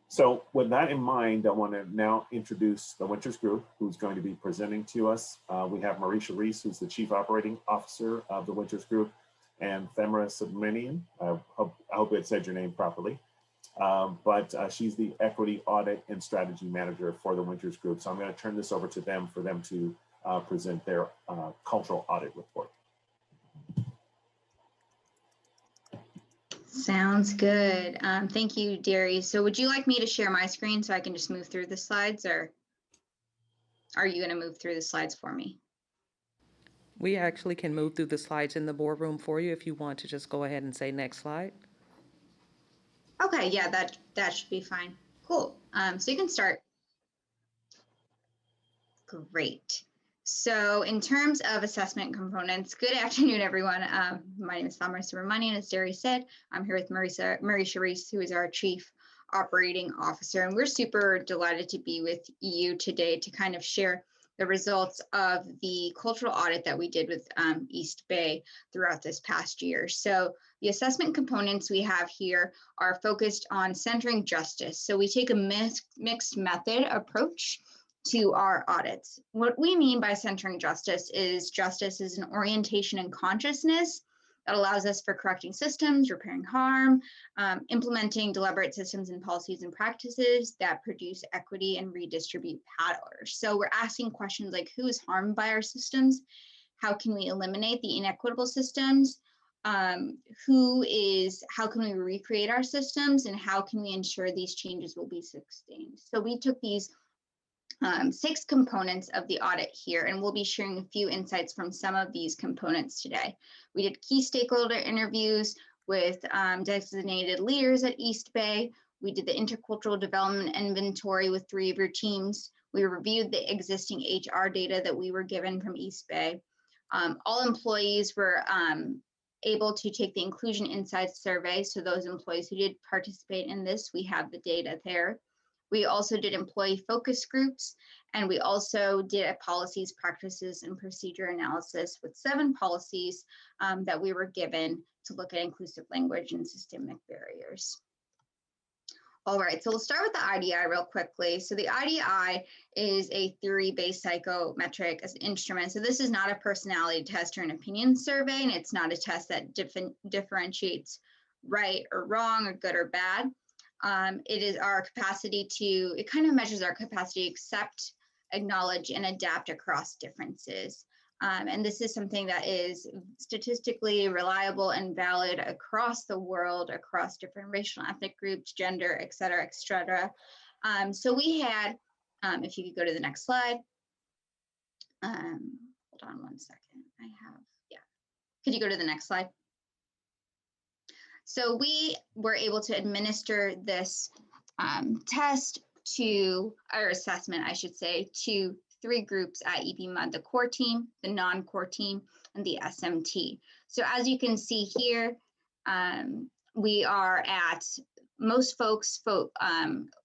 So with that in mind, I want to now introduce the Winters Group, who's going to be presenting to us. We have Marisha Reese, who's the Chief Operating Officer of the Winters Group, and Thamara Subramanian. I hope I said your name properly. But she's the Equity Audit and Strategy Manager for the Winters Group. So I'm going to turn this over to them for them to present their cultural audit report. Sounds good. Thank you, Derry. So would you like me to share my screen so I can just move through the slides, or are you going to move through the slides for me? We actually can move through the slides in the boardroom for you if you want to just go ahead and say next slide. Okay, yeah, that should be fine. Cool. So you can start. Great. So in terms of assessment components, good afternoon, everyone. My name is Thamara Subramanian, as Derry said. I'm here with Marisha Reese, who is our Chief Operating Officer, and we're super delighted to be with you today to kind of share the results of the cultural audit that we did with East Bay throughout this past year. So the assessment components we have here are focused on centering justice. So we take a mixed method approach to our audits. What we mean by centering justice is an orientation and consciousness that allows us for correcting systems, repairing harm, implementing deliberate systems and policies and practices that produce equity and redistribute power. So we're asking questions like, who is harmed by our systems? How can we eliminate the inequitable systems? How can we recreate our systems? And how can we ensure these changes will be sustained? So we took these 6 components of the audit here, and we'll be sharing a few insights from some of these components today. We did key stakeholder interviews with designated leaders at East Bay. We did the intercultural development inventory with 3 of your teams. We reviewed the existing HR data that we were given from East Bay. All employees were able to take the Inclusion Insights survey. So those employees who did participate in this, we have the data there. We also did employee focus groups, and we also did a policies, practices, and procedure analysis with 7 policies that we were given to look at inclusive language and systemic barriers. All right, so we'll start with the IDI real quickly. So the IDI is a theory-based psychometric instrument. So this is not a personality test or an opinion survey, and it's not a test that differentiates right or wrong or good or bad. It is our capacity to, it kind of measures our capacity to accept, acknowledge, and adapt across differences. And this is something that is statistically reliable and valid across the world, across different racial and ethnic groups, gender, et cetera, et cetera. So we had, if you could go to the next slide. Hold on one second. Could you go to the next slide? So we were able to administer this test to, or assessment, I should say, to 3 groups at EBMUD, the core team, the non-core team, and the SMT. So as you can see here, we are at, most folks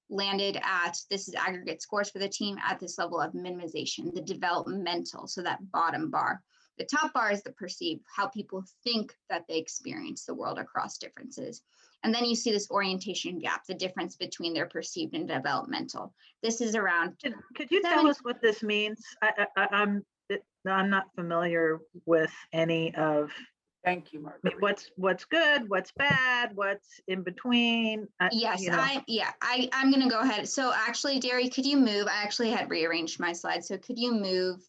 landed at, this is aggregate scores for the team, at this level of minimization, the developmental, so that bottom bar. The top bar is the perceived, how people think that they experience the world across differences. And then you see this orientation gap, the difference between their perceived and developmental. This is around. Could you tell us what this means? I'm not familiar with any of. Thank you, Margaret. What's good, what's bad, what's in between? Yes, you know. I'm going to go ahead. So actually, Derry, could you move? I actually had rearranged my slides. So could you move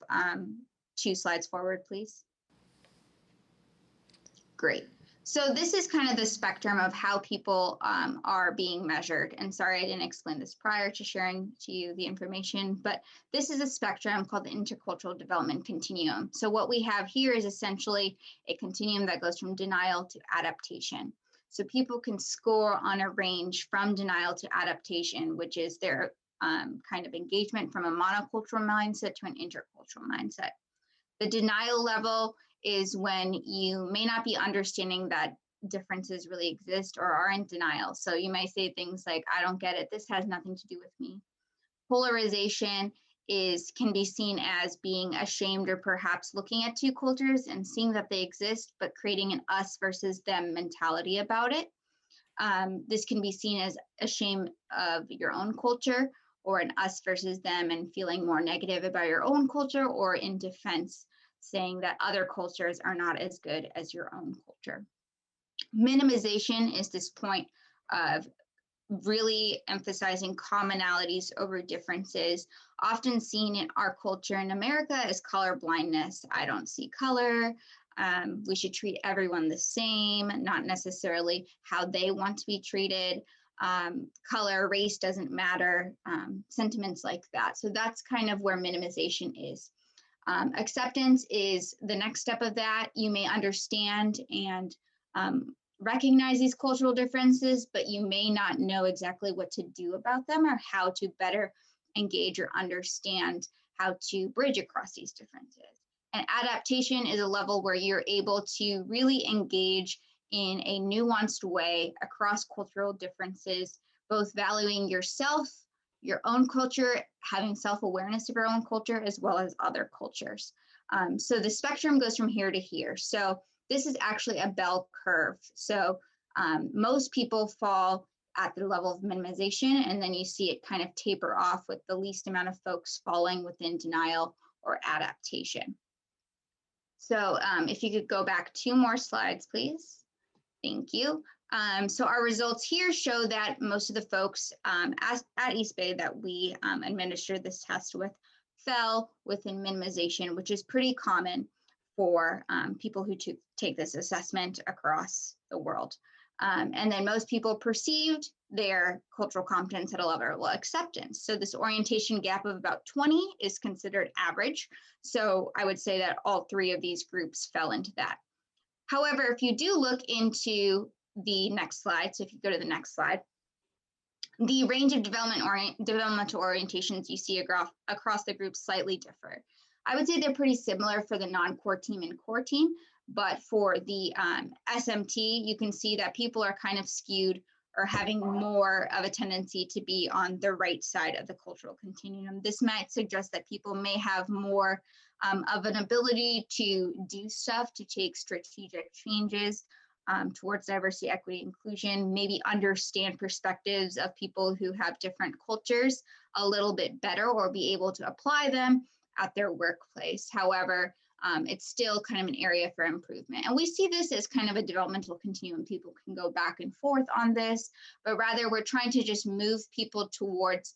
2 slides forward, please? Great. So this is kind of the spectrum of how people are being measured. And sorry, I didn't explain this prior to sharing to you the information, but this is a spectrum called the intercultural development continuum. So what we have here is essentially a continuum that goes from denial to adaptation. So people can score on a range from denial to adaptation, which is their kind of engagement from a monocultural mindset to an intercultural mindset. The denial level is when you may not be understanding that differences really exist or are in denial. So you may say things like, I don't get it, this has nothing to do with me. Polarization can be seen as being ashamed or perhaps looking at 2 cultures and seeing that they exist, but creating an us versus them mentality about it. This can be seen as a shame of your own culture, or an us versus them and feeling more negative about your own culture, or in defense, saying that other cultures are not as good as your own culture. Minimization is this point of really emphasizing commonalities over differences, often seen in our culture in America as color blindness. I don't see color. We should treat everyone the same, not necessarily how they want to be treated. Color, race doesn't matter, sentiments like that. So that's kind of where minimization is. Acceptance is the next step of that. You may understand and recognize these cultural differences, but you may not know exactly what to do about them or how to better engage or understand how to bridge across these differences. And adaptation is a level where you're able to really engage in a nuanced way across cultural differences, both valuing yourself, your own culture, having self-awareness of your own culture, as well as other cultures. So the spectrum goes from here to here. So this is actually a bell curve. So most people fall at the level of minimization, and then you see it kind of taper off with the least amount of folks falling within denial or adaptation. So if you could go back 2 more slides, please. Thank you. So our results here show that most of the folks at East Bay that we administered this test with fell within minimization, which is pretty common for people who take this assessment across the world. And then most people perceived their cultural competence at a level of acceptance. So this orientation gap of about 20 is considered average. So I would say that all 3 of these groups fell into that. However, if you do look into the next slide, so if you go to the next slide, the range of developmental orientations you see across the group slightly differ. I would say they're pretty similar for the non-core team and core team, but for the SMT, you can see that people are kind of skewed or having more of a tendency to be on the right side of the cultural continuum. This might suggest that people may have more of an ability to do stuff, to take strategic changes, towards diversity, equity, inclusion, maybe understand perspectives of people who have different cultures a little bit better, or be able to apply them at their workplace. However, it's still kind of an area for improvement. And we see this as kind of a developmental continuum. People can go back and forth on this, but rather we're trying to just move people towards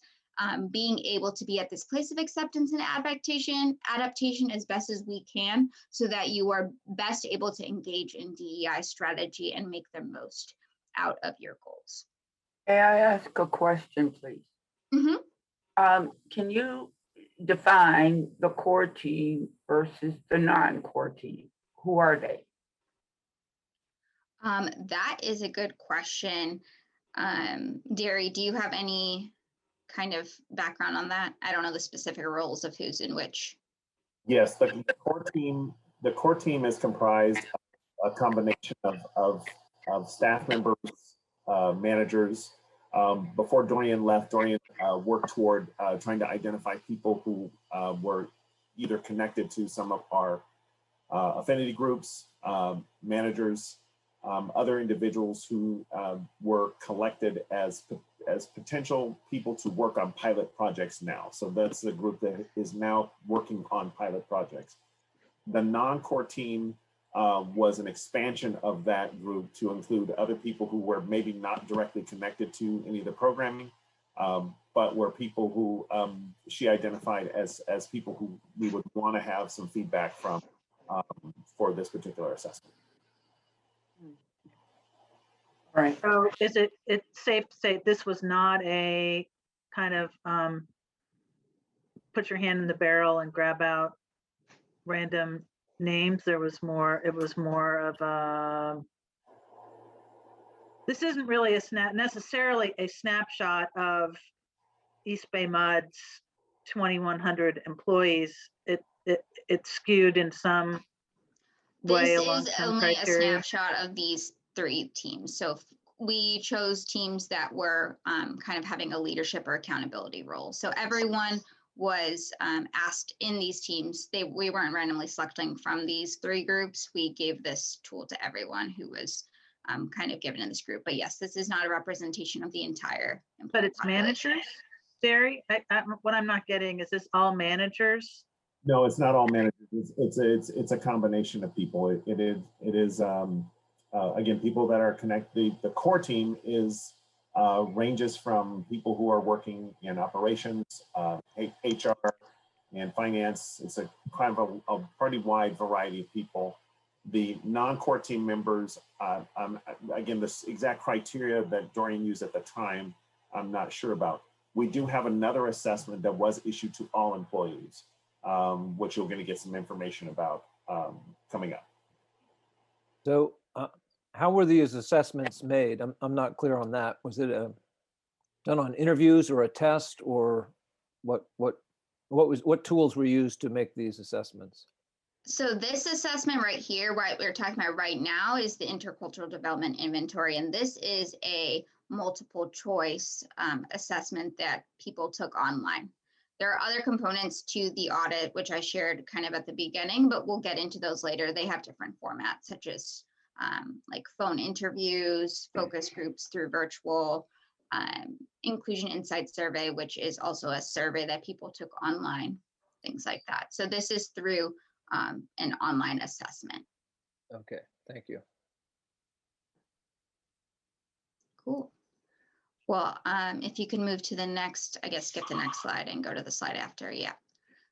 being able to be at this place of acceptance and adaptation as best as we can, so that you are best able to engage in DEI strategy and make the most out of your goals. May I ask a question, please? Can you define the core team versus the non-core team? Who are they? That is a good question. Derry, do you have any kind of background on that? I don't know the specific roles of who's in which. Yes, the core team is comprised of a combination of staff members, managers. Before Dorian left, Dorian worked toward trying to identify people who were either connected to some of our affinity groups, managers, other individuals who were collected as potential people to work on pilot projects now. So that's the group that is now working on pilot projects. The non-core team was an expansion of that group to include other people who were maybe not directly connected to any of the programming, but were people who she identified as people who we would want to have some feedback from for this particular assessment. Right. So is it safe to say this was not a kind of put your hand in the barrel and grab out random names? It was more of a, this isn't really necessarily a snapshot of EBMUD's 2,100 employees. It's skewed in some way along This is some only criteria. a snapshot of these 3 teams. So we chose teams that were kind of having a leadership or accountability role. So everyone was asked in these teams. We weren't randomly selecting from these 3 groups. We gave this tool to everyone who was kind of given in this group. But yes, this is not a representation of the entire. But it's managers, Derry? What I'm not getting, is this all managers? No, it's not all managers. It's a combination of people. It is again, people that are connected. The core team is ranges from people who are working in operations, HR, and finance. It's a kind of a pretty wide variety of people. The non-core team members, again, the exact criteria that Dorian used at the time, I'm not sure about. We do have another assessment that was issued to all employees, which you're going to get some information about coming up. So how were these assessments made? I'm not clear on that. Was it done on interviews or a test, or what tools were used to make these assessments? So this assessment right here, what we're talking about right now, is the intercultural development inventory. And this is a multiple choice assessment that people took online. There are other components to the audit, which I shared kind of at the beginning, but we'll get into those later. They have different formats, such as like phone interviews, focus groups through virtual, inclusion insight survey, which is also a survey that people took online, things like that. So this is through an online assessment. Okay, thank you. Cool. Well, if you can move to the next, I guess skip the next slide and go to the slide after, yeah.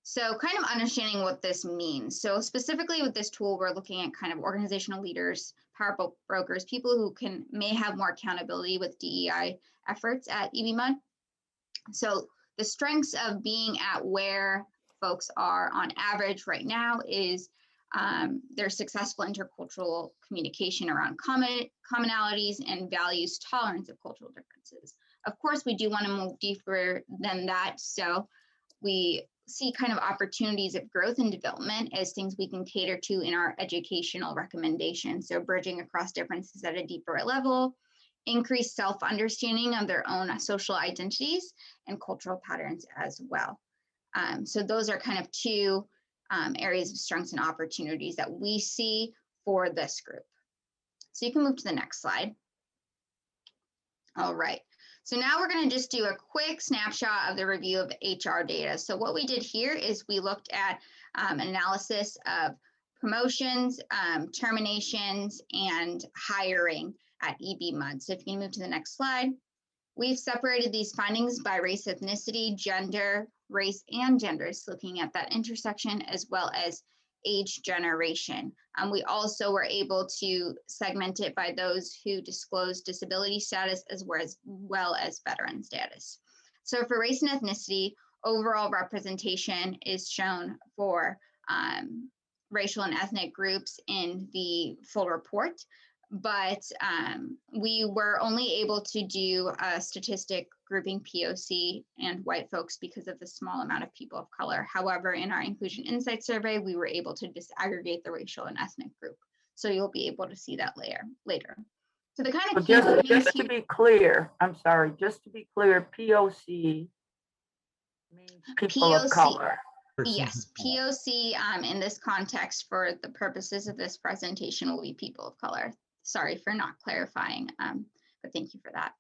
So kind of understanding what this means. So specifically with this tool, we're looking at kind of organizational leaders, power brokers, people who may have more accountability with DEI efforts at EBMUD. So the strengths of being at where folks are on average right now is there's successful intercultural communication around commonalities and values tolerance of cultural differences. Of course, we do want to move deeper than that. So we see kind of opportunities of growth and development as things we can cater to in our educational recommendations. So bridging across differences at a deeper level, increased self-understanding of their own social identities and cultural patterns as well. So those are kind of 2 areas of strengths and opportunities that we see for this group. So you can move to the next slide. All right. So now we're going to just do a quick snapshot of the review of HR data. So what we did here is we looked at analysis of promotions, terminations, and hiring at EBMUD. So if you can move to the next slide. We've separated these findings by race, ethnicity, gender, race, and genders, looking at that intersection, as well as age generation. We also were able to segment it by those who disclose disability status as well as veteran status. So for race and ethnicity, overall representation is shown for racial and ethnic groups in the full report. But we were only able to do a statistic grouping POC and white folks because of the small amount of people of color. However, in our Inclusion Insight survey, we were able to disaggregate the racial and ethnic group. So you'll be able to see that later. So the kind of just to be clear, I'm sorry, just to be clear, POC means people of color. Yes, POC in this context for the purposes of this presentation will be people of color. Sorry for not clarifying, but thank you for that.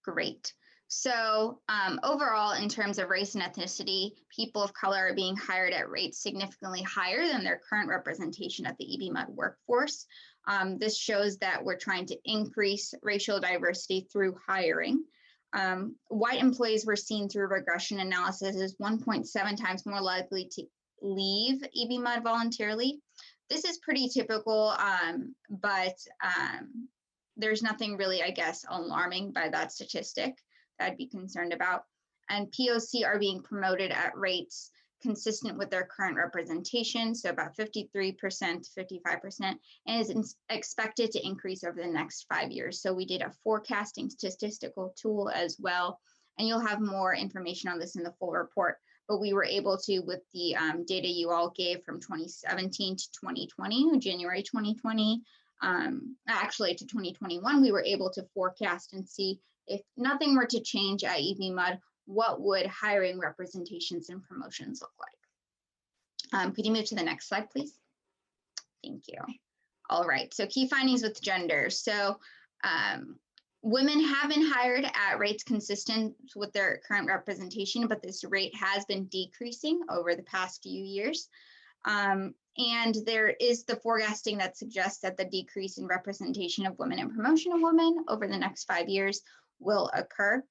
Great. So overall, in terms of race and ethnicity, people of color are being hired at rates significantly higher than their current representation at the EBMUD workforce. This shows that we're trying to increase racial diversity through hiring. White employees were seen through regression analysis as 1.7 times more likely to leave EBMUD voluntarily. This is pretty typical, but there's nothing really, I guess, alarming by that statistic that I'd be concerned about. And POC are being promoted at rates consistent with their current representation, so about 53% to 55%, and is expected to increase over the next 5 years. So we did a forecasting statistical tool as well, and you'll have more information on this in the full report. But we were able to, with the data you all gave from 2017 to 2020, January 2020, actually to 2021, we were able to forecast and see if nothing were to change at EBMUD, what would hiring, representations, and promotions look like? Could you move to the next slide, please? Thank you. All right, so key findings with gender. So women have been hired at rates consistent with their current representation, but this rate has been decreasing over the past few years. And there is the forecasting that suggests that the decrease in representation of women and promotion of women over the next 5 years will occur.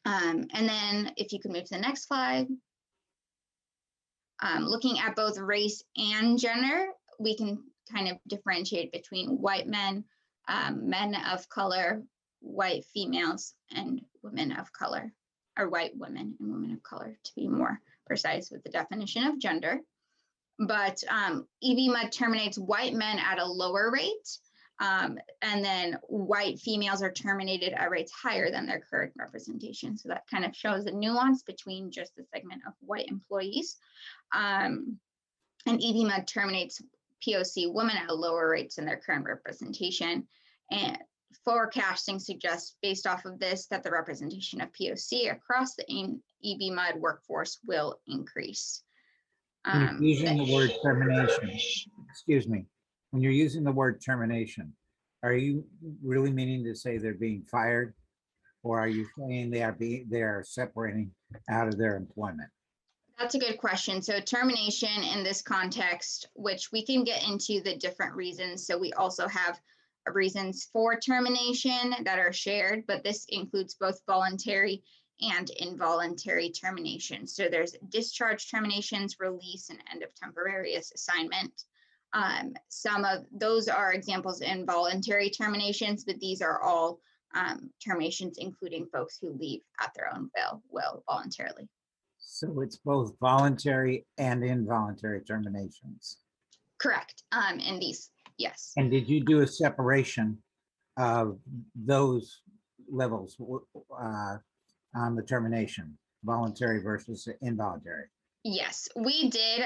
And then if you could move to the next slide. Looking at both race and gender, we can kind of differentiate between white men, men of color, white females, and women of color, or white women and women of color, to be more precise with the definition of gender. But EBMUD terminates white men at a lower rate, and then white females are terminated at rates higher than their current representation. So that kind of shows the nuance between just the segment of white employees. And EBMUD terminates POC women at lower rates than their current representation. And forecasting suggests, based off of this, that the representation of POC across the EBMUD workforce will increase. When you're using the word termination, excuse me, when you're using the word termination, are you really meaning to say they're being fired? Or are you saying they are separating out of their employment? That's a good question. So termination in this context, which we can get into the different reasons. So we also have reasons for termination that are shared, but this includes both voluntary and involuntary termination. So there's discharge terminations, release, and end of temporary assignment. Some of those are examples of involuntary terminations, but these are all terminations, including folks who leave at their own will voluntarily. So it's both voluntary and involuntary terminations. Correct. In these, yes. And did you do a separation of those levels on the termination, voluntary versus involuntary? Yes, we did.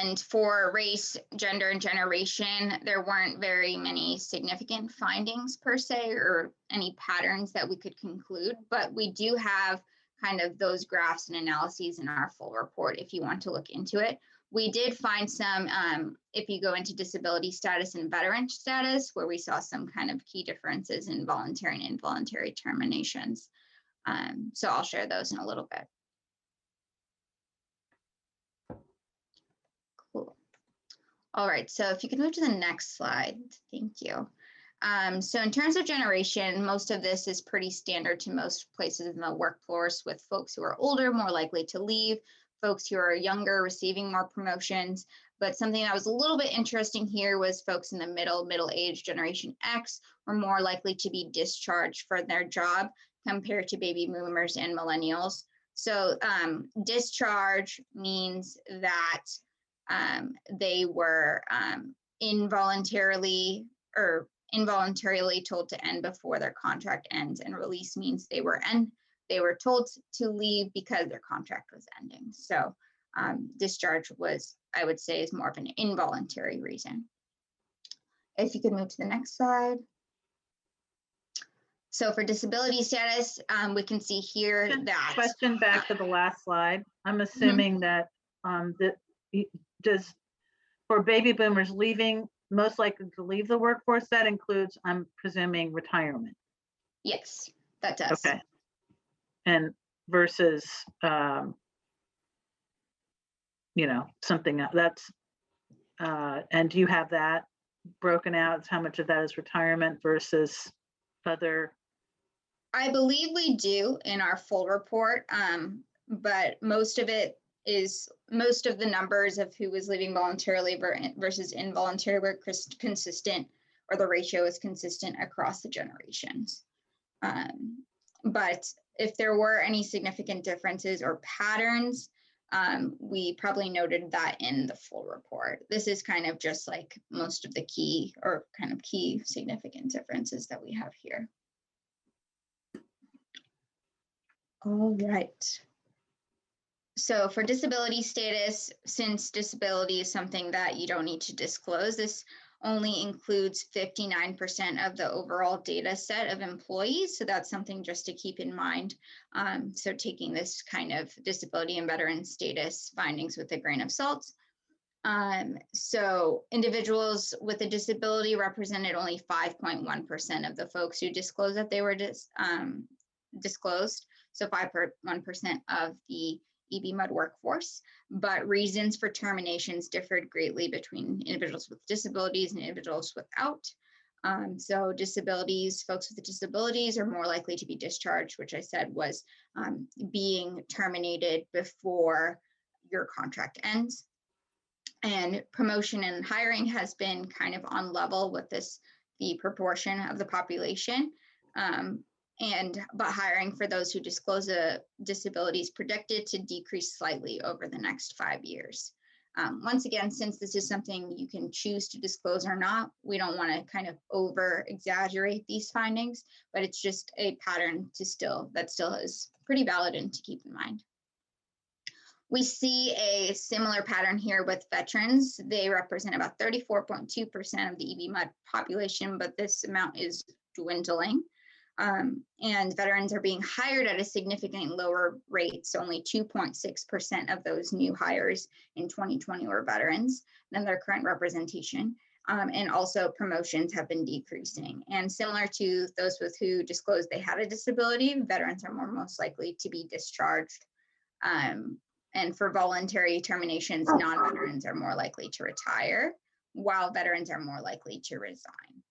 And for race, gender, and generation, there weren't very many significant findings per se, or any patterns that we could conclude, but we do have kind of those graphs and analyses in our full report if you want to look into it. We did find some, if you go into disability status and veteran status, where we saw some kind of key differences in voluntary and involuntary terminations. So I'll share those in a little bit. Cool. All right, so if you could move to the next slide, thank you. So in terms of generation, most of this is pretty standard to most places in the workforce, with folks who are older more likely to leave, folks who are younger receiving more promotions. But something that was a little bit interesting here was folks in the middle age, Generation X, were more likely to be discharged from their job compared to baby boomers and millennials. So discharge means that they were involuntarily told to end before their contract ends, and release means they were told to leave because their contract was ending. So discharge was, I would say, is more of an involuntary reason. If you could move to the next slide. So for disability status, we can see here that. Question back to the last slide. I'm assuming that for baby boomers leaving, most likely to leave the workforce, that includes, I'm presuming, retirement. Yes, that does. Okay. And versus, something that's, and do you have that broken out? How much of that is retirement versus other? I believe we do in our full report, but most of the numbers of who was leaving voluntarily versus involuntary were consistent, or the ratio is consistent across the generations. But if there were any significant differences or patterns, we probably noted that in the full report. This is kind of just like most of the key significant differences that we have here. All right. So for disability status, since disability is something that you don't need to disclose, this only includes 59% of the overall data set of employees. So that's something just to keep in mind. So taking this kind of disability and veteran status findings with a grain of salt. So individuals with a disability represented only 5.1% of the folks who disclosed that they were disclosed. So 5.1% of the EBMUD workforce, but reasons for terminations differed greatly between individuals with disabilities and individuals without. So folks with disabilities are more likely to be discharged, which I said was being terminated before your contract ends. And promotion and hiring has been kind of on level with the proportion of the population. But hiring for those who disclose a disability is predicted to decrease slightly over the next 5 years. Once again, since this is something you can choose to disclose or not, we don't want to kind of over exaggerate these findings, but it's just a pattern that still is pretty valid and to keep in mind. We see a similar pattern here with veterans. They represent about 34.2% of the EBMUD population, but this amount is dwindling. And veterans are being hired at a significantly lower rate. So only 2.6% of those new hires in 2020 were veterans than their current representation. And also promotions have been decreasing. And similar to those with who disclosed they had a disability, veterans are most likely to be discharged. And for voluntary terminations, non-veterans are more likely to retire, while veterans are more likely to resign.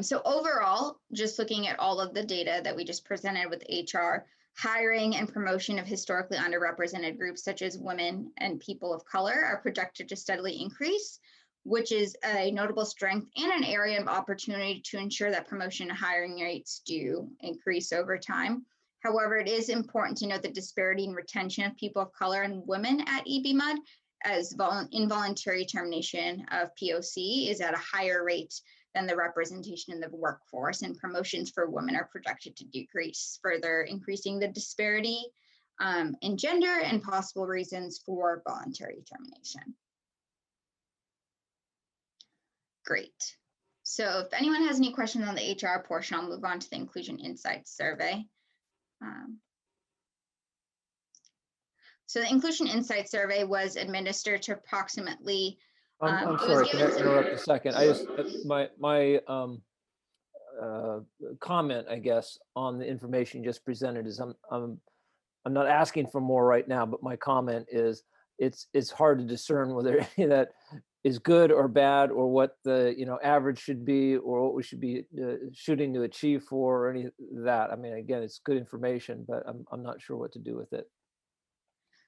So overall, just looking at all of the data that we just presented with HR, hiring and promotion of historically underrepresented groups such as women and people of color are projected to steadily increase, which is a notable strength and an area of opportunity to ensure that promotion and hiring rates do increase over time. However, it is important to note the disparity in retention of people of color and women at EBMUD, as involuntary termination of POC is at a higher rate than the representation in the workforce, and promotions for women are projected to decrease, further increasing the disparity in gender and possible reasons for voluntary termination. Great. So if anyone has any questions on the HR portion, I'll move on to the Inclusion Insights survey. So the Inclusion Insight Survey was administered to approximately. I'm it was sorry, can I given to- interrupt a second? I just, my comment, I guess, on the information you just presented is I'm not asking for more right now, but my comment is it's hard to discern whether any of that is good or bad, or what the average should be, or what we should be shooting to achieve for, or any of that. I mean, again, it's good information, but I'm not sure what to do with it.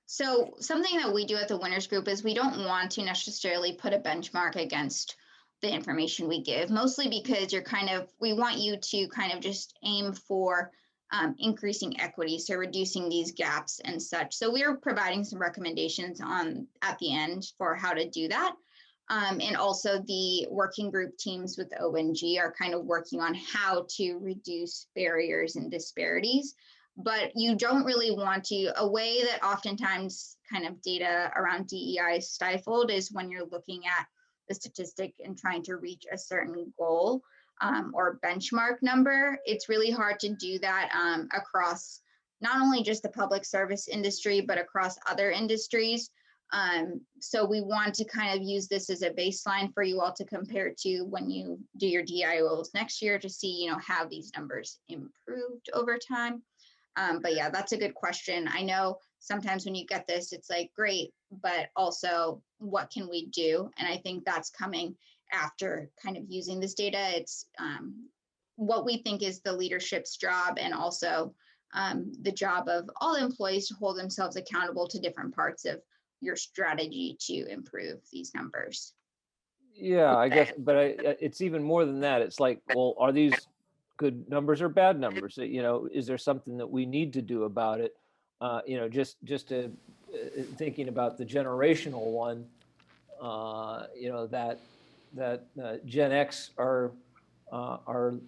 So something that we do at the Winners Group is we don't want to necessarily put a benchmark against the information we give, mostly because we want you to kind of just aim for increasing equity, so reducing these gaps and such. So we're providing some recommendations at the end for how to do that. And also the working group teams with the ONG are kind of working on how to reduce barriers and disparities. But you don't really want to, a way that oftentimes kind of data around DEI is stifled is when you're looking at the statistic and trying to reach a certain goal or benchmark number. It's really hard to do that across not only just the public service industry, but across other industries. So we want to kind of use this as a baseline for you all to compare to when you do your DEI goals next year to see, have these numbers improved over time. But yeah, that's a good question. I know sometimes when you get this, it's like, great, but also what can we do? And I think that's coming after kind of using this data. It's what we think is the leadership's job, and also the job of all employees to hold themselves accountable to different parts of your strategy to improve these numbers. Yeah, I guess, but it's even more than that. It's like, well, are these good numbers or bad numbers? Is there something that we need to do about it? Just to thinking about the generational one, that Gen X are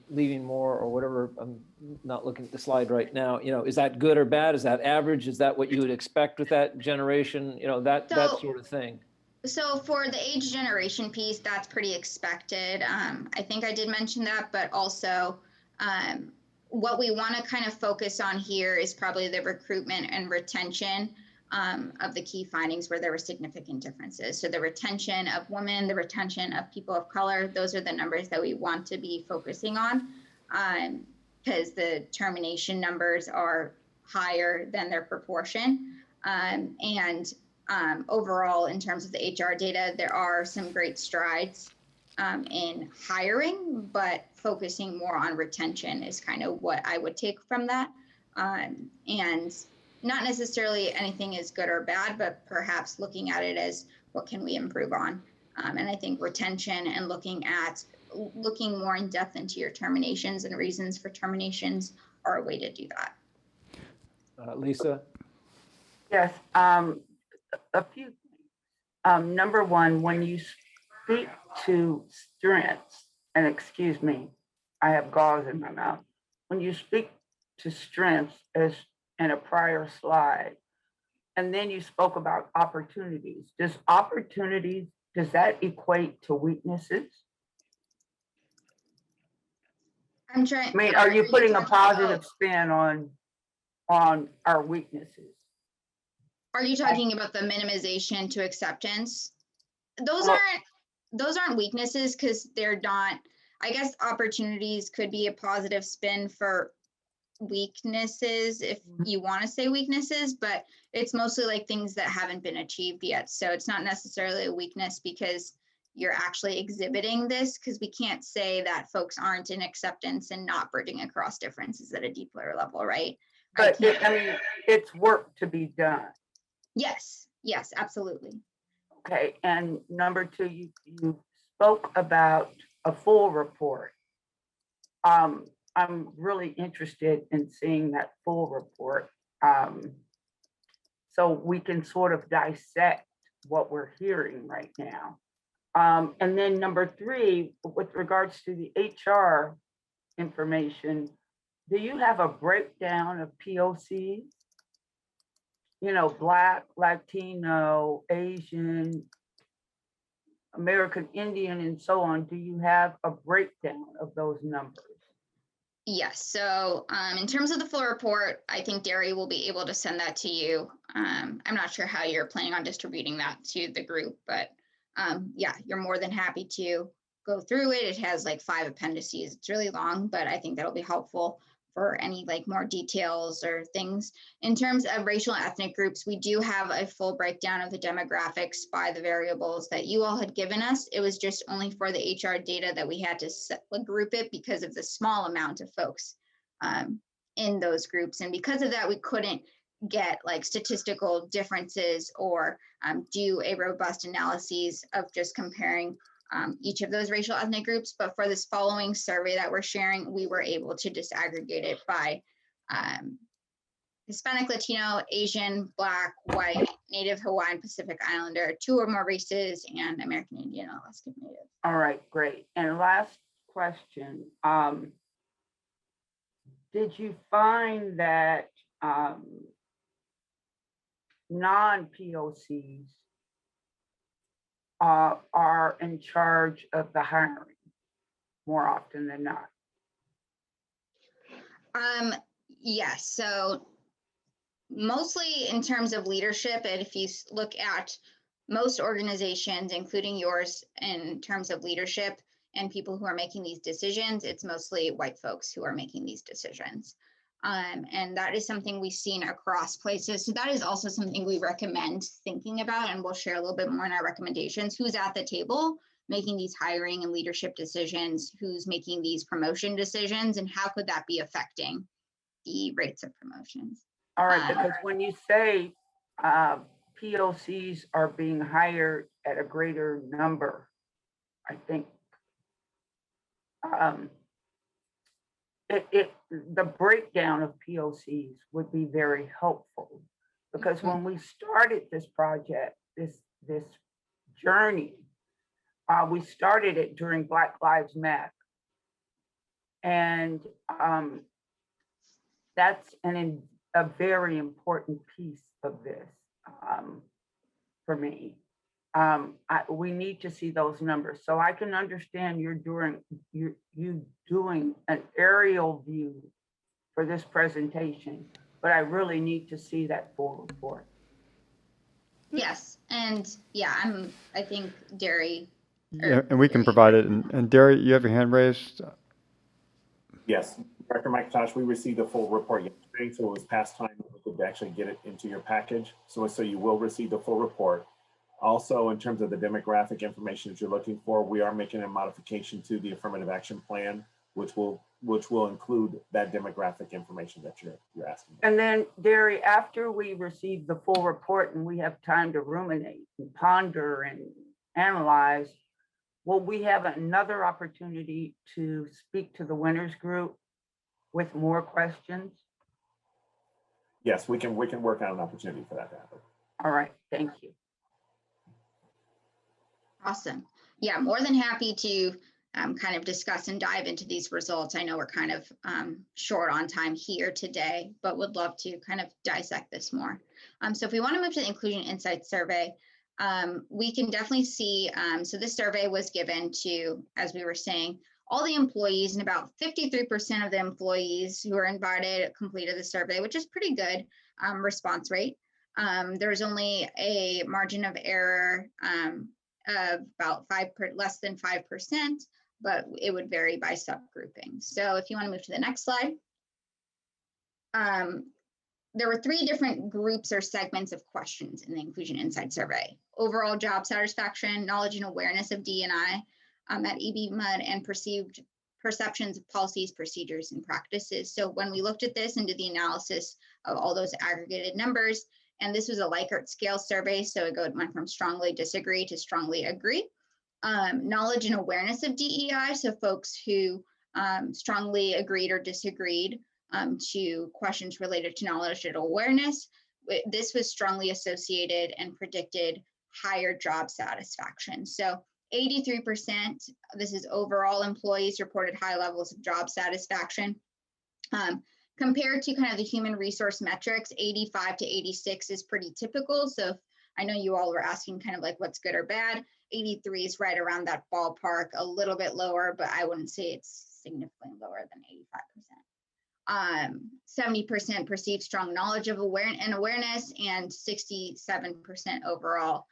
leaving more or whatever. I'm not looking at the slide right now. Is that good or bad? Is that average? Is that what you would expect with that generation? That sort of thing. So for the age generation piece, that's pretty expected. I think I did mention that, but also what we want to kind of focus on here is probably the recruitment and retention of the key findings where there were significant differences. So the retention of women, the retention of people of color, those are the numbers that we want to be focusing on, because the termination numbers are higher than their proportion. Overall, in terms of the HR data, there are some great strides in hiring, but focusing more on retention is kind of what I would take from that. And not necessarily anything is good or bad, but perhaps looking at it as what can we improve on. And I think retention and looking more in depth into your terminations and reasons for terminations are a way to do that. Lisa? Yes, a few things. Number one, when you speak to strengths, and excuse me, I have gauze in my mouth. When you speak to strengths as in a prior slide, and then you spoke about opportunities. Does that equate to weaknesses? I'm trying. I mean, are you putting a positive spin on our weaknesses? Are you talking about the minimization to acceptance? Those aren't weaknesses, because they're not. I guess opportunities could be a positive spin for weaknesses if you want to say weaknesses, but it's mostly like things that haven't been achieved yet. So it's not necessarily a weakness because you're actually exhibiting this, because we can't say that folks aren't in acceptance and not bridging across differences at a deeper level, right? But I mean, it's work to be done. Yes, absolutely. Okay, and number two, you spoke about a full report. I'm really interested in seeing that full report, so we can sort of dissect what we're hearing right now. And then number three, with regards to the HR information, do you have a breakdown of POCs? Black, Latino, Asian, American Indian, and so on. Do you have a breakdown of those numbers? Yes, so in terms of the full report, I think Derry will be able to send that to you. I'm not sure how you're planning on distributing that to the group, but yeah, you're more than happy to go through it. It has like 5 appendices. It's really long, but I think that'll be helpful for any like more details or things. In terms of racial and ethnic groups, we do have a full breakdown of the demographics by the variables that you all had given us. It was just only for the HR data that we had to group it because of the small amount of folks in those groups. And because of that, we couldn't get like statistical differences or do a robust analysis of just comparing each of those racial ethnic groups. But for this following survey that we're sharing, we were able to disaggregate it by Hispanic, Latino, Asian, Black, White, Native Hawaiian, Pacific Islander, 2 or more races, and American Indian, Alaskan Native. All right, great. And last question. Did you find that non-POCs are in charge of the hiring more often than not? Yes, so mostly in terms of leadership, and if you look at most organizations, including yours, in terms of leadership and people who are making these decisions, it's mostly white folks who are making these decisions. And that is something we've seen across places. So that is also something we recommend thinking about, and we'll share a little bit more in our recommendations. Who's at the table making these hiring and leadership decisions? Who's making these promotion decisions? And how could that be affecting the rates of promotions? All right, because when you say POCs are being hired at a greater number, I think the breakdown of POCs would be very helpful, because when we started this project, this journey, we started it during Black Lives Matter, and that's a very important piece of this for me. We need to see those numbers, so I can understand you doing an aerial view for this presentation, but I really need to see that full report. Yes, and yeah, I think Derry. Yeah, and we can provide it. And Derry, you have your hand raised. Yes, Director McIntosh, we received a full report yesterday, so it was past time to actually get it into your package. So you will receive the full report. Also, in terms of the demographic information that you're looking for, we are making a modification to the affirmative action plan, which will include that demographic information that you're asking about. And then, Derry, after we receive the full report and we have time to ruminate and ponder and analyze, will we have another opportunity to speak to the winners group with more questions? Yes, we can work on an opportunity for that to happen. All right, thank you. Awesome. Yeah, more than happy to kind of discuss and dive into these results. I know we're kind of short on time here today, but would love to kind of dissect this more. So if we want to move to the Inclusion Insights Survey, we can definitely see, so this survey was given to, as we were saying, all the employees, and about 53% of the employees who were invited completed the survey, which is pretty good response rate. There's only a margin of error of about less than 5%, but it would vary by subgrouping. So if you want to move to the next slide. There were 3 different groups or segments of questions in the Inclusion Insight Survey: overall job satisfaction, knowledge and awareness of D&I at EBMUD, and perceptions of policies, procedures, and practices. So when we looked at this and did the analysis of all those aggregated numbers, and this was a Likert scale survey, so it went from strongly disagree to strongly agree. Knowledge and awareness of DEI, so folks who strongly agreed or disagreed to questions related to knowledge and awareness. This was strongly associated and predicted higher job satisfaction. So 83%, this is overall employees, reported high levels of job satisfaction. Compared to kind of the human resource metrics, 85 to 86 is pretty typical. So I know you all were asking kind of like what's good or bad. 83 is right around that ballpark, a little bit lower, but I wouldn't say it's significantly lower than 85%. 70% perceived strong knowledge of awareness, and 67% overall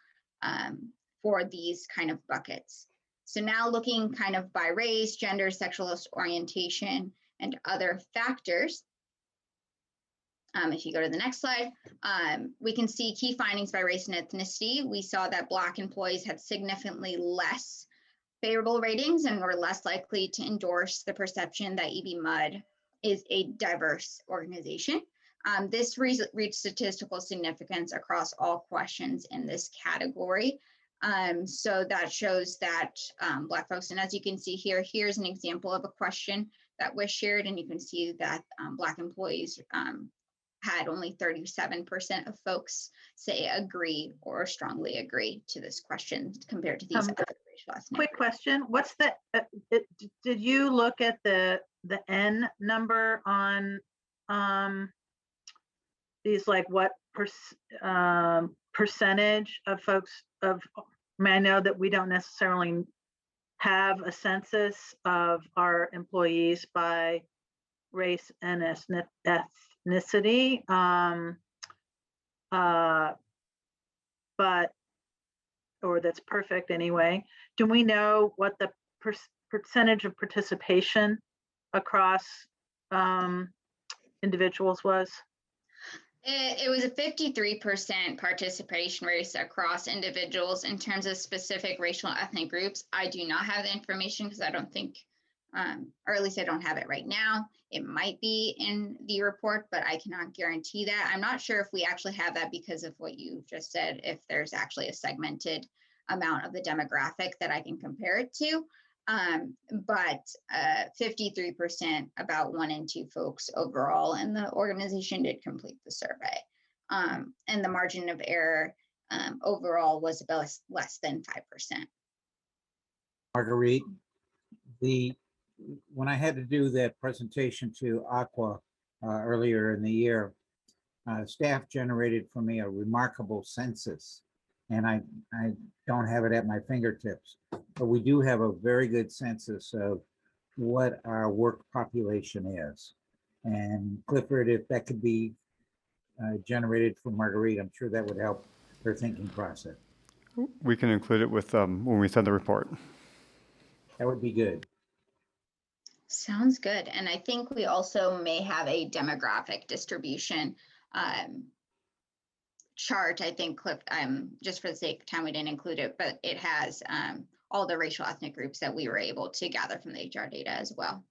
for these kind of buckets. So now looking kind of by race, gender, sexual orientation, and other factors. If you go to the next slide, we can see key findings by race and ethnicity. We saw that Black employees had significantly less favorable ratings and were less likely to endorse the perception that EBMUD is a diverse organization. This reached statistical significance across all questions in this category. So that shows that Black folks, and as you can see here, here's an example of a question that was shared, and you can see that Black employees had only 37% of folks say agree or strongly agree to this question compared to these other racial ethnic. Quick question, what's the, did you look at the N number on these, like what percentage of folks of, I mean, I know that we don't necessarily have a census of our employees by race and ethnicity, but, or that's perfect anyway. Do we know what the percentage of participation across individuals was? It was a 53% participation rate across individuals. In terms of specific racial ethnic groups, I do not have the information because I don't think, or at least I don't have it right now. It might be in the report, but I cannot guarantee that. I'm not sure if we actually have that because of what you just said, if there's actually a segmented amount of the demographic that I can compare it to. But 53%, about 1 in 2 folks overall in the organization did complete the survey. And the margin of error overall was about less than 5%. Marguerite, when I had to do that presentation to Aqua earlier in the year, staff generated for me a remarkable census, and I don't have it at my fingertips, but we do have a very good census of what our work population is. And Clifford, if that could be generated for Marguerite, I'm sure that would help her thinking process. We can include it with when we send the report. That would be good. Sounds good. And I think we also may have a demographic distribution chart. I think Cliff, just for the sake of time, we didn't include it, but it has all the racial ethnic groups that we were able to gather from the HR data as well.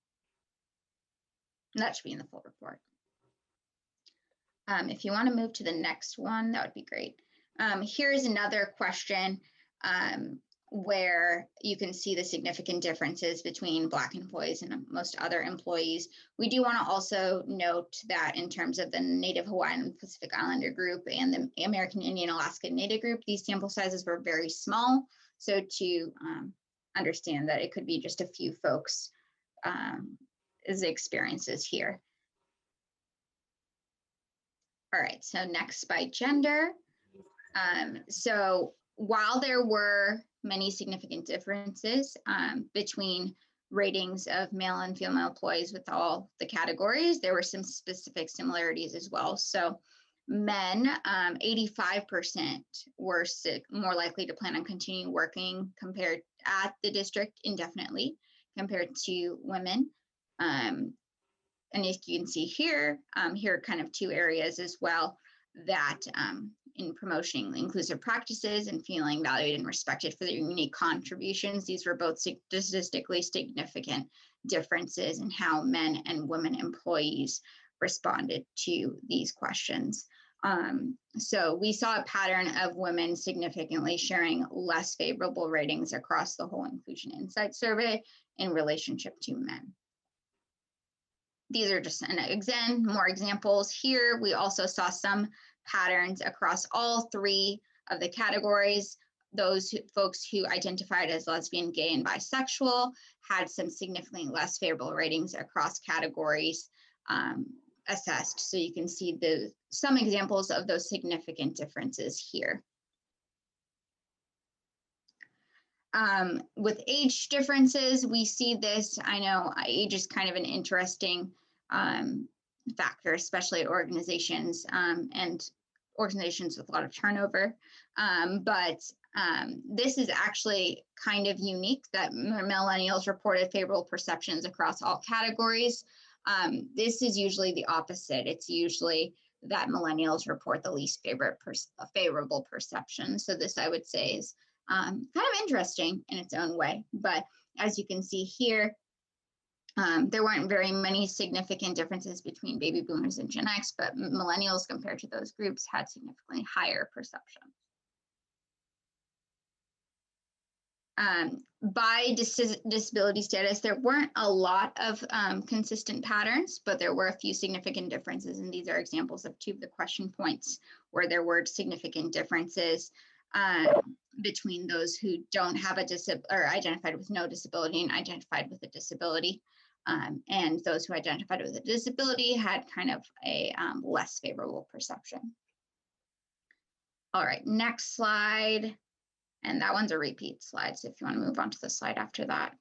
And that should be in the full report. If you want to move to the next one, that would be great. Here's another question where you can see the significant differences between Black employees and most other employees. We do want to also note that in terms of the Native Hawaiian and Pacific Islander group and the American Indian Alaska Native group, these sample sizes were very small. So to understand that it could be just a few folks is the experiences here. All right, so next by gender. So while there were many significant differences between ratings of male and female employees with all the categories, there were some specific similarities as well. So men, 85% were more likely to plan on continuing working compared at the district indefinitely compared to women. And as you can see here, here are kind of 2 areas as well that in promoting inclusive practices and feeling valued and respected for their unique contributions. These were both statistically significant differences in how men and women employees responded to these questions. So we saw a pattern of women significantly sharing less favorable ratings across the whole Inclusion Insight survey in relationship to men. These are just, again, more examples here. We also saw some patterns across all 3 of the categories. Those folks who identified as lesbian, gay, and bisexual had some significantly less favorable ratings across categories assessed. So you can see some examples of those significant differences here. With age differences, we see this. I know age is kind of an interesting factor, especially at organizations and organizations with a lot of turnover. But this is actually kind of unique that millennials reported favorable perceptions across all categories. This is usually the opposite. It's usually that millennials report the least favorable perception. So this, I would say, is kind of interesting in its own way. But as you can see here, there weren't very many significant differences between baby boomers and Gen X, but millennials compared to those groups had significantly higher perception. By disability status, there weren't a lot of consistent patterns, but there were a few significant differences. And these are examples of 2 of the question points where there were significant differences between those who don't have a disability or identified with no disability and identified with a disability. And those who identified with a disability had kind of a less favorable perception. All right, next slide. And that one's a repeat slide. So if you want to move on to the slide after that.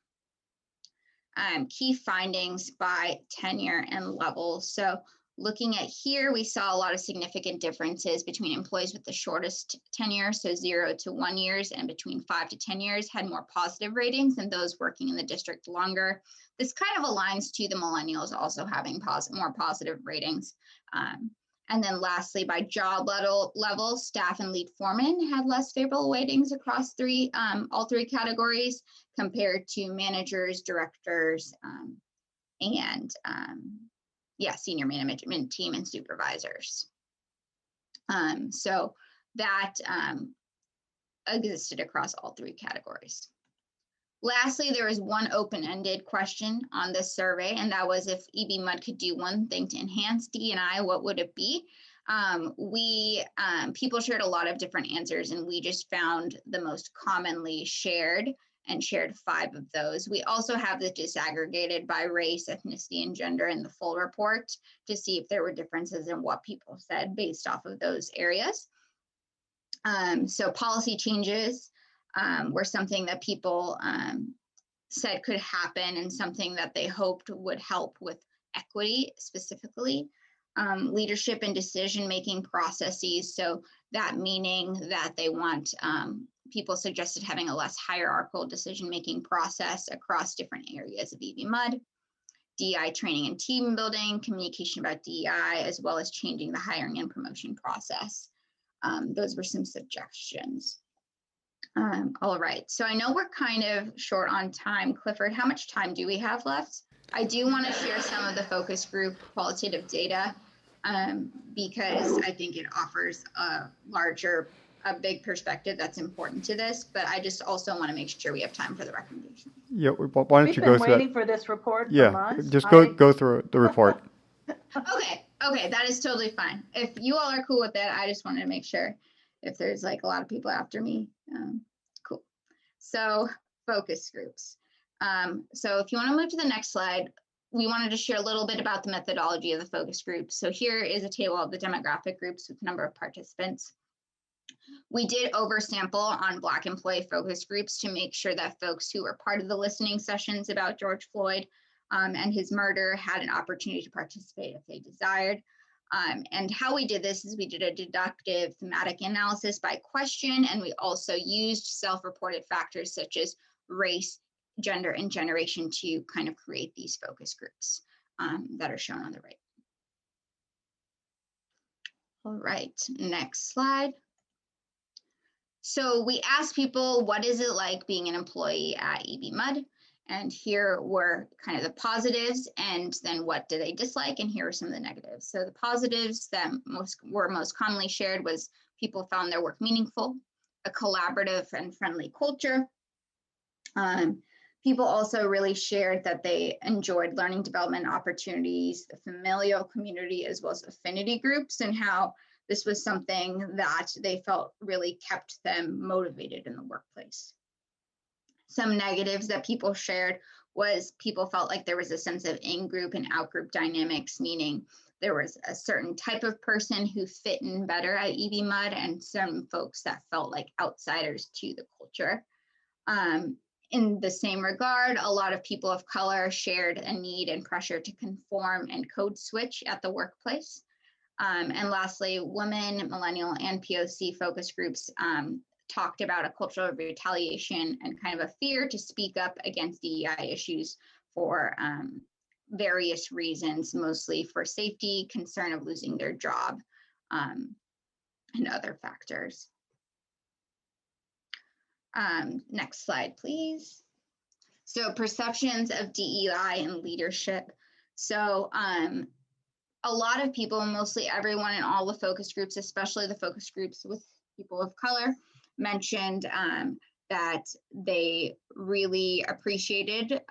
Key findings by tenure and level. So looking at here, we saw a lot of significant differences between employees with the shortest tenure, so 0 to 1 years, and between 5 to 10 years had more positive ratings than those working in the district longer. This kind of aligns to the millennials also having more positive ratings. And then lastly, by job level, staff and lead foreman had less favorable weightings across all 3 categories compared to managers, directors, and senior management team and supervisors. So that existed across all 3 categories. Lastly, there was one open-ended question on this survey, and that was if EBMUD could do one thing to enhance D&I, what would it be? People shared a lot of different answers, and we just found the most commonly shared and shared 5 of those. We also have this disaggregated by race, ethnicity, and gender in the full report to see if there were differences in what people said based off of those areas. So policy changes were something that people said could happen and something that they hoped would help with equity specifically. Leadership and decision-making processes. So that meaning that they want, people suggested having a less hierarchical decision-making process across different areas of EBMUD. DEI training and team building, communication about DEI, as well as changing the hiring and promotion process. Those were some suggestions. All right, so I know we're kind of short on time. Clifford, how much time do we have left? I do want to share some of the focus group qualitative data because I think it offers a big perspective that's important to this, but I just also want to make sure we have time for the recommendation. Yeah, why don't you go through that? We've been waiting for this report for Yeah, months. just go through the report. Okay, that is totally fine. If you all are cool with it, I just wanted to make sure if there's like a lot of people after me. Cool. So focus groups. So if you want to move to the next slide, we wanted to share a little bit about the methodology of the focus groups. So here is a table of the demographic groups with number of participants. We did oversample on Black employee focus groups to make sure that folks who were part of the listening sessions about George Floyd and his murder had an opportunity to participate if they desired. And how we did this is we did a deductive thematic analysis by question, and we also used self-reported factors such as race, gender, and generation to kind of create these focus groups that are shown on the right. All right, next slide. So we asked people, what is it like being an employee at EBMUD? And here were kind of the positives, and then what do they dislike? And here are some of the negatives. So the positives that were most commonly shared was people found their work meaningful, a collaborative and friendly culture. People also really shared that they enjoyed learning development opportunities, the familial community, as well as affinity groups, and how this was something that they felt really kept them motivated in the workplace. Some negatives that people shared was people felt like there was a sense of in-group and out-group dynamics, meaning there was a certain type of person who fit in better at EBMUD and some folks that felt like outsiders to the culture. In the same regard, a lot of people of color shared a need and pressure to conform and code switch at the workplace. And lastly, women, millennial, and POC focus groups talked about a culture of retaliation and kind of a fear to speak up against DEI issues for various reasons, mostly for safety, concern of losing their job, and other factors. Next slide, please. So perceptions of DEI and leadership. So a lot of people, mostly everyone in all the focus groups, especially the focus groups with people of color, mentioned that they really appreciated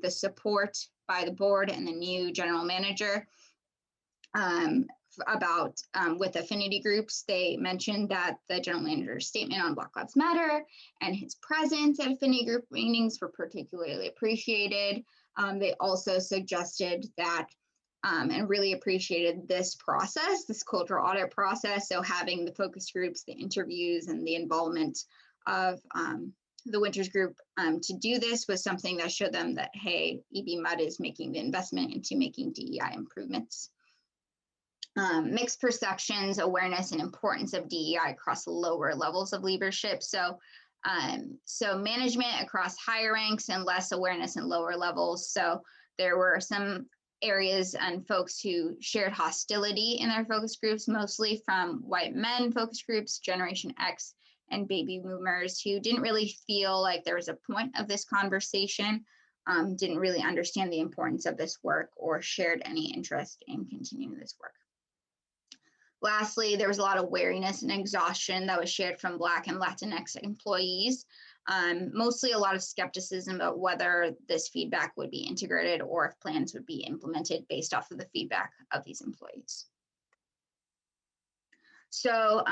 the support by the board and the new general manager about with affinity groups. They mentioned that the general manager's statement on Black Lives Matter and his presence at affinity group meetings were particularly appreciated. They also suggested that and really appreciated this process, this cultural audit process. So having the focus groups, the interviews, and the involvement of the Winters Group to do this was something that showed them that, hey, EBMUD is making the investment into making DEI improvements. Mixed perceptions, awareness, and importance of DEI across lower levels of leadership. So management across higher ranks and less awareness in lower levels. So there were some areas and folks who shared hostility in their focus groups, mostly from white men focus groups, Generation X, and baby boomers, who didn't really feel like there was a point of this conversation, didn't really understand the importance of this work, or shared any interest in continuing this work. Lastly, there was a lot of wariness and exhaustion that was shared from Black and Latinx employees. Mostly a lot of skepticism about whether this feedback would be integrated or if plans would be implemented based off of the feedback of these employees. So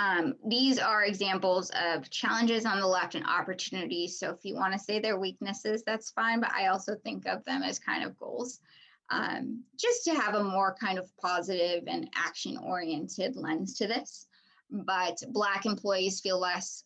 these are examples of challenges on the left and opportunities. So if you want to say they're weaknesses, that's fine, but I also think of them as kind of goals. Just to have a more kind of positive and action-oriented lens to this. But Black employees feel less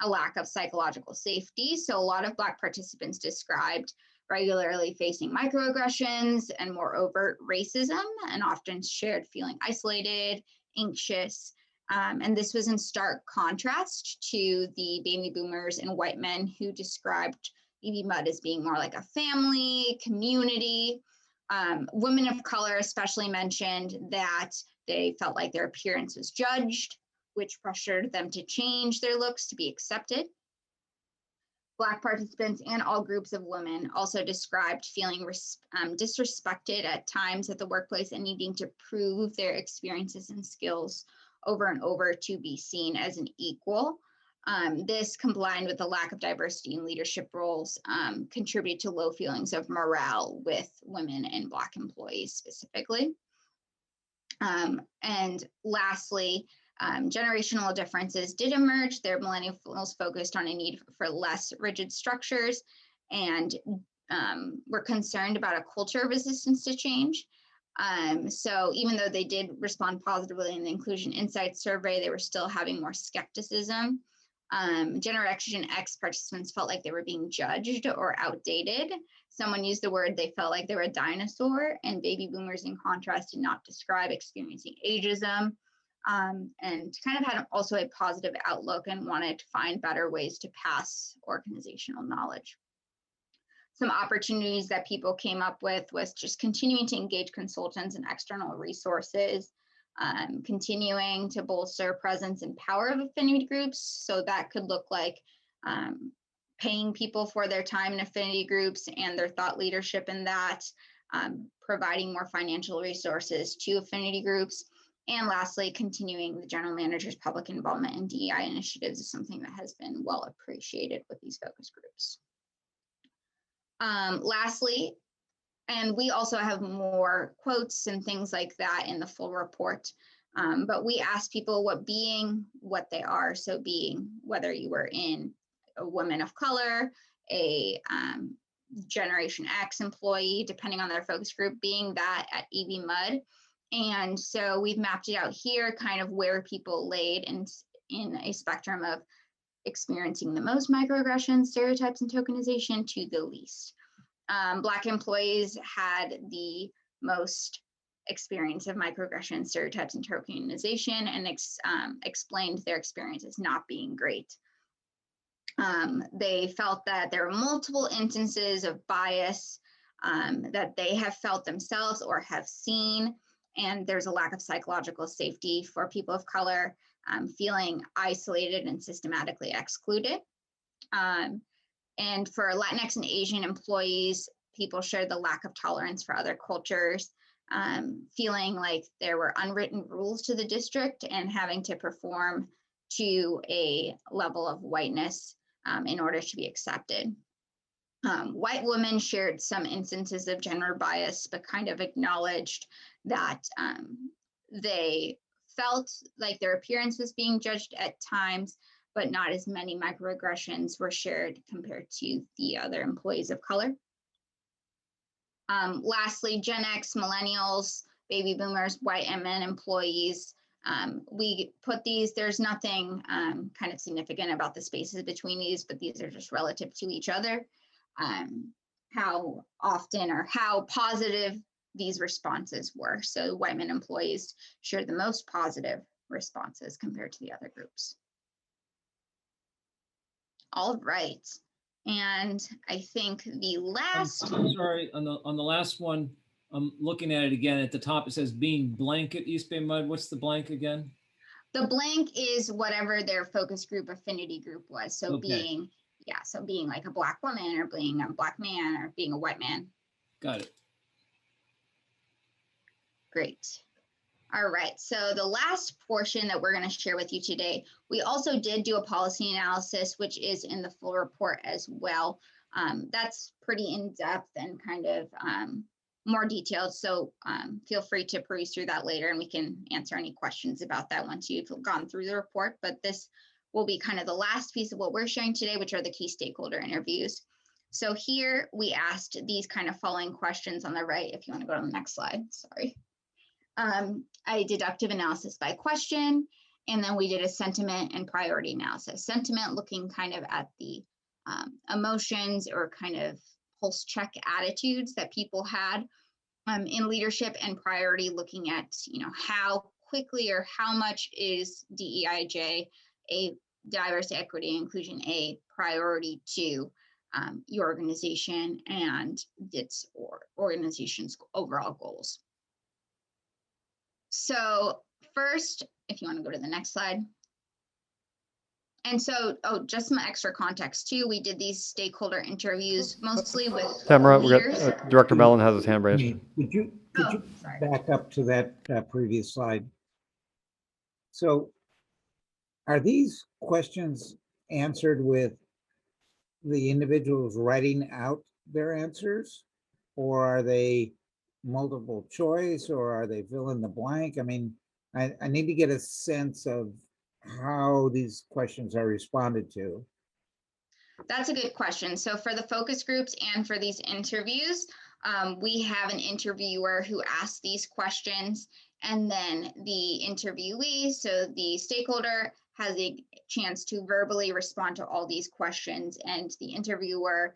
a lack of psychological safety. So a lot of Black participants described regularly facing microaggressions and more overt racism, and often shared feeling isolated, anxious. And this was in stark contrast to the baby boomers and white men who described EBMUD as being more like a family, community. Women of color especially mentioned that they felt like their appearance was judged, which pressured them to change their looks to be accepted. Black participants and all groups of women also described feeling disrespected at times at the workplace and needing to prove their experiences and skills over and over to be seen as an equal. This, combined with the lack of diversity in leadership roles, contributed to low feelings of morale with women and Black employees specifically. And lastly, generational differences did emerge. Their millennials focused on a need for less rigid structures and were concerned about a culture of resistance to change. So even though they did respond positively in the Inclusion Insights survey, they were still having more skepticism. Generation X participants felt like they were being judged or outdated. Someone used the word they felt like they were a dinosaur, and baby boomers, in contrast, did not describe experiencing ageism, and kind of had also a positive outlook and wanted to find better ways to pass organizational knowledge. Some opportunities that people came up with was just continuing to engage consultants and external resources, continuing to bolster presence and power of affinity groups. So that could look like paying people for their time in affinity groups and their thought leadership in that, providing more financial resources to affinity groups. And lastly, continuing the general manager's public involvement in DEI initiatives is something that has been well appreciated with these focus groups. Lastly, and we also have more quotes and things like that in the full report, but we asked people what they are. So being, whether you were in a woman of color, a Generation X employee, depending on their focus group, being that at EBMUD. And so we've mapped it out here, kind of where people laid in a spectrum of experiencing the most microaggressions, stereotypes, and tokenization to the least. Black employees had the most experience of microaggression, stereotypes, and tokenization, and explained their experience as not being great. They felt that there were multiple instances of bias that they have felt themselves or have seen, and there's a lack of psychological safety for people of color, feeling isolated and systematically excluded. And for Latinx and Asian employees, people shared the lack of tolerance for other cultures, feeling like there were unwritten rules to the district and having to perform to a level of whiteness in order to be accepted. White women shared some instances of gender bias, but kind of acknowledged that they felt like their appearance was being judged at times, but not as many microaggressions were shared compared to the other employees of color. Lastly, Gen X, millennials, baby boomers, white and men employees. We put these, there's nothing kind of significant about the spaces between these, but these are just relative to each other. How often or how positive these responses were. So white men employees shared the most positive responses compared to the other groups. All right. And I think the last. I'm sorry, on the last one, I'm looking at it again. At the top, it says being blank at East Bay Mud. What's the blank again? The blank is whatever their focus group affinity group was. So Okay. being, yeah, so being like a Black woman or being a Black man or being a white man. Got it. Great. All right, so the last portion that we're going to share with you today, we also did do a policy analysis, which is in the full report as well. That's pretty in-depth and kind of more detailed, so feel free to peruse through that later and we can answer any questions about that once you've gone through the report. But this will be kind of the last piece of what we're sharing today, which are the key stakeholder interviews. So here we asked these kind of following questions on the right, if you want to go to the next slide, sorry. A deductive analysis by question, and then we did a sentiment and priority analysis. Sentiment looking kind of at the emotions or kind of pulse check attitudes that people had in leadership, and priority looking at, you know, how quickly or how much is DEIJ, a diversity, equity, inclusion, a priority to your organization and its organization's overall goals. So first, if you want to go to the next slide. And so, just some extra context too. We did these stakeholder interviews mostly with Tamara, we leaders. got Director Mellon has his hand raised. Could you back up to that previous slide? So are these questions answered with the individuals writing out their answers, or are they multiple choice, or are they fill in the blank? I mean, I need to get a sense of how these questions are responded to. That's a good question. So for the focus groups and for these interviews, we have an interviewer who asks these questions, and then the interviewee, so the stakeholder, has a chance to verbally respond to all these questions, and the interviewer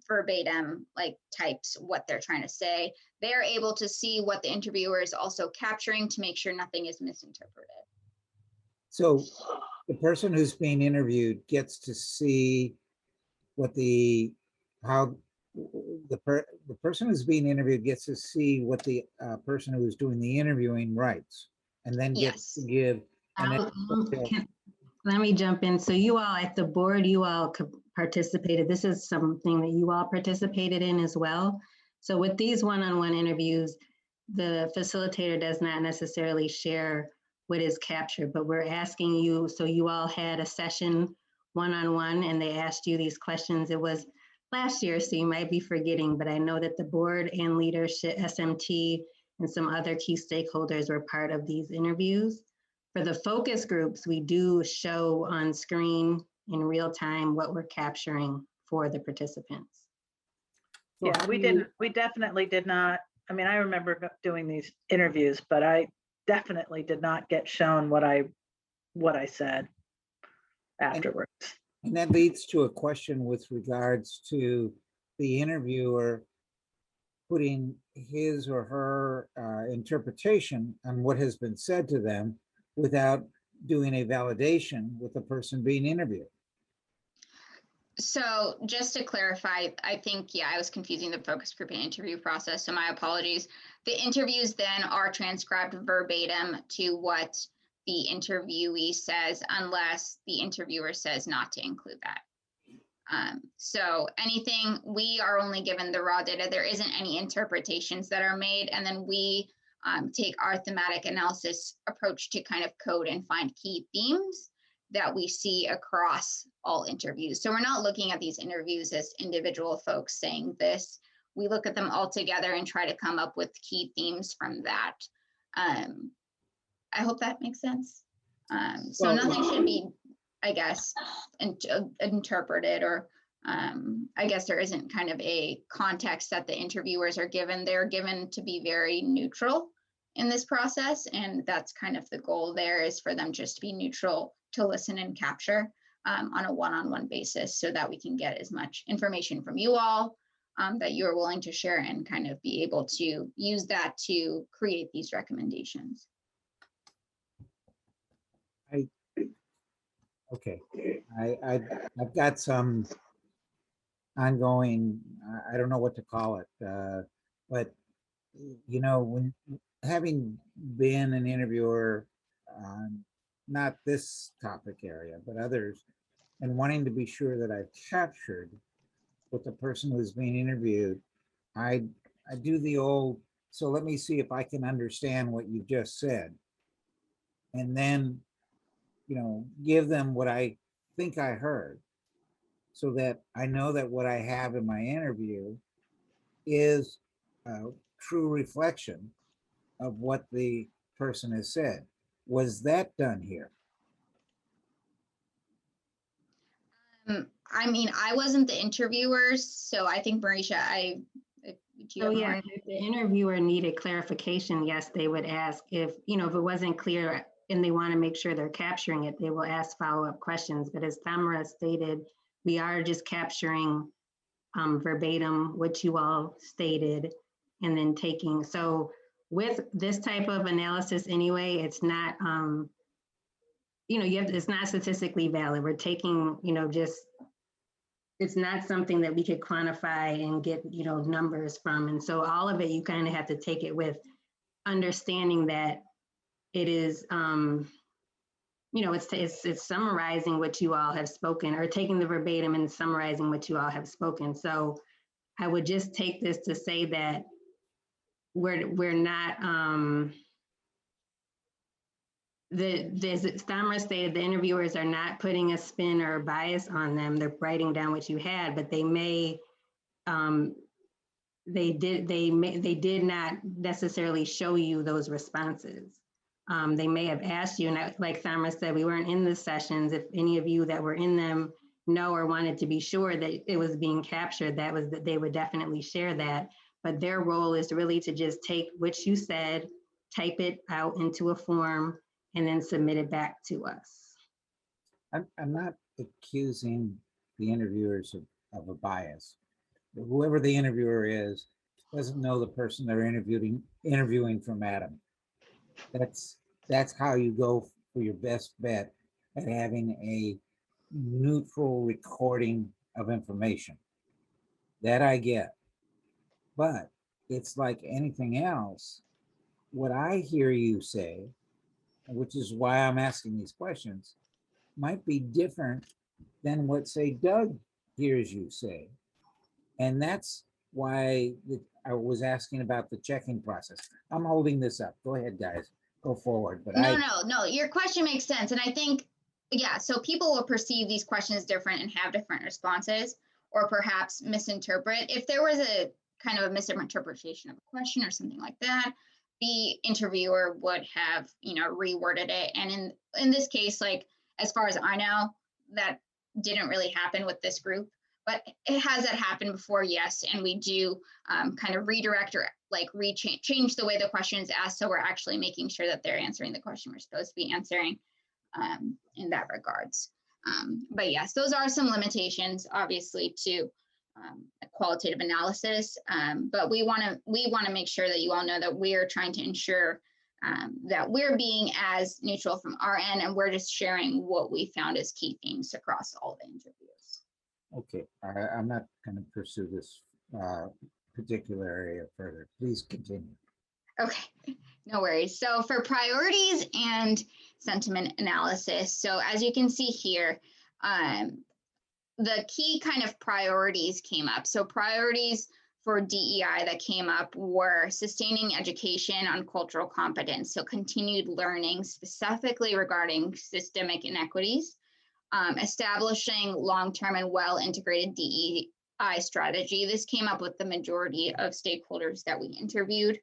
verbatim like types what they're trying to say. They're able to see what the interviewer is also capturing to make sure nothing is misinterpreted. So the person who's being interviewed gets to see what the person who's being interviewed gets to see what the person who's doing the interviewing writes, and then gets to give. Let me jump in. So you all at the board, you all participated. This is something that you all participated in as well. So with these one-on-one interviews, the facilitator does not necessarily share what is captured, but we're asking you, so you all had a session one-on-one and they asked you these questions. It was last year, so you might be forgetting, but I know that the board and leadership, SMT, and some other key stakeholders were part of these interviews. For the focus groups, we do show on screen in real time what we're capturing for the participants. So yeah, we definitely did not. I mean, I remember doing these interviews, but I definitely did not get shown what I said. afterwards. And that leads to a question with regards to the interviewer putting his or her interpretation on what has been said to them without doing a validation with the person being interviewed. So just to clarify, I think, yeah, I was confusing the focus group and interview process, so my apologies. The interviews then are transcribed verbatim to what the interviewee says, unless the interviewer says not to include that. So anything, we are only given the raw data. There isn't any interpretations that are made, and then we take our thematic analysis approach to kind of code and find key themes that we see across all interviews. So we're not looking at these interviews as individual folks saying this. We look at them all together and try to come up with key themes from that. I hope that makes sense. So Well, nothing should be, I guess, interpreted, or I guess there isn't kind of a context that the interviewers are given. They're given to be very neutral in this process. And that's kind of the goal there, is for them just to be neutral, to listen and capture on a one-on-one basis, so that we can get as much information from you all that you are willing to share, and kind of be able to use that to create these recommendations. Okay, I've got some ongoing, I don't know what to call it, but you know, when having been an interviewer on not this topic area, but others, and wanting to be sure that I've captured what the person who's being interviewed, I do the old, so let me see if I can understand what you just said. And then, you know, give them what I think I heard, so that I know that what I have in my interview is a true reflection of what the person has said. Was that done here? I mean, I wasn't the interviewer, so I think Marisha, Oh yeah, if the interviewer needed clarification, yes, they would ask. If, you know, if it wasn't clear and they want to make sure they're capturing it, they will ask follow-up questions. But as Tamara stated, we are just capturing verbatim what you all stated, and then taking, so with this type of analysis anyway, it's not, you know, it's not statistically valid. We're taking, you know, just, it's not something that we could quantify and get, you know, numbers from. And so all of it, you kind of have to take it with understanding that it is, you know, it's summarizing what you all have spoken, or taking the verbatim and summarizing what you all have spoken. So I would just take this to say that we're not, Stammer stated the interviewers are not putting a spin or a bias on them. They're writing down what you had, but they may, they did not necessarily show you those responses. They may have asked you, and like Stammer said, we weren't in the sessions. If any of you that were in them know or wanted to be sure that it was being captured, that they would definitely share that. But their role is really to just take what you said, type it out into a form, and then submit it back to us. I'm not accusing the interviewers of a bias. Whoever the interviewer is doesn't know the person they're interviewing from Adam. That's how you go for your best bet at having a neutral recording of information. That I get. But it's like anything else. What I hear you say, which is why I'm asking these questions, might be different than what, say, Doug hears you say. And that's why I was asking about the checking process. I'm holding this up. Go ahead, guys. Go forward. But No, your question makes sense. And I think, yeah, so people will perceive these questions different and have different responses, or perhaps misinterpret. If there was a kind of a misinterpretation of a question or something like that, the interviewer would have, you know, reworded it. And in this case, like, as far as I know, that didn't really happen with this group. But has that happened before? Yes. And we do kind of redirect, or like change the way the question is asked, so we're actually making sure that they're answering the question we're supposed to be answering in that regards. But yes, those are some limitations, obviously, to a qualitative analysis. But we want to make sure that you all know that we are trying to ensure that we're being as neutral from our end, and we're just sharing what we found as key themes across all the interviews. Okay, I'm not going to pursue this particular area further. Please continue. Okay, no worries. So for priorities and sentiment analysis, so as you can see here, the key kind of priorities came up. So priorities for DEI that came up were sustaining education on cultural competence, so continued learning specifically regarding systemic inequities, establishing long-term and well-integrated DEI strategy. This came up with the majority of stakeholders that we interviewed.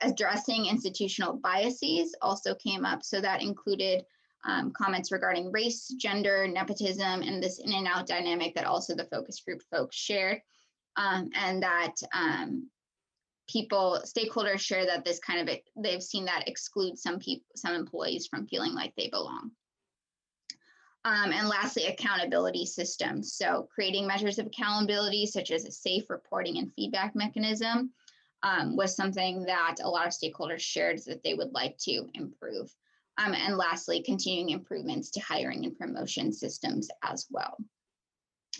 Addressing institutional biases also came up, so that included comments regarding race, gender, nepotism, and this in and out dynamic that also the focus group folks shared. And that stakeholders share that this kind of, they've seen that exclude some employees from feeling like they belong. And lastly, accountability systems. So creating measures of accountability, such as a safe reporting and feedback mechanism, was something that a lot of stakeholders shared that they would like to improve. And lastly, continuing improvements to hiring and promotion systems as well.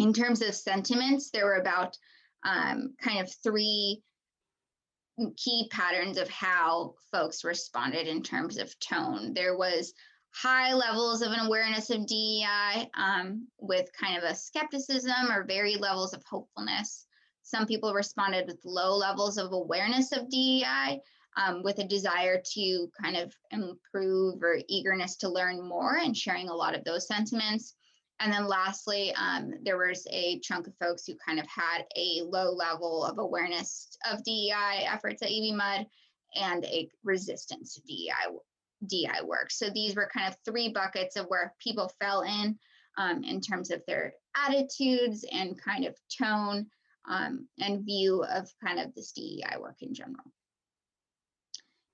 In terms of sentiments, there were about kind of 3 key patterns of how folks responded in terms of tone. There was high levels of an awareness of DEI with kind of a skepticism or varied levels of hopefulness. Some people responded with low levels of awareness of DEI with a desire to kind of improve or eagerness to learn more, and sharing a lot of those sentiments. And then lastly, there was a chunk of folks who kind of had a low level of awareness of DEI efforts at EBMUD and a resistance to DEI work. So these were kind of 3 buckets of where people fell in terms of their attitudes and kind of tone and view of kind of this DEI work in general.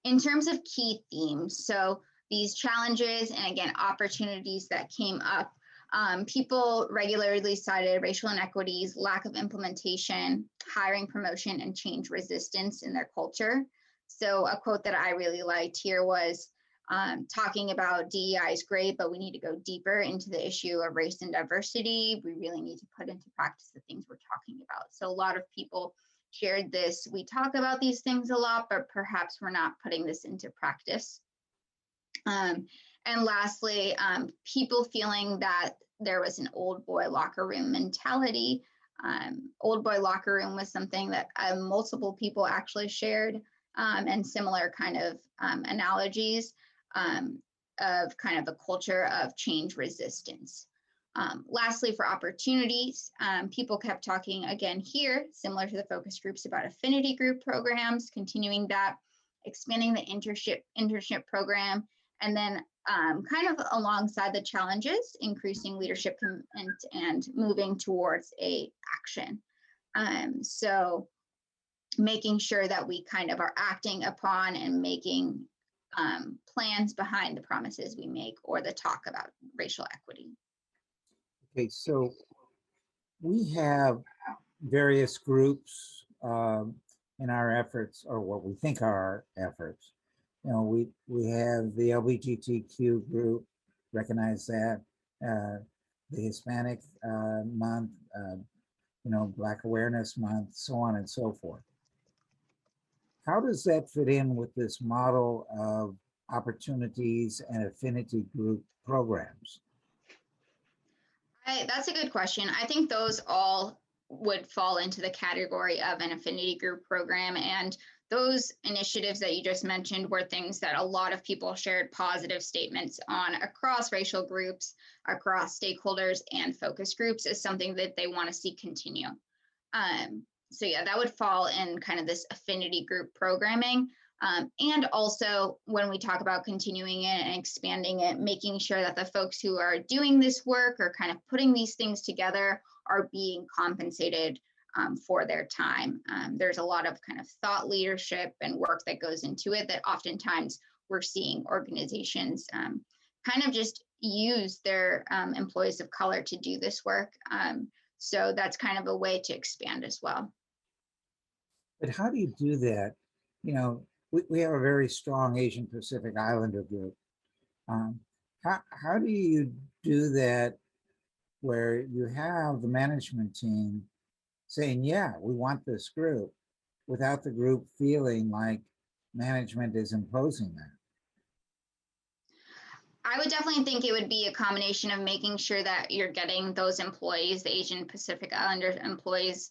In terms of key themes, so these challenges and again, opportunities that came up, people regularly cited racial inequities, lack of implementation, hiring, promotion, and change resistance in their culture. So a quote that I really liked here was, talking about DEI is great, but we need to go deeper into the issue of race and diversity. We really need to put into practice the things we're talking about. So a lot of people shared this. We talk about these things a lot, but perhaps we're not putting this into practice. And lastly, people feeling that there was an old boy locker room mentality. Old boy locker room was something that multiple people actually shared, and similar kind of analogies of kind of a culture of change resistance. Lastly, for opportunities, people kept talking again here, similar to the focus groups, about affinity group programs, continuing that, expanding the internship program, and then kind of alongside the challenges, increasing leadership and moving towards a action. So making sure that we kind of are acting upon and making plans behind the promises we make or the talk about racial equity. Okay, so we have various groups in our efforts, or what we think are our efforts. You know, we have the LGBTQ group, recognize that, the Hispanic month, you know, Black Awareness Month, so on and so forth. How does that fit in with this model of opportunities and affinity group programs? That's a good question. I think those all would fall into the category of an affinity group program. And those initiatives that you just mentioned were things that a lot of people shared positive statements on across racial groups, across stakeholders and focus groups, as something that they want to see continue. So yeah, that would fall in kind of this affinity group programming. And also when we talk about continuing it and expanding it, making sure that the folks who are doing this work or kind of putting these things together are being compensated for their time. There's a lot of kind of thought leadership and work that goes into it that oftentimes we're seeing organizations kind of just use their employees of color to do this work. So that's kind of a way to expand as well. But how do you do that? You know, we have a very strong Asian Pacific Islander group. How do you do that where you have the management team saying, yeah, we want this group, without the group feeling like management is imposing that? I would definitely think it would be a combination of making sure that you're getting those employees, the Asian Pacific Islander employees,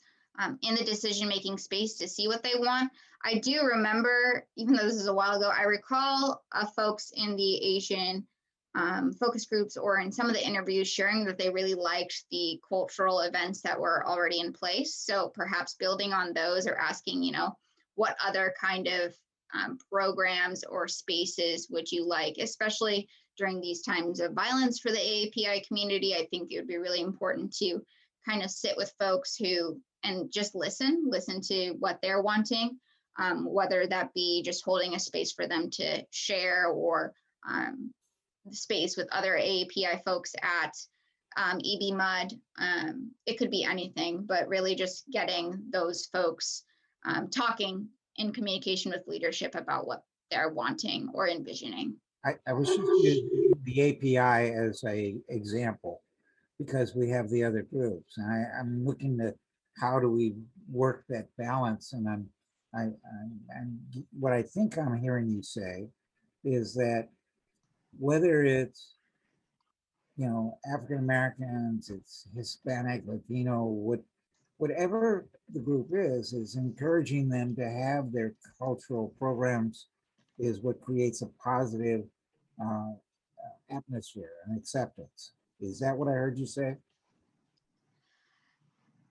in the decision-making space to see what they want. I do remember, even though this is a while ago, I recall folks in the Asian focus groups or in some of the interviews sharing that they really liked the cultural events that were already in place. So perhaps building on those or asking, you know, what other kind of programs or spaces would you like, especially during these times of violence for the AAPI community. I think it would be really important to kind of sit with folks who and just listen to what they're wanting, whether that be just holding a space for them to share or the space with other AAPI folks at EBMUD. It could be anything, but really just getting those folks talking in communication with leadership about what they're wanting or envisioning. I was just using the API as a example because we have the other groups, and I'm looking at how do we work that balance. And what I think I'm hearing you say is that whether it's, you know, African Americans, it's Hispanic, Latino, whatever the group is encouraging them to have their cultural programs is what creates a positive atmosphere and acceptance. Is that what I heard you say?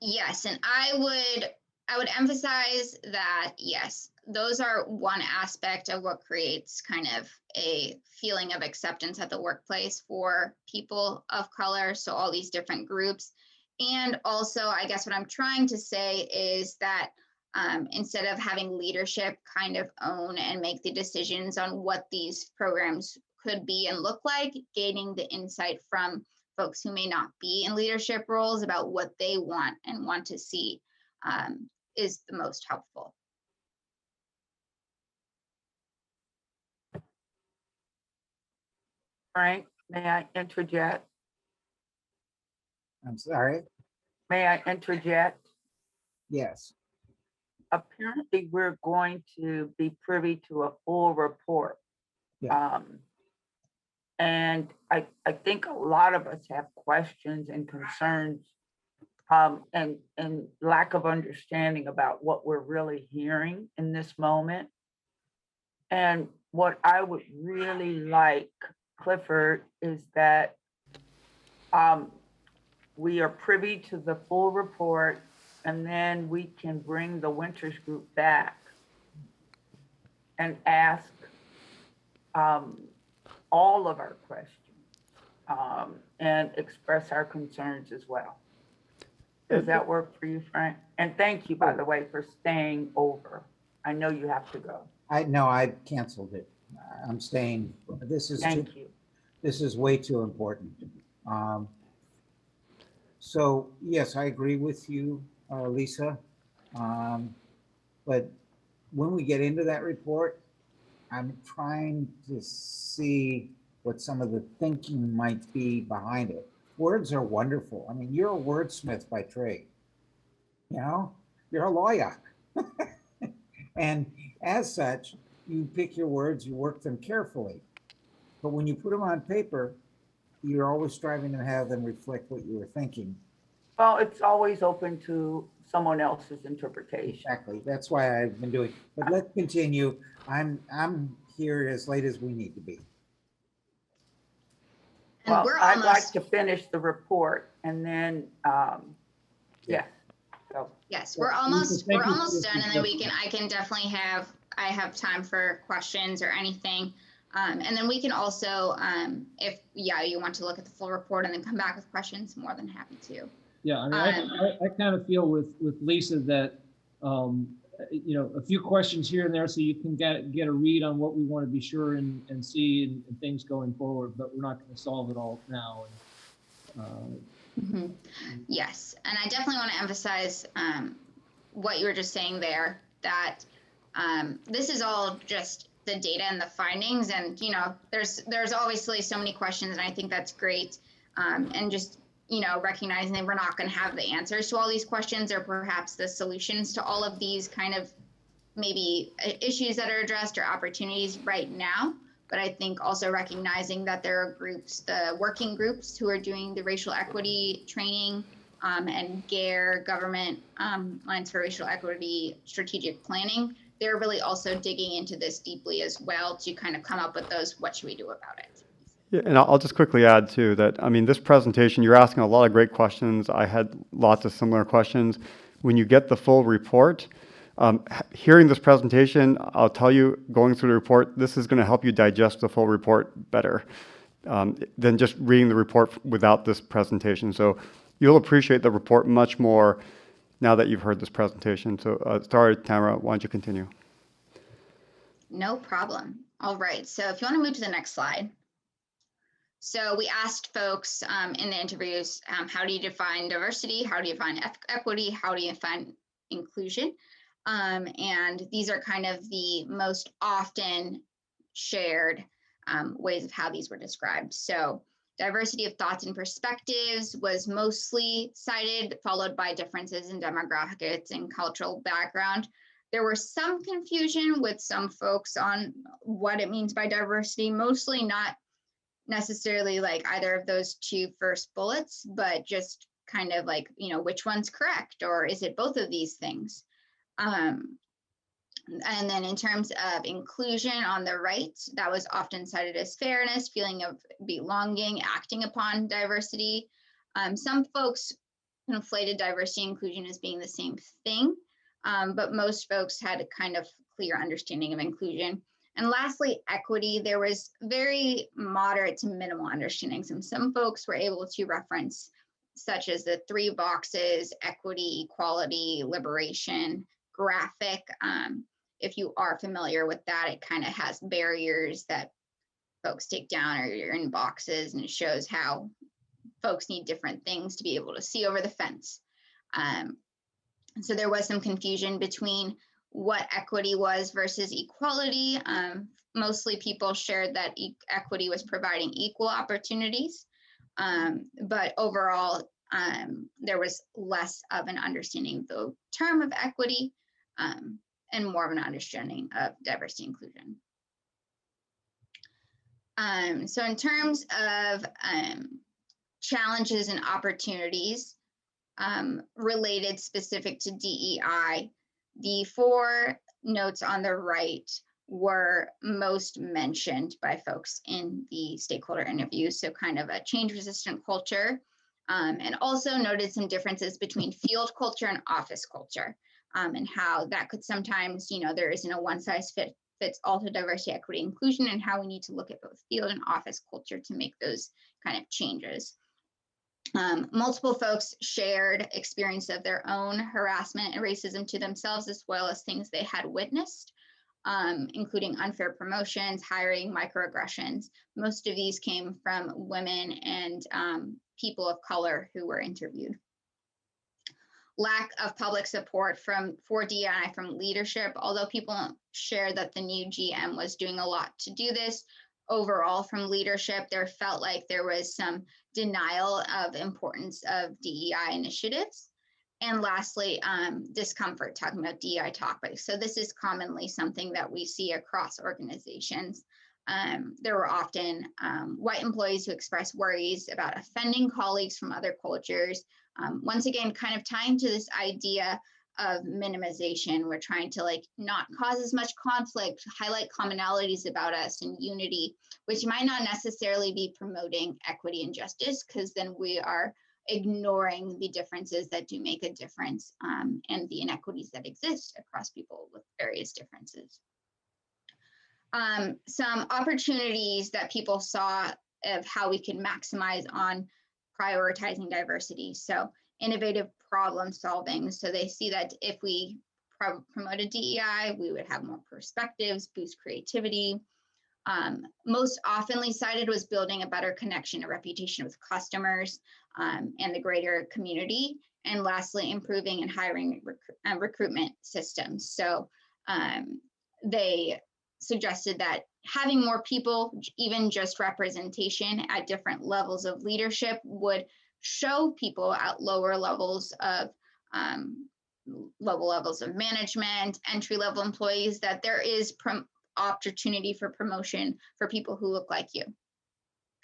Yes, and I would emphasize that, yes, those are one aspect of what creates kind of a feeling of acceptance at the workplace for people of color. So all these different groups. And also, I guess what I'm trying to say is that instead of having leadership kind of own and make the decisions on what these programs could be and look like, gaining the insight from folks who may not be in leadership roles about what they want and want to see is the most helpful. Frank, may I interject? I'm sorry. May I interject? Yes. Apparently, we're going to be privy to a full report. Yeah. And I think a lot of us have questions and concerns and lack of understanding about what we're really hearing in this moment. And what I would really like, Clifford, is that we are privy to the full report, and then we can bring the Winters group back and ask all of our questions and express our concerns as well. Does that work for you, Frank? And thank you, by the way, for staying over. I know you have to go. I canceled it. I'm staying. This is Thank you. This is way too important. So yes, I agree with you, Lisa. But when we get into that report, I'm trying to see what some of the thinking might be behind it. Words are wonderful. I mean, you're a wordsmith by trade. You know, you're a lawyer. And as such, you pick your words, you work them carefully. But when you put them on paper, you're always striving to have them reflect what you were thinking. Well, it's always open to someone else's interpretation. Exactly. That's why I've been doing. But let's continue. I'm here as late as we need to be. Well, I'd like to finish the report and then, yeah. So. Yes, we're almost done, and then I can definitely have time for questions or anything. And then we can also, if you want to look at the full report and then come back with questions, more than happy to. Yeah, I mean, I kind of feel with Lisa that a few questions here and there so you can get a read on what we want to be sure and see and things going forward, but we're not going to solve it all now. Yes, and I definitely want to emphasize what you were just saying there, that this is all just the data and the findings, and there's obviously so many questions, and I think that's great, and just recognizing that we're not going to have the answers to all these questions or perhaps the solutions to all of these kind of maybe issues that are addressed or opportunities right now. But I think also recognizing that there are groups, the working groups who are doing the racial equity training, and GARE, Government Alliance for Racial Equity Strategic Planning, they're really also digging into this deeply as well to kind of come up with those, what should we do about it? Yeah, and I'll just quickly add too that, I mean, this presentation, you're asking a lot of great questions. I had lots of similar questions. When you get the full report, hearing this presentation, I'll tell you, going through the report, this is going to help you digest the full report better than just reading the report without this presentation. So you'll appreciate the report much more now that you've heard this presentation. So sorry, Tamara, why don't you continue? No problem. All right, so if you want to move to the next slide. So we asked folks in the interviews, how do you define diversity? How do you define equity? How do you define inclusion? And these are kind of the most often shared ways of how these were described. So diversity of thoughts and perspectives was mostly cited, followed by differences in demographics and cultural background. There was some confusion with some folks on what it means by diversity, mostly not necessarily like either of those two first bullets, but just kind of like, which one's correct, or is it both of these things? And then in terms of inclusion on the right, that was often cited as fairness, feeling of belonging, acting upon diversity. Some folks conflated diversity and inclusion as being the same thing, but most folks had a kind of clear understanding of inclusion. And lastly, equity, there was very moderate to minimal understandings, and some folks were able to reference such as the 3 boxes, equity, equality, liberation, graphic. If you are familiar with that, it kind of has barriers that folks take down, or you're in boxes, and it shows how folks need different things to be able to see over the fence. So there was some confusion between what equity was versus equality. Mostly people shared that equity was providing equal opportunities, but overall, there was less of an understanding of the term of equity, and more of an understanding of diversity inclusion. So in terms of challenges and opportunities related specific to DEI, the 4 notes on the right were most mentioned by folks in the stakeholder interviews. So kind of a change resistant culture, and also noted some differences between field culture and office culture, and how that could sometimes, there isn't a one size fits all to diversity, equity, inclusion, and how we need to look at both field and office culture to make those kind of changes. Multiple folks shared experience of their own harassment and racism to themselves, as well as things they had witnessed, including unfair promotions, hiring, microaggressions. Most of these came from women and people of color who were interviewed. Lack of public support for DEI from leadership, although people shared that the new GM was doing a lot to do this. Overall, from leadership, there felt like there was some denial of importance of DEI initiatives. And lastly, discomfort talking about DEI topics. So this is commonly something that we see across organizations. There were often white employees who expressed worries about offending colleagues from other cultures. Once again, kind of tying to this idea of minimization. We're trying to not cause as much conflict, highlight commonalities about us and unity, which might not necessarily be promoting equity and justice, because then we are ignoring the differences that do make a difference, and the inequities that exist across people with various differences. Some opportunities that people saw of how we could maximize on prioritizing diversity. So innovative problem solving. So they see that if we promoted DEI, we would have more perspectives, boost creativity. Most oftenly cited was building a better connection and reputation with customers and the greater community. And lastly, improving and hiring recruitment systems. So they suggested that having more people, even just representation at different levels of leadership, would show people at lower levels of management, entry-level employees, that there is opportunity for promotion for people who look like you.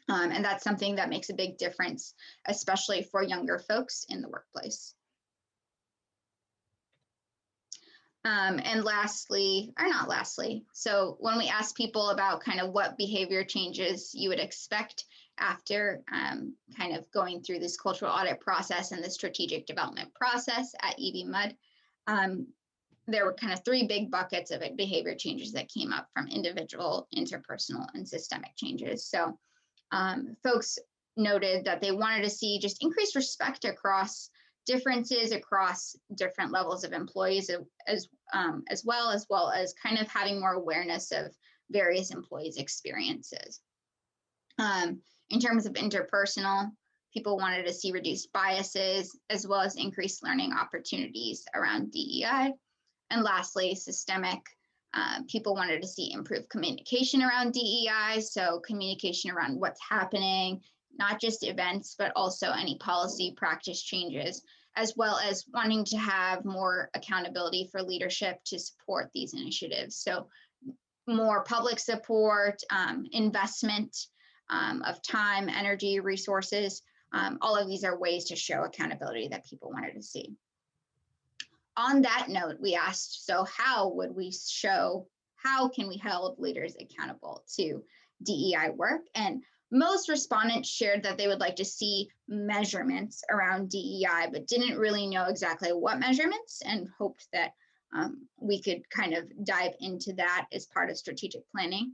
And that's something that makes a big difference, especially for younger folks in the workplace. And lastly, or not lastly, so when we ask people about kind of what behavior changes you would expect after kind of going through this cultural audit process and the strategic development process at EBMUD, there were kind of three big buckets of behavior changes that came up from individual, interpersonal, and systemic changes. So folks noted that they wanted to see just increased respect across differences across different levels of employees as well as kind of having more awareness of various employees' experiences. In terms of interpersonal, people wanted to see reduced biases as well as increased learning opportunities around DEI. And lastly, systemic, people wanted to see improved communication around DEI, so communication around what's happening, not just events, but also any policy practice changes, as well as wanting to have more accountability for leadership to support these initiatives. So more public support, investment of time, energy, resources, all of these are ways to show accountability that people wanted to see. On that note, we asked, so how can we hold leaders accountable to DEI work? And most respondents shared that they would like to see measurements around DEI, but didn't really know exactly what measurements, and hoped that we could kind of dive into that as part of strategic planning.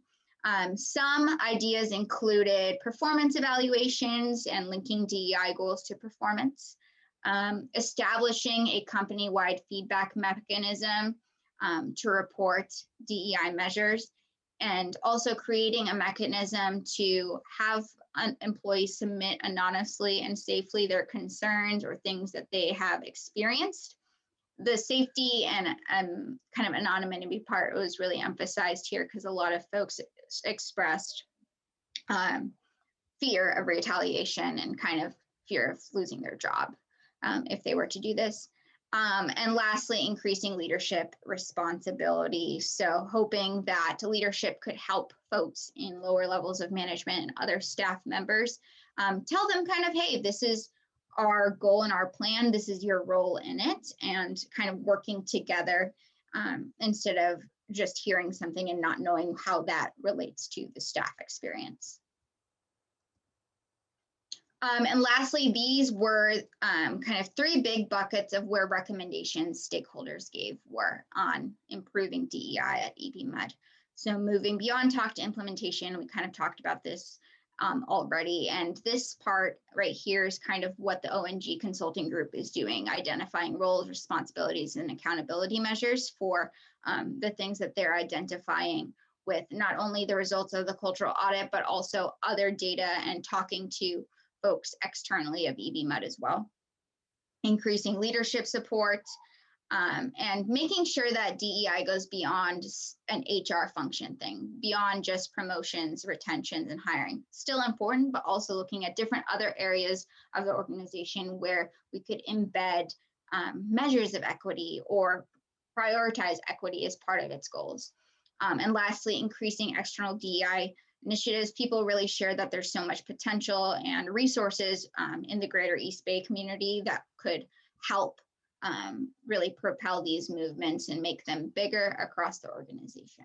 Some ideas included performance evaluations and linking DEI goals to performance, establishing a company-wide feedback mechanism to report DEI measures, and also creating a mechanism to have employees submit anonymously and safely their concerns or things that they have experienced. The safety and kind of anonymity part was really emphasized here because a lot of folks expressed fear of retaliation and kind of fear of losing their job if they were to do this. And lastly, increasing leadership responsibility. So hoping that leadership could help folks in lower levels of management and other staff members, tell them kind of, hey, this is our goal and our plan, this is your role in it, and kind of working together instead of just hearing something and not knowing how that relates to the staff experience. And lastly, these were kind of three big buckets of where recommendations stakeholders gave were on improving DEI at EBMUD. So moving beyond talk to implementation, we kind of talked about this already. And this part right here is kind of what the ONG consulting group is doing, identifying roles, responsibilities, and accountability measures for the things that they're identifying with not only the results of the cultural audit, but also other data and talking to folks externally of EBMUD as well. Increasing leadership support and making sure that DEI goes beyond an HR function thing, beyond just promotions, retentions, and hiring. Still important, but also looking at different other areas of the organization where we could embed measures of equity or prioritize equity as part of its goals. And lastly, increasing external DEI initiatives. People really share that there's so much potential and resources in the greater East Bay community that could help really propel these movements and make them bigger across the organization.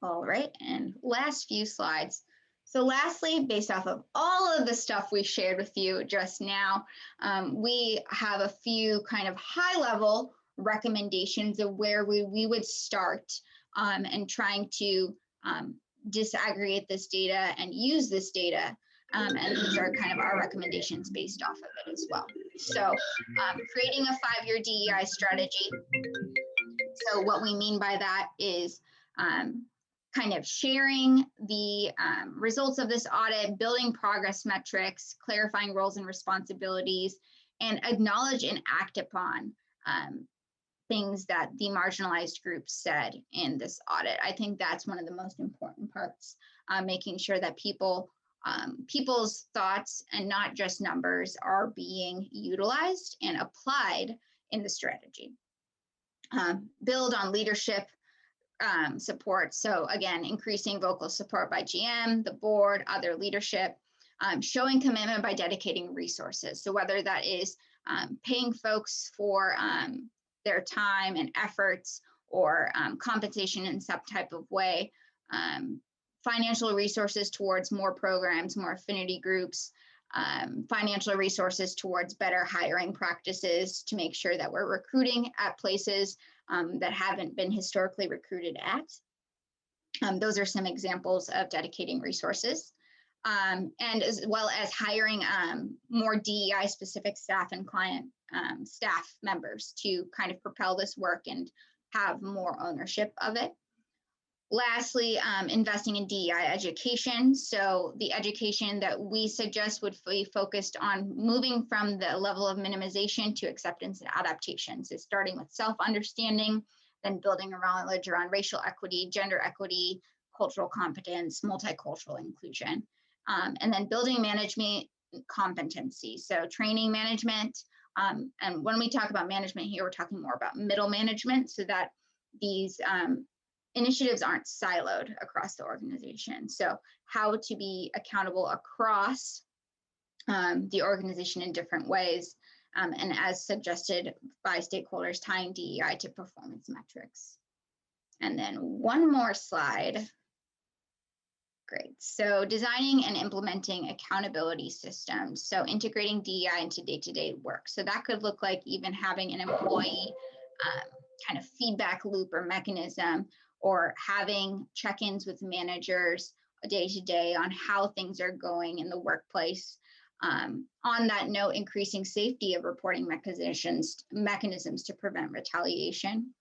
All right, and last few slides. So lastly, based off of all of the stuff we shared with you just now, we have a few kind of high level recommendations of where we would start and trying to disaggregate this data and use this data. And these are kind of our recommendations based off of it as well. So creating a 5-year DEI strategy. So what we mean by that is kind of sharing the results of this audit, building progress metrics, clarifying roles and responsibilities, and acknowledge and act upon things that the marginalized groups said in this audit. I think that's one of the most important parts, making sure that people's thoughts and not just numbers are being utilized and applied in the strategy. Build on leadership support. So again, increasing vocal support by GM, the board, other leadership, showing commitment by dedicating resources. So whether that is paying folks for their time and efforts, or compensation in some type of way, financial resources towards more programs, more affinity groups, financial resources towards better hiring practices to make sure that we're recruiting at places that haven't been historically recruited at. Those are some examples of dedicating resources. And as well as hiring more DEI specific staff and client staff members to kind of propel this work and have more ownership of it. Lastly, investing in DEI education. So the education that we suggest would be focused on moving from the level of minimization to acceptance and adaptation. So starting with self-understanding, then building knowledge around racial equity, gender equity, cultural competence, multicultural inclusion, and then building management competency. So training management, and when we talk about management here, we're talking more about middle management so that these initiatives aren't siloed across the organization. So how to be accountable across the organization in different ways, and as suggested by stakeholders, tying DEI to performance metrics. And then one more slide. Great. So designing and implementing accountability systems. So integrating DEI into day-to-day work. So that could look like even having an employee kind of feedback loop or mechanism, or having check-ins with managers day-to-day on how things are going in the workplace. On that note, increasing safety of reporting mechanisms to prevent retaliation.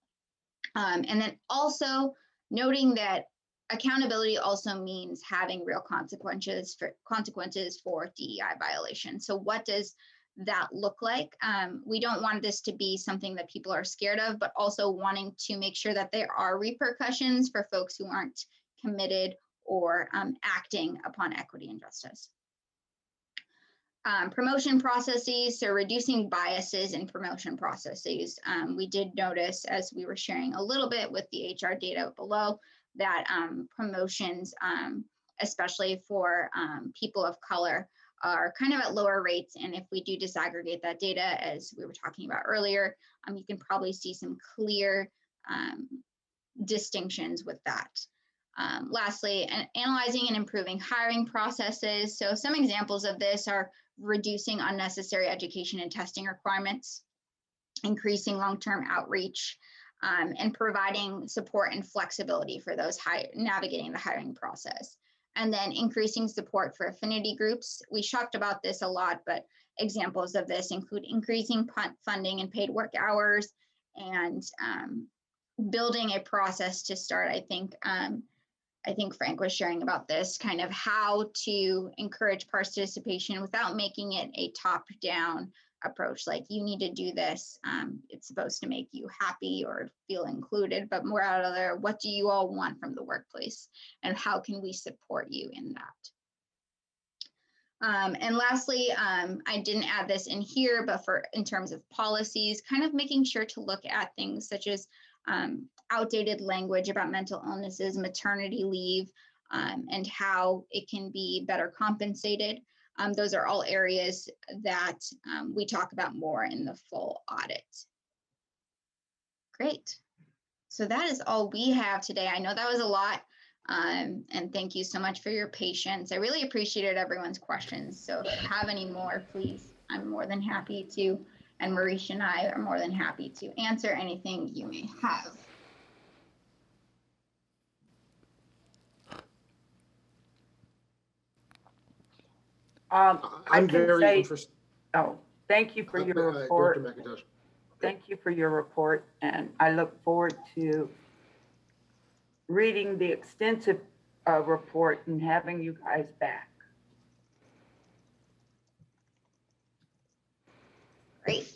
And then also noting that accountability also means having real consequences for DEI violations. So what does that look like? We don't want this to be something that people are scared of, but also wanting to make sure that there are repercussions for folks who aren't committed or acting upon equity and justice. Promotion processes, so reducing biases in promotion processes. We did notice, as we were sharing a little bit with the HR data below, that promotions, especially for people of color, are kind of at lower rates. And if we do disaggregate that data, as we were talking about earlier, you can probably see some clear distinctions with that. Lastly, analyzing and improving hiring processes. So some examples of this are reducing unnecessary education and testing requirements, increasing long-term outreach, and providing support and flexibility for those navigating the hiring process. And then increasing support for affinity groups. We talked about this a lot, but examples of this include increasing funding and paid work hours, and building a process to start. I think Frank was sharing about this, kind of how to encourage participation without making it a top-down approach, like you need to do this. It's supposed to make you happy or feel included, but more out of there, what do you all want from the workplace, and how can we support you in that? And lastly, I didn't add this in here, but in terms of policies, kind of making sure to look at things such as outdated language about mental illnesses, maternity leave, and how it can be better compensated. Those are all areas that we talk about more in the full audit. Great. So that is all we have today. I know that was a lot, and thank you so much for your patience. I really appreciated everyone's questions. So if you have any more, please, I'm more than happy to, and Marisha and I are more than happy to answer anything you may have. I I'm can very say, interested. oh, Thank you for your report. Director McIntosh. Thank you for your report, and I look forward to reading the extensive report and having you guys back. Great.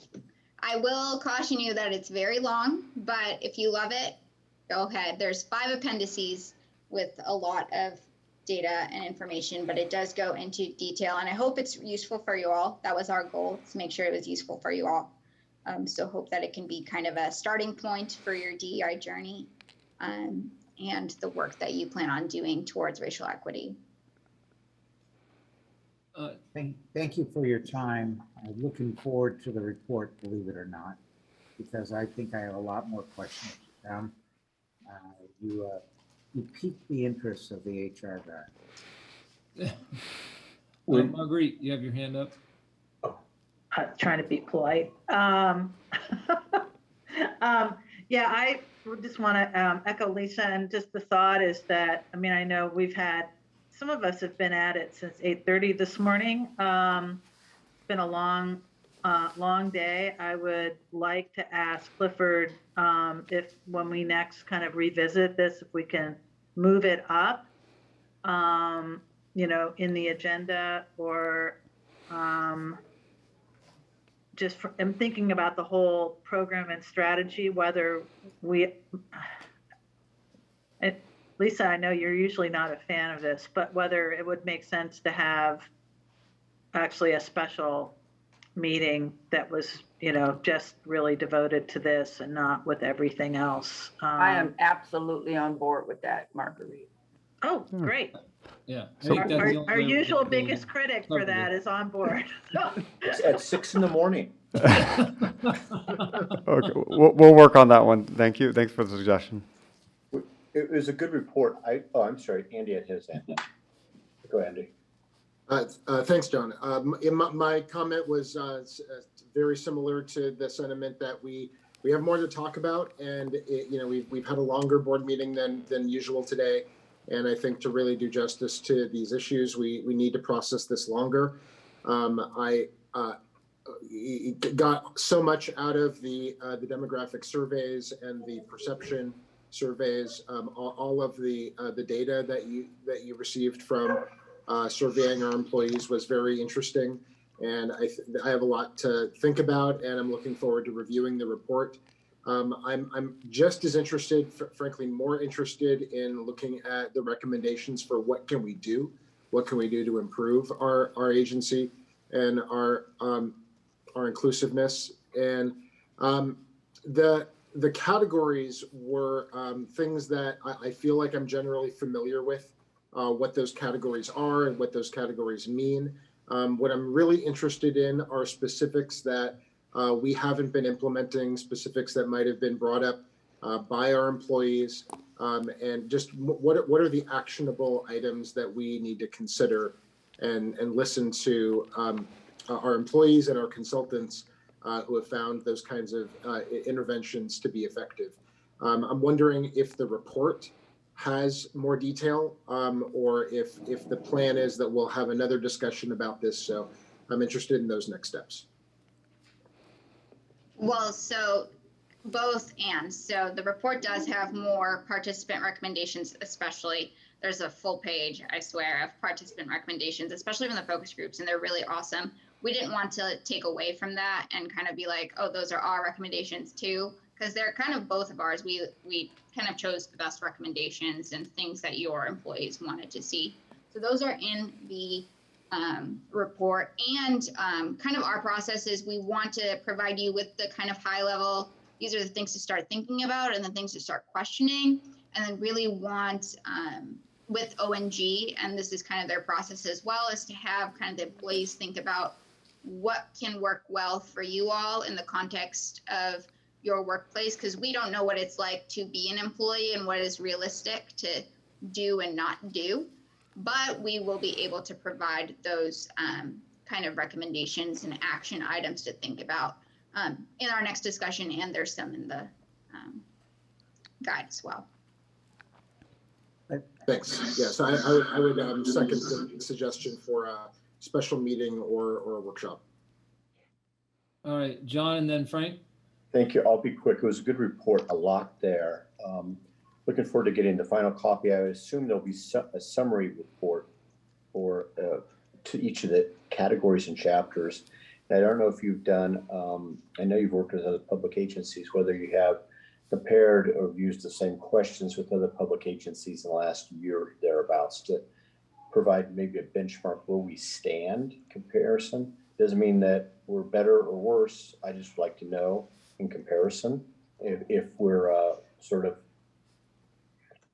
I will caution you that it's very long, but if you love it, go ahead. There's 5 appendices with a lot of data and information, but it does go into detail, and I hope it's useful for you all. That was our goal, to make sure it was useful for you all. So hope that it can be kind of a starting point for your DEI journey and the work that you plan on doing towards racial equity. Thank you for your time. I'm looking forward to the report, believe it or not, because I think I have a lot more questions. You piqued the interest of the HR guy. Marguerite, you have your hand up. Trying to be polite. Yeah, I just want to echo Lisa, and just the thought is that, I mean, I know some of us have been at it since 8:30 this morning. It's been a long day. I would like to ask Clifford if when we next kind of revisit this, if we can move it up, you know, in the agenda, or I'm thinking about the whole program and strategy, whether Lisa, I know you're usually not a fan of this, but whether it would make sense to have actually a special meeting that was, you know, just really devoted to this and not with everything else. I am absolutely on board with that, Marguerite. Oh, great. Yeah. Our usual biggest critic for that is on board. It's at 6 in the morning. Okay, we'll work on that one. Thank you. Thanks for the suggestion. It was a good report. I'm sorry, Andy had his hand. Go ahead, Andy. Thanks, John. My comment was very similar to the sentiment that we have more to talk about, and we've had a longer board meeting than usual today, and I think to really do justice to these issues, we need to process this longer. I got so much out of the demographic surveys and the perception surveys, all of the data that you received from surveying our employees was very interesting, and I have a lot to think about, and I'm looking forward to reviewing the report. I'm just as interested, frankly, more interested in looking at the recommendations for what can we do to improve our agency and our inclusiveness. And the categories were things that I feel like I'm generally familiar with, what those categories are and what those categories mean. What I'm really interested in are specifics that we haven't been implementing, specifics that might have been brought up by our employees, and just what are the actionable items that we need to consider and listen to our employees and our consultants who have found those kinds of interventions to be effective. I'm wondering if the report has more detail, or if the plan is that we'll have another discussion about this. So I'm interested in those next steps. Well, so both and. So the report does have more participant recommendations, especially. There's a full page, I swear, of participant recommendations, especially from the focus groups, and they're really awesome. We didn't want to take away from that and kind of be like, oh, those are our recommendations too, because they're kind of both of ours. We kind of chose the best recommendations and things that your employees wanted to see. So those are in the report, and kind of our process is we want to provide you with the kind of high level, these are the things to start thinking about and the things to start questioning, and then really want with ONG, and this is kind of their process as well, is to have kind of the employees think about what can work well for you all in the context of your workplace, because we don't know what it's like to be an employee and what is realistic to do and not do, but we will be able to provide those kind of recommendations and action items to think about in our next discussion, and there's some in the guide as well. Thanks. Yes, I would second the suggestion for a special meeting or a workshop. All right, John and then Frank. Thank you. I'll be quick. It was a good report, a lot there. Looking forward to getting the final copy. I assume there'll be a summary report for to each of the categories and chapters. And I don't know if you've done, I know you've worked with other public agencies, whether you have compared or used the same questions with other public agencies in the last year or thereabouts to provide maybe a benchmark where we stand comparison. Doesn't mean that we're better or worse. I just would like to know in comparison if we're sort of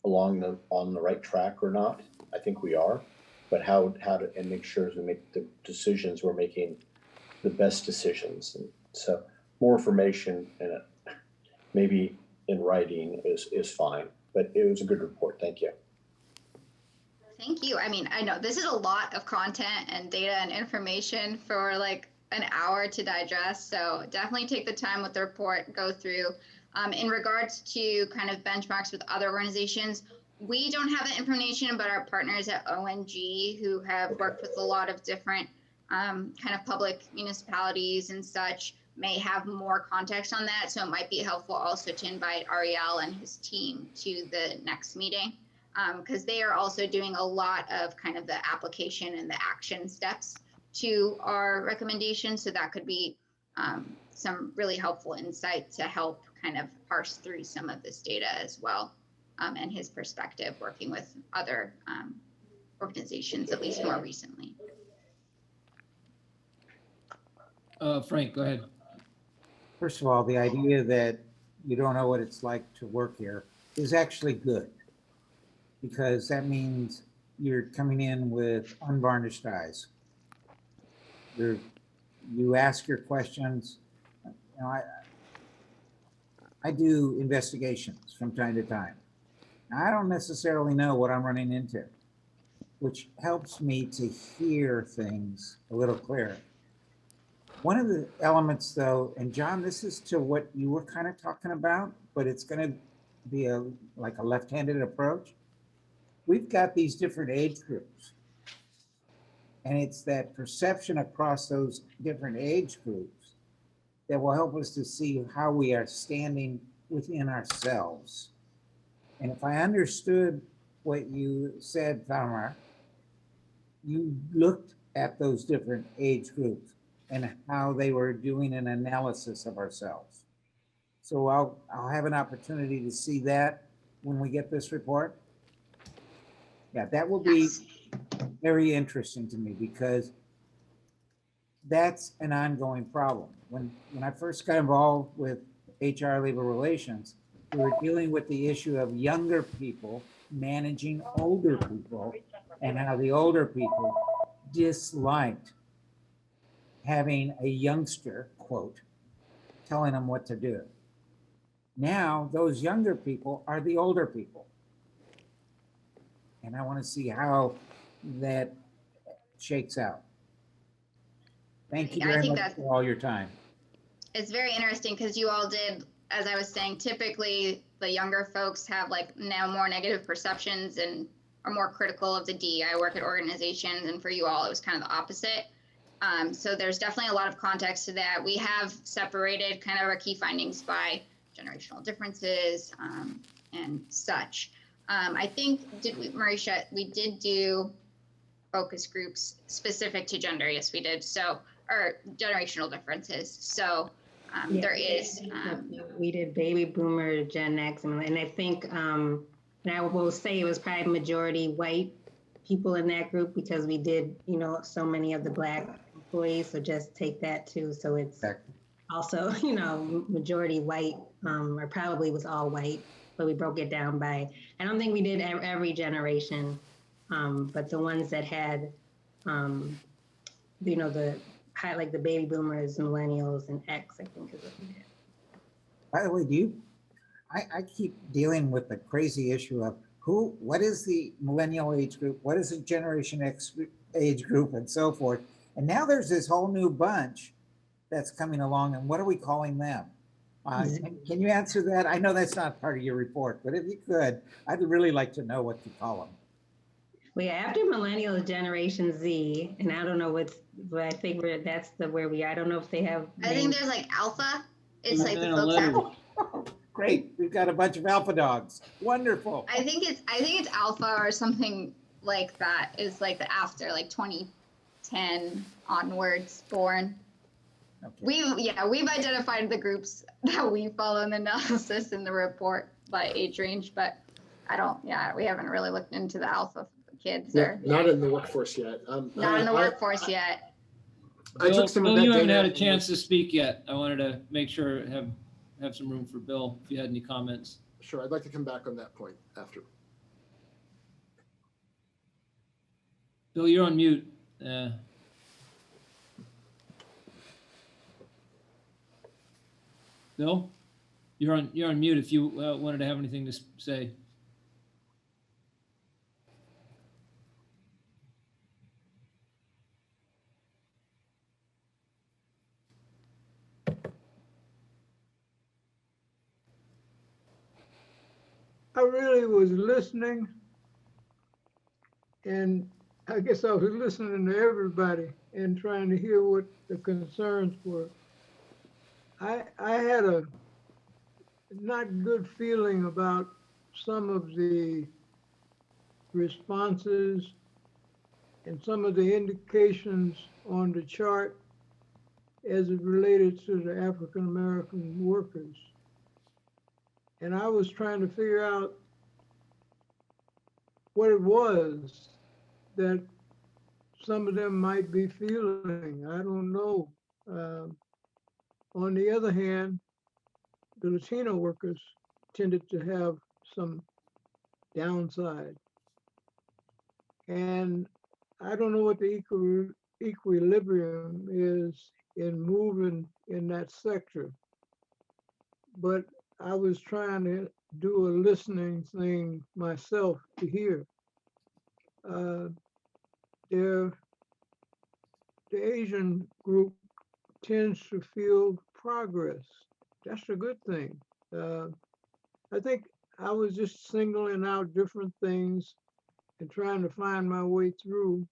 on the right track or not. I think we are, but how to and make sure as we make the decisions, we're making the best decisions. And so more information and maybe in writing is fine, but it was a good report. Thank you. Thank you. I mean, I know this is a lot of content and data and information for like an hour to digest. So definitely take the time with the report, go through. In regards to kind of benchmarks with other organizations, we don't have that information, but our partners at ONG who have worked with a lot of different kind of public municipalities and such may have more context on that. So it might be helpful also to invite Ariel and his team to the next meeting, because they are also doing a lot of kind of the application and the action steps to our recommendations. So that could be some really helpful insight to help kind of parse through some of this data as well, and his perspective working with other organizations, at least more recently. Frank, go ahead. First of all, the idea that you don't know what it's like to work here is actually good, because that means you're coming in with unvarnished eyes. You ask your questions. You know, I do investigations from time to time. I don't necessarily know what I'm running into, which helps me to hear things a little clearer. One of the elements though, and John, this is to what you were kind of talking about, but it's going to be like a left-handed approach. We've got these different age groups, and it's that perception across those different age groups that will help us to see how we are standing within ourselves. And if I understood what you said, Tamara, you looked at those different age groups and how they were doing an analysis of ourselves. So I'll have an opportunity to see that when we get this report. Yeah, that will be very interesting to me, because that's an ongoing problem. When I first got involved with HR labor relations, we were dealing with the issue of younger people managing older people, and how the older people disliked having a youngster, quote, telling them what to do. Now, those younger people are the older people. And I want to see how that shakes out. Thank you very much for all your time. It's very interesting because you all did, as I was saying, typically the younger folks have like now more negative perceptions and are more critical of the DEI work at organizations. And for you all, it was kind of the opposite. So there's definitely a lot of context to that. We have separated kind of our key findings by generational differences and such. I think, Marisha, we did do focus groups specific to gender. Yes, we did. So, or generational differences. So there is. We did baby boomer, Gen X, and I think, and I will say it was probably majority white people in that group, because we did, you know, so many of the Black employees. So just take that too. So it's also, you know, majority white, or probably was all white, but we broke it down by, I don't think we did every generation, but the ones that had, you know, like the baby boomers, millennials, and X, I think is what we did. By the way, I keep dealing with the crazy issue of what is the millennial age group? What is the Generation X age group, and so forth? And now there's this whole new bunch that's coming along, and what are we calling them? Can you answer that? I know that's not part of your report, but if you could, I'd really like to know what you call them. Well, yeah, after millennial is Generation Z, and I don't know but I think that's where we, I don't know if they have. I think there's like alpha. It's And like the then folks 11. that Great, we've got a bunch of alpha dogs. Wonderful. I think it's alpha or something like that is like the after like 2010 onwards born. Okay. We've identified the groups that we follow in the analysis in the report by age range, but we haven't really looked into the alpha kids or Not in the workforce yet. not in the workforce yet. I took some of Bill, that you haven't data had a and chance to speak yet. I wanted to make sure have some room for Bill if you had any comments. Sure, I'd like to come back on that point after. Bill, you're on mute. Bill, you're on mute if you wanted to have anything to say. I really was listening, and I guess I was listening to everybody and trying to hear what the concerns were. I had a not good feeling about some of the responses and some of the indications on the chart as it related to the African American workers. And I was trying to figure out what it was that some of them might be feeling. I don't know. On the other hand, the Latino workers tended to have some downside. And I don't know what the equilibrium is in moving in that sector. But I was trying to do a listening thing myself to hear. The Asian group tends to feel progress. That's a good thing. I think I was just singling out different things and trying to find my way through.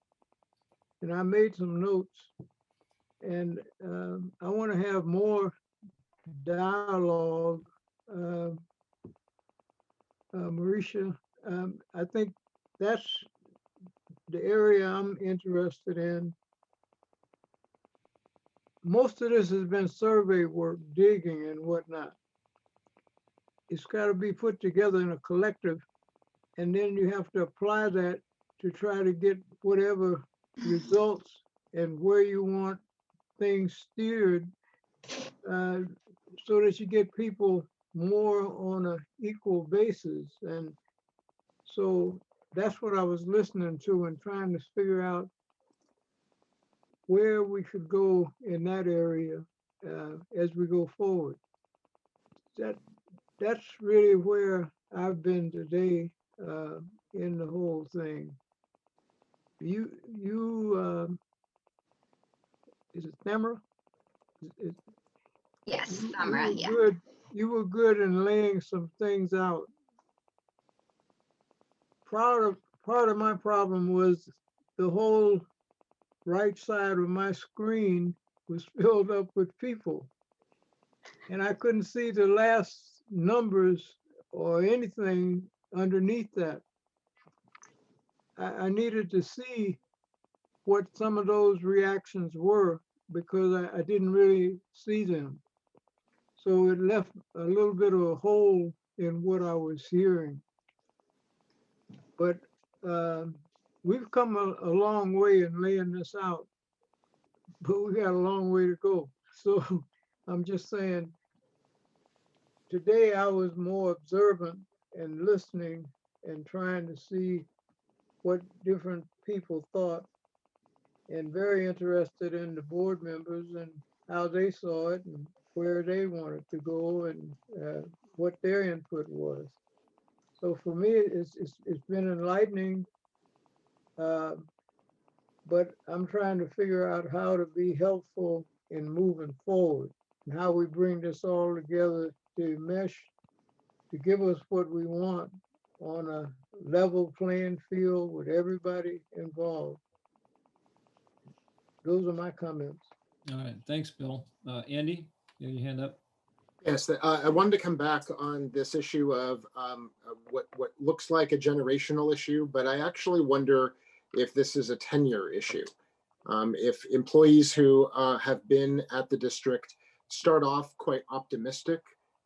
And I made some notes. And I want to have more dialogue. Marisha, I think that's the area I'm interested in. Most of this has been survey work, digging and whatnot. It's got to be put together in a collective, and then you have to apply that to try to get whatever results and where you want things steered so that you get people more on an equal basis. And so that's what I was listening to and trying to figure out where we could go in that area as we go forward. That's really where I've been today in the whole thing. You is it Thamra? Yes, Thamra, yeah. Good. You were good in laying some things out. Part of my problem was the whole right side of my screen was filled up with people. And I couldn't see the last numbers or anything underneath that. I needed to see what some of those reactions were because I didn't really see them. So it left a little bit of a hole in what I was hearing. But we've come a long way in laying this out, but we got a long way to go. So I'm just saying, today I was more observant and listening and trying to see what different people thought, and very interested in the board members and how they saw it and where they wanted to go and what their input was. So for me, it's been enlightening, but I'm trying to figure out how to be helpful in moving forward and how we bring this all together to mesh to give us what we want on a level playing field with everybody involved. Those are my comments. All right, thanks, Bill. Andy, you have your hand up? Yes, I wanted to come back on this issue of what looks like a generational issue, but I actually wonder if this is a tenure issue. If employees who have been at the district start off quite optimistic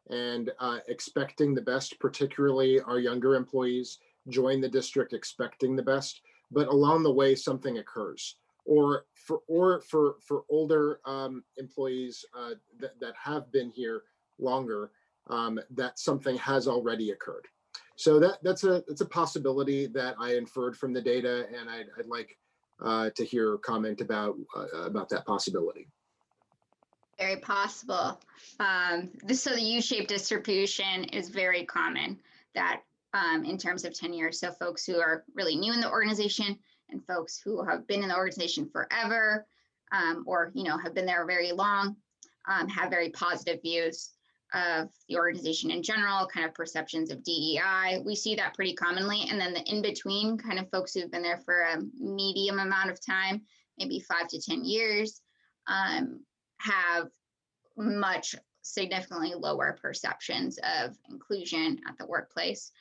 and expecting the best, particularly our younger employees join the district expecting the best, but along the way something occurs. Or for older employees that have been here longer, that something has already occurred. So that's a possibility that I inferred from the data, and I'd like to hear a comment about that possibility. Very possible. So the U-shaped distribution is very common that in terms of tenure. So folks who are really new in the organization and folks who have been in the organization forever or have been there very long have very positive views of the organization in general, kind of perceptions of DEI. We see that pretty commonly. And then the in-between kind of folks who've been there for a medium amount of time, maybe 5 to 10 years, have much significantly lower perceptions of inclusion at the workplace.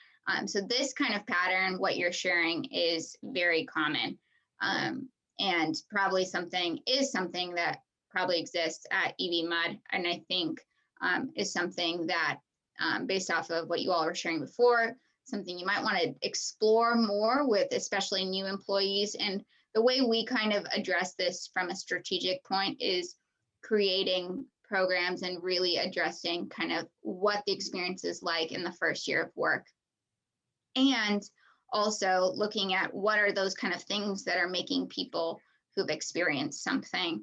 So this kind of pattern, what you're sharing, is very common, and probably something that probably exists at EBMUD, and I think is something that, based off of what you all were sharing before, something you might want to explore more with especially new employees. And the way we kind of address this from a strategic point is creating programs and really addressing kind of what the experience is like in the first year of work. And also looking at what are those kind of things that are making people who've experienced something,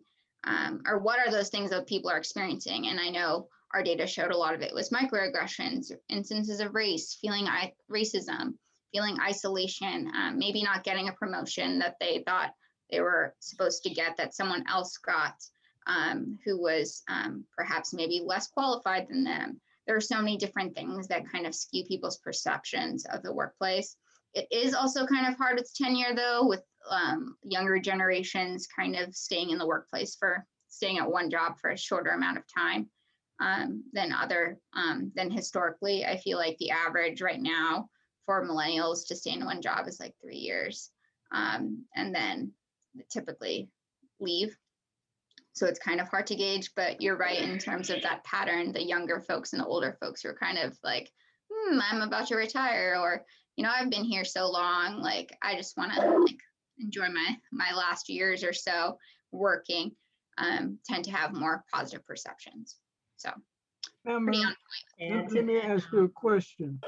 or what are those things that people are experiencing. And I know our data showed a lot of it was microaggressions, instances of race, feeling racism, feeling isolation, maybe not getting a promotion that they thought they were supposed to get that someone else got, who was perhaps maybe less qualified than them. There are so many different things that kind of skew people's perceptions of the workplace. It is also kind of hard with tenure, though, with younger generations kind of staying in the workplace staying at one job for a shorter amount of time than historically. I feel like the average right now for millennials to stay in one job is like 3 years, and then typically leave. So it's kind of hard to gauge, but you're right in terms of that pattern. The younger folks and the older folks are kind of like, I'm about to retire, or, I've been here so long, like, I just want to enjoy my last years or so working, tend to have more positive perceptions. So pretty on point. Let me ask you a question.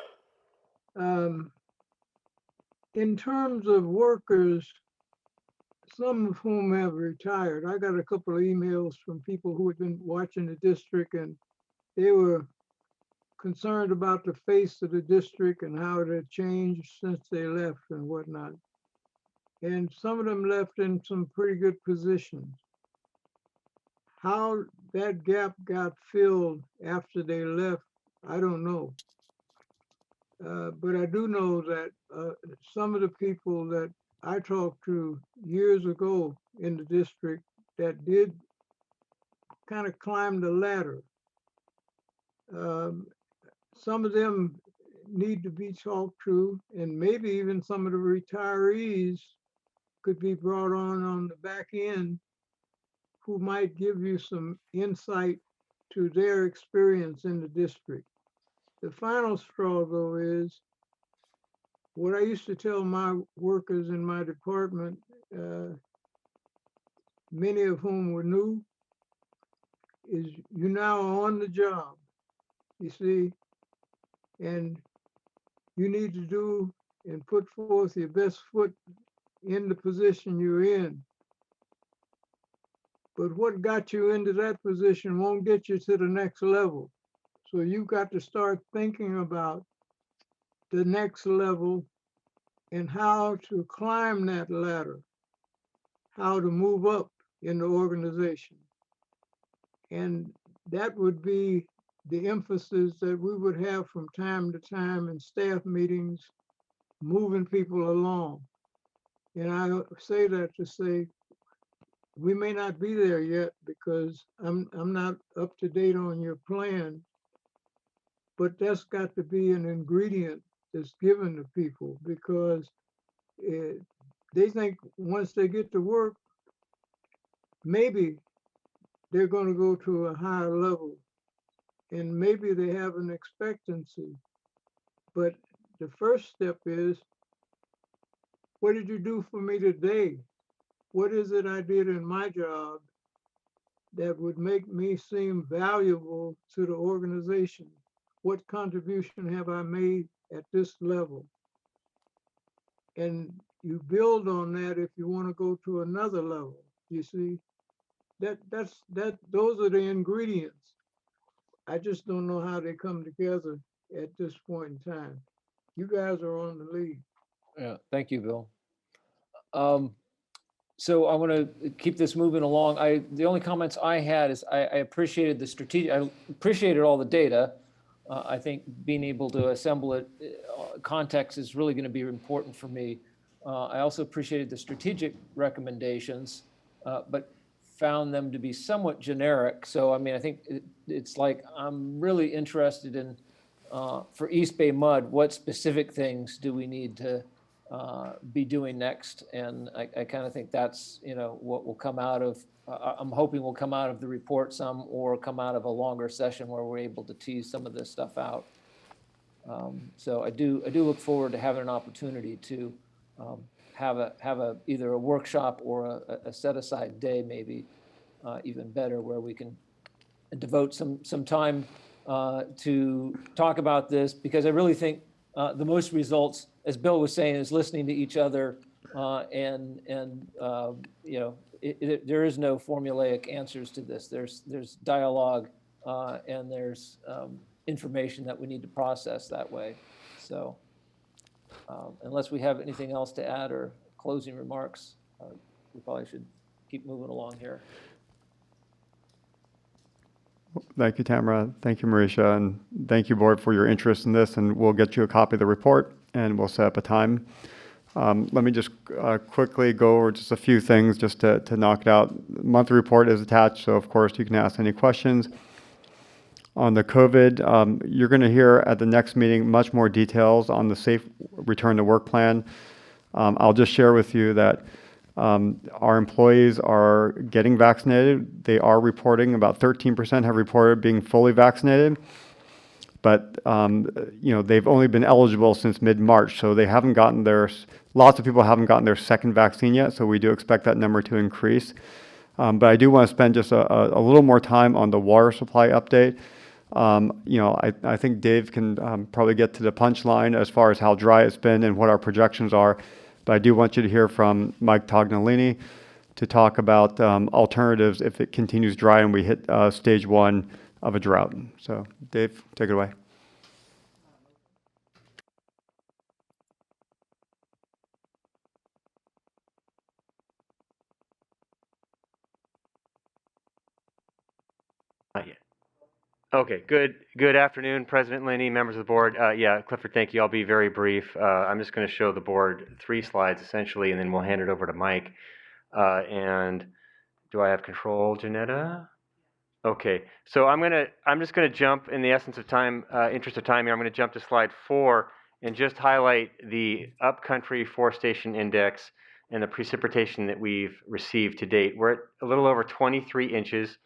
In terms of workers, some of whom have retired, I got a couple of emails from people who had been watching the district, and they were concerned about the face of the district and how it had changed since they left and whatnot. And some of them left in some pretty good positions. How that gap got filled after they left, I don't know. But I do know that some of the people that I talked to years ago in the district that did kind of climb the ladder, some of them need to be talked to, and maybe even some of the retirees could be brought on the back end, who might give you some insight to their experience in the district. The final straw, though, is what I used to tell my workers in my department, many of whom were new, is you're now on the job, you see, and you need to do and put forth your best foot in the position you're in. But what got you into that position won't get you to the next level. So you've got to start thinking about the next level and how to climb that ladder, how to move up in the organization. And that would be the emphasis that we would have from time to time in staff meetings moving people along. And I say that to say, we may not be there yet because I'm not up to date on your plan, but that's got to be an ingredient that's given to people because they think once they get to work, maybe they're going to go to a higher level and maybe they have an expectancy. But the first step is, what did you do for me today? What is it I did in my job that would make me seem valuable to the organization? What contribution have I made at this level? And you build on that if you want to go to another level. You see, those are the ingredients. I just don't know how they come together at this point in time. You guys are on the lead. Yeah, thank you, Bill. So I want to keep this moving along. The only comments I had is I appreciated the strategic, I appreciated all the data. I think being able to assemble it, context is really going to be important for me. I also appreciated the strategic recommendations, but found them to be somewhat generic. So, I mean, I think it's like I'm really interested in, for East Bay MUD, what specific things do we need to be doing next? And I kind of think that's, you know, what will come out of, I'm hoping will come out of the report some, or come out of a longer session where we're able to tease some of this stuff out. So I do look forward to having an opportunity to have either a workshop or a set aside day, maybe even better, where we can devote some time to talk about this, because I really think the most results, as Bill was saying, is listening to each other, and you know, there is no formulaic answers to this. There's dialogue, and there's information that we need to process that way. So unless we have anything else to add or closing remarks, we probably should keep moving along here. Thank you, Tamara. Thank you, Marisha. And thank you, board, for your interest in this. And we'll get you a copy of the report and we'll set up a time. Let me just quickly go over just a few things just to knock it out. The monthly report is attached, so of course you can ask any questions. On the COVID, you're going to hear at the next meeting much more details on the safe return to work plan. I'll just share with you that our employees are getting vaccinated. They are reporting, about 13% have reported being fully vaccinated. But, you know, they've only been eligible since mid-March, so they haven't gotten lots of people haven't gotten their second vaccine yet, so we do expect that number to increase. But I do want to spend just a little more time on the water supply update. You know, I think Dave can probably get to the punchline as far as how dry it's been and what our projections are. But I do want you to hear from Mike Tognolini to talk about alternatives if it continues dry and we hit stage 1 of a drought. So Dave, take it away. Not yet. Okay, good afternoon, President Linney, members of the board. Yeah, Clifford, thank you. I'll be very brief. I'm just going to show the board 3 slides essentially, and then we'll hand it over to Mike. And do I have control, Janetta? Okay, so I'm just going to jump, in the essence of time, interest of time here, I'm going to jump to slide 4 and just highlight the upcountry forestation index and the precipitation that we've received to date. We're at a little over 23 inches.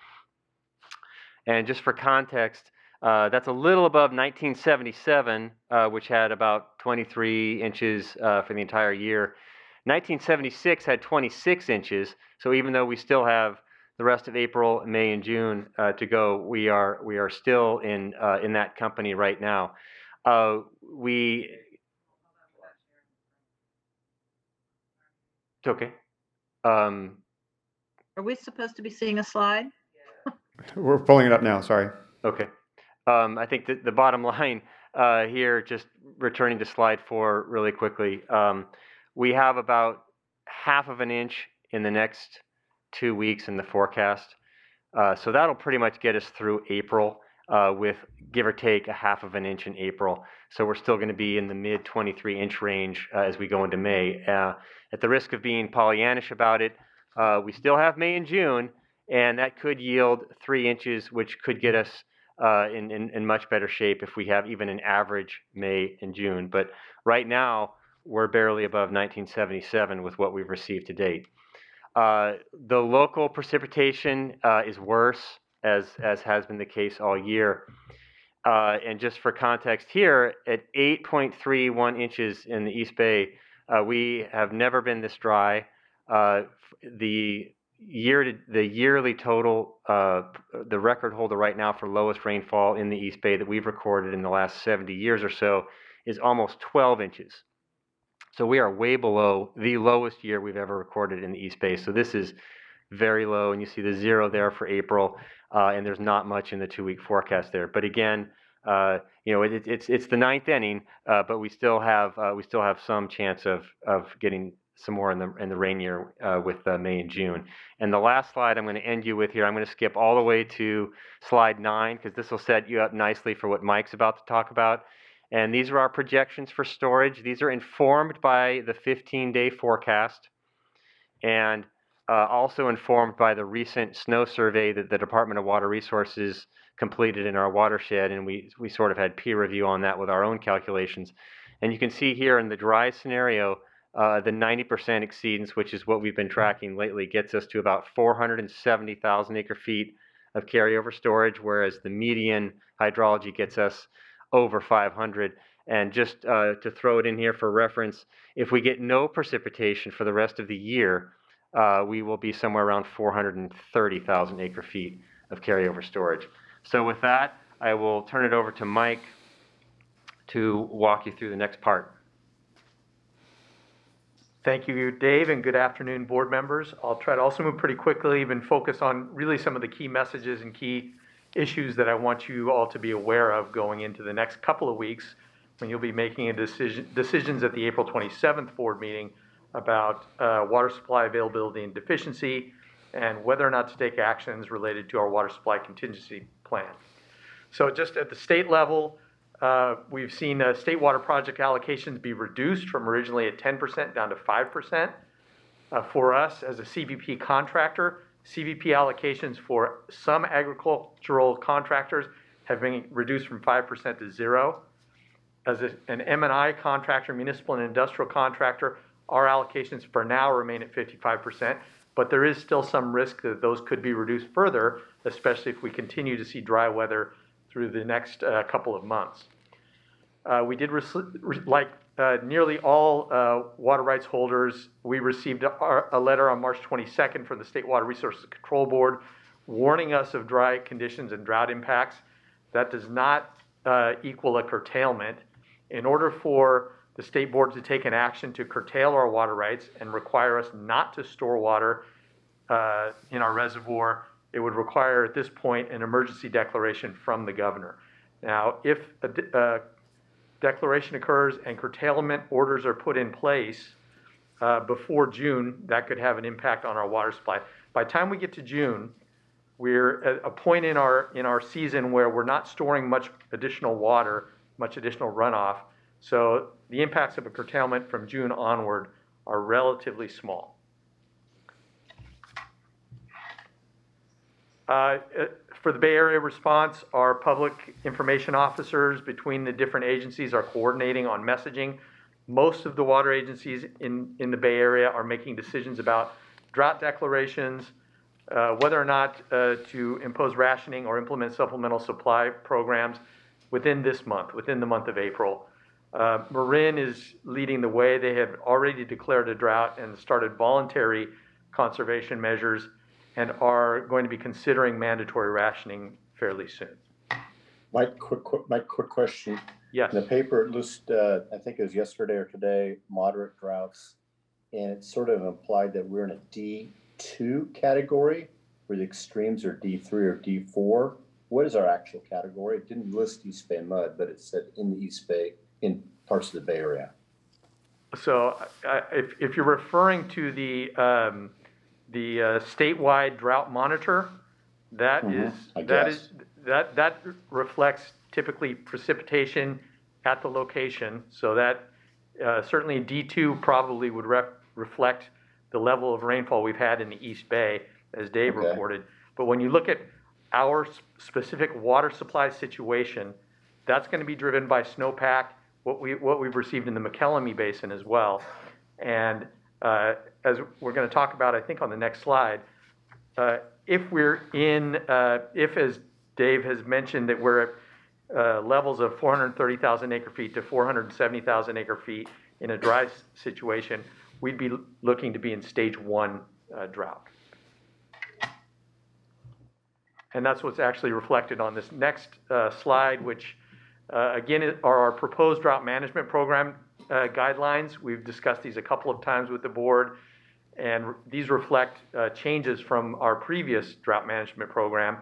And just for context, that's a little above 1977, which had about 23 inches for the entire year. 1976 had 26 inches. So even though we still have the rest of April, May, and June to go, we are still in that company right now. It's okay. Are we supposed to be seeing a slide? We're pulling it up now, sorry. Okay. I think that the bottom line here, just returning to slide 4 really quickly, we have about half of an inch in the next 2 weeks in the forecast. So that'll pretty much get us through April. with give or take a half of an inch in April. So we're still going to be in the mid 23 inch range as we go into May. At the risk of being Pollyannish about it, we still have May and June, and that could yield 3 inches, which could get us in much better shape if we have even an average May and June. But right now, we're barely above 1977 with what we've received to date. The local precipitation is worse, as has been the case all year. And just for context here, at 8.31 inches in the East Bay, we have never been this dry. The yearly total, the record holder right now for lowest rainfall in the East Bay that we've recorded in the last 70 years or so is almost 12 inches. So we are way below the lowest year we've ever recorded in the East Bay. So this is very low, and you see the 0 there for April, and there's not much in the 2-week forecast there. But again, it's the ninth inning, but we still have some chance of getting some more in the rain year with May and June. And the last slide I'm going to end you with here, I'm going to skip all the way to slide 9 because this will set you up nicely for what Mike's about to talk about. And these are our projections for storage. These are informed by the 15-day forecast and also informed by the recent snow survey that the Department of Water Resources completed in our watershed, and we sort of had peer review on that with our own calculations. And you can see here in the dry scenario, the 90% exceedance, which is what we've been tracking lately, gets us to about 470,000 acre feet of carryover storage, whereas the median hydrology gets us over 500. And just to throw it in here for reference, if we get no precipitation for the rest of the year, we will be somewhere around 430,000 acre feet of carryover storage. So with that, I will turn it over to Mike to walk you through the next part. Thank you, Dave, and good afternoon, board members. I'll try to also move pretty quickly and focus on really some of the key messages and key issues that I want you all to be aware of going into the next couple of weeks when you'll be making decisions at the April 27th board meeting about water supply availability and deficiency and whether or not to take actions related to our water supply contingency plan. So just at the state level, we've seen state water project allocations be reduced from originally at 10% down to 5%. For us as a CVP contractor, CVP allocations for some agricultural contractors have been reduced from 5% to 0. As an M&I contractor, municipal and industrial contractor, our allocations for now remain at 55%, but there is still some risk that those could be reduced further, especially if we continue to see dry weather through the next couple of months. We did, like nearly all water rights holders, we received a letter on March 22nd from the State Water Resources Control Board warning us of dry conditions and drought impacts. That does not equal a curtailment. In order for the state board to take an action to curtail our water rights and require us not to store water in our reservoir, it would require at this point an emergency declaration from the governor. Now, if a declaration occurs and curtailment orders are put in place before June, that could have an impact on our water supply. By the time we get to June, we're at a point in our season where we're not storing much additional water, much additional runoff. So the impacts of a curtailment from June onward are relatively small. For the Bay Area response, our public information officers between the different agencies are coordinating on messaging. Most of the water agencies in the Bay Area are making decisions about drought declarations, whether or not to impose rationing or implement supplemental supply programs within this month, within the month of April. Marin is leading the way. They have already declared a drought and started voluntary conservation measures and are going to be considering mandatory rationing fairly soon. Mike, quick question. Yes. In the paper, it listed, I think it was yesterday or today, moderate droughts, and it sort of implied that we're in a D2 category, where the extremes are D3 or D4. What is our actual category? It didn't list East Bay Mud, but it said in the East Bay, in parts of the Bay Area. So if you're referring to the statewide drought monitor, that that reflects typically precipitation at the location. So that certainly D2 probably would reflect the level of rainfall we've had in the East Bay, as Dave reported. But when you look at our specific water supply situation, that's going to be driven by snowpack, what we've received in the McKellamie Basin as well. And as we're going to talk about, I think on the next slide, if as Dave has mentioned, that we're at levels of 430,000 acre feet to 470,000 acre feet in a dry situation, we'd be looking to be in stage 1 drought. And that's what's actually reflected on this next slide, which again are our proposed drought management program guidelines. We've discussed these a couple of times with the board, and these reflect changes from our previous drought management program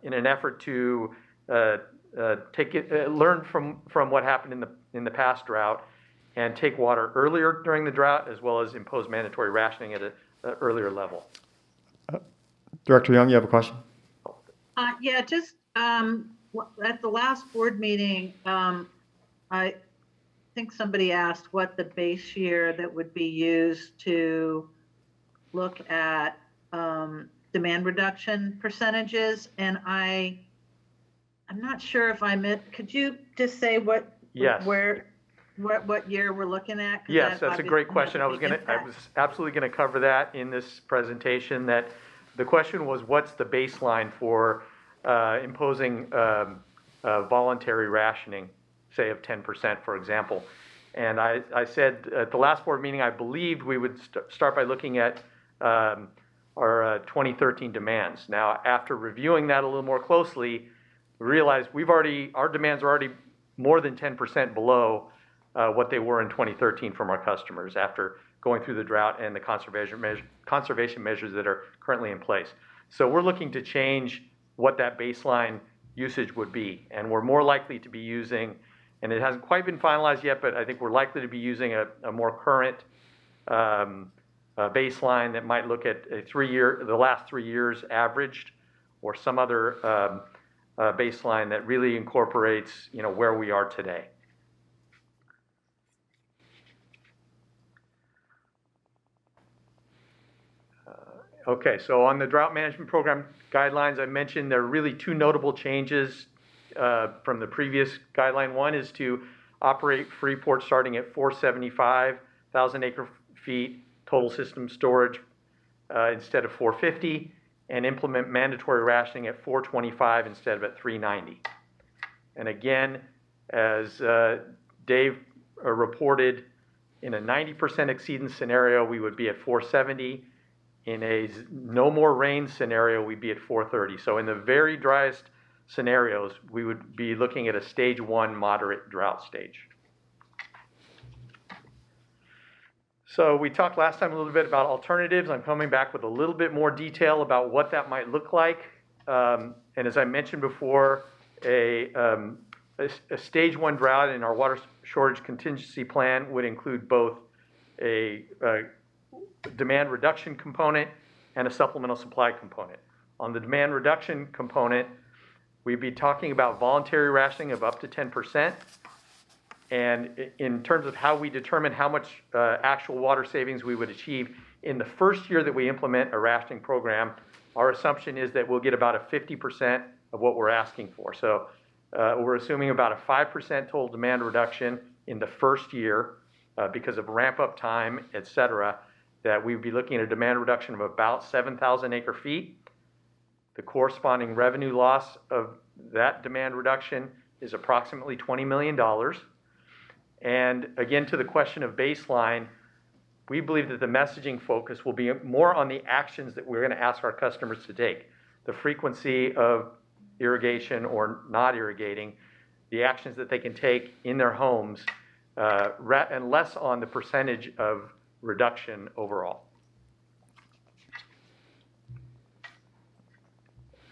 in an effort to learn from what happened in the past drought and take water earlier during the drought, as well as impose mandatory rationing at an earlier level. Director Young, you have a question? Yeah, just at the last board meeting, I think somebody asked what the base year that would be used to look at demand reduction percentages, and I'm not sure if I meant, could you just say what year we're looking at? Yes, that's a great question. I was absolutely gonna cover that in this presentation. That the question was, what's the baseline for imposing voluntary rationing, say of 10%, for example. And I said at the last board meeting, I believed we would start by looking at our 2013 demands. Now, after reviewing that a little more closely, we realized our demands are already more than 10% below what they were in 2013 from our customers after going through the drought and the conservation measures that are currently in place. So we're looking to change what that baseline usage would be. And we're more likely to be using, and it hasn't quite been finalized yet, but I think we're likely to be using a more current baseline that might look at the last 3 years averaged, or some other baseline that really incorporates, where we are today. Okay, so on the drought management program guidelines, I mentioned there are really 2 notable changes from the previous guideline. One is to operate Freeport starting at 475,000 acre feet total system storage instead of 450, and implement mandatory rationing at 425 instead of at 390. And again, as Dave reported, in a 90% exceedance scenario, we would be at 470. In a no more rain scenario, we'd be at 430. So in the very driest scenarios, we would be looking at a stage 1 moderate drought stage. So we talked last time a little bit about alternatives. I'm coming back with a little bit more detail about what that might look like. And as I mentioned before, a stage 1 drought in our water shortage contingency plan would include both a demand reduction component and a supplemental supply component. On the demand reduction component, we'd be talking about voluntary rationing of up to 10%. And in terms of how we determine how much actual water savings we would achieve in the first year that we implement a rationing program, our assumption is that we'll get about a 50% of what we're asking for. So we're assuming about a 5% total demand reduction in the first year because of ramp up time, et cetera, that we'd be looking at a demand reduction of about 7,000 acre feet. The corresponding revenue loss of that demand reduction is approximately $20 million. And again, to the question of baseline, we believe that the messaging focus will be more on the actions that we're going to ask our customers to take. The frequency of irrigation or not irrigating, the actions that they can take in their homes, and less on the percentage of reduction overall.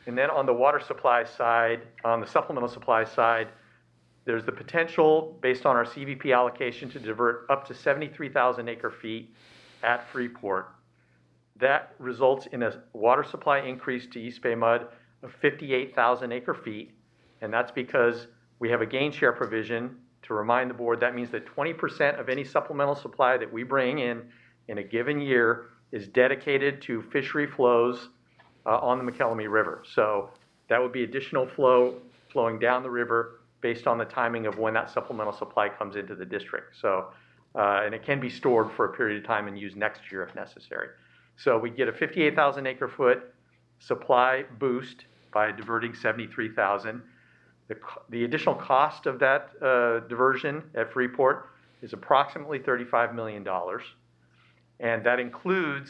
And then on the water supply side, on the supplemental supply side, there's the potential, based on our CVP allocation, to divert up to 73,000 acre feet at Freeport. That results in a water supply increase to EBMUD of 58,000 acre feet. And that's because we have a gain share provision. To remind the board, that means that 20% of any supplemental supply that we bring in a given year is dedicated to fishery flows on the McKelvey River. So that would be additional flow flowing down the river based on the timing of when that supplemental supply comes into the district. So, and it can be stored for a period of time and used next year if necessary. So we get a 58,000 acre foot supply boost by diverting 73,000. The additional cost of that diversion at Freeport is approximately $35 million. And that includes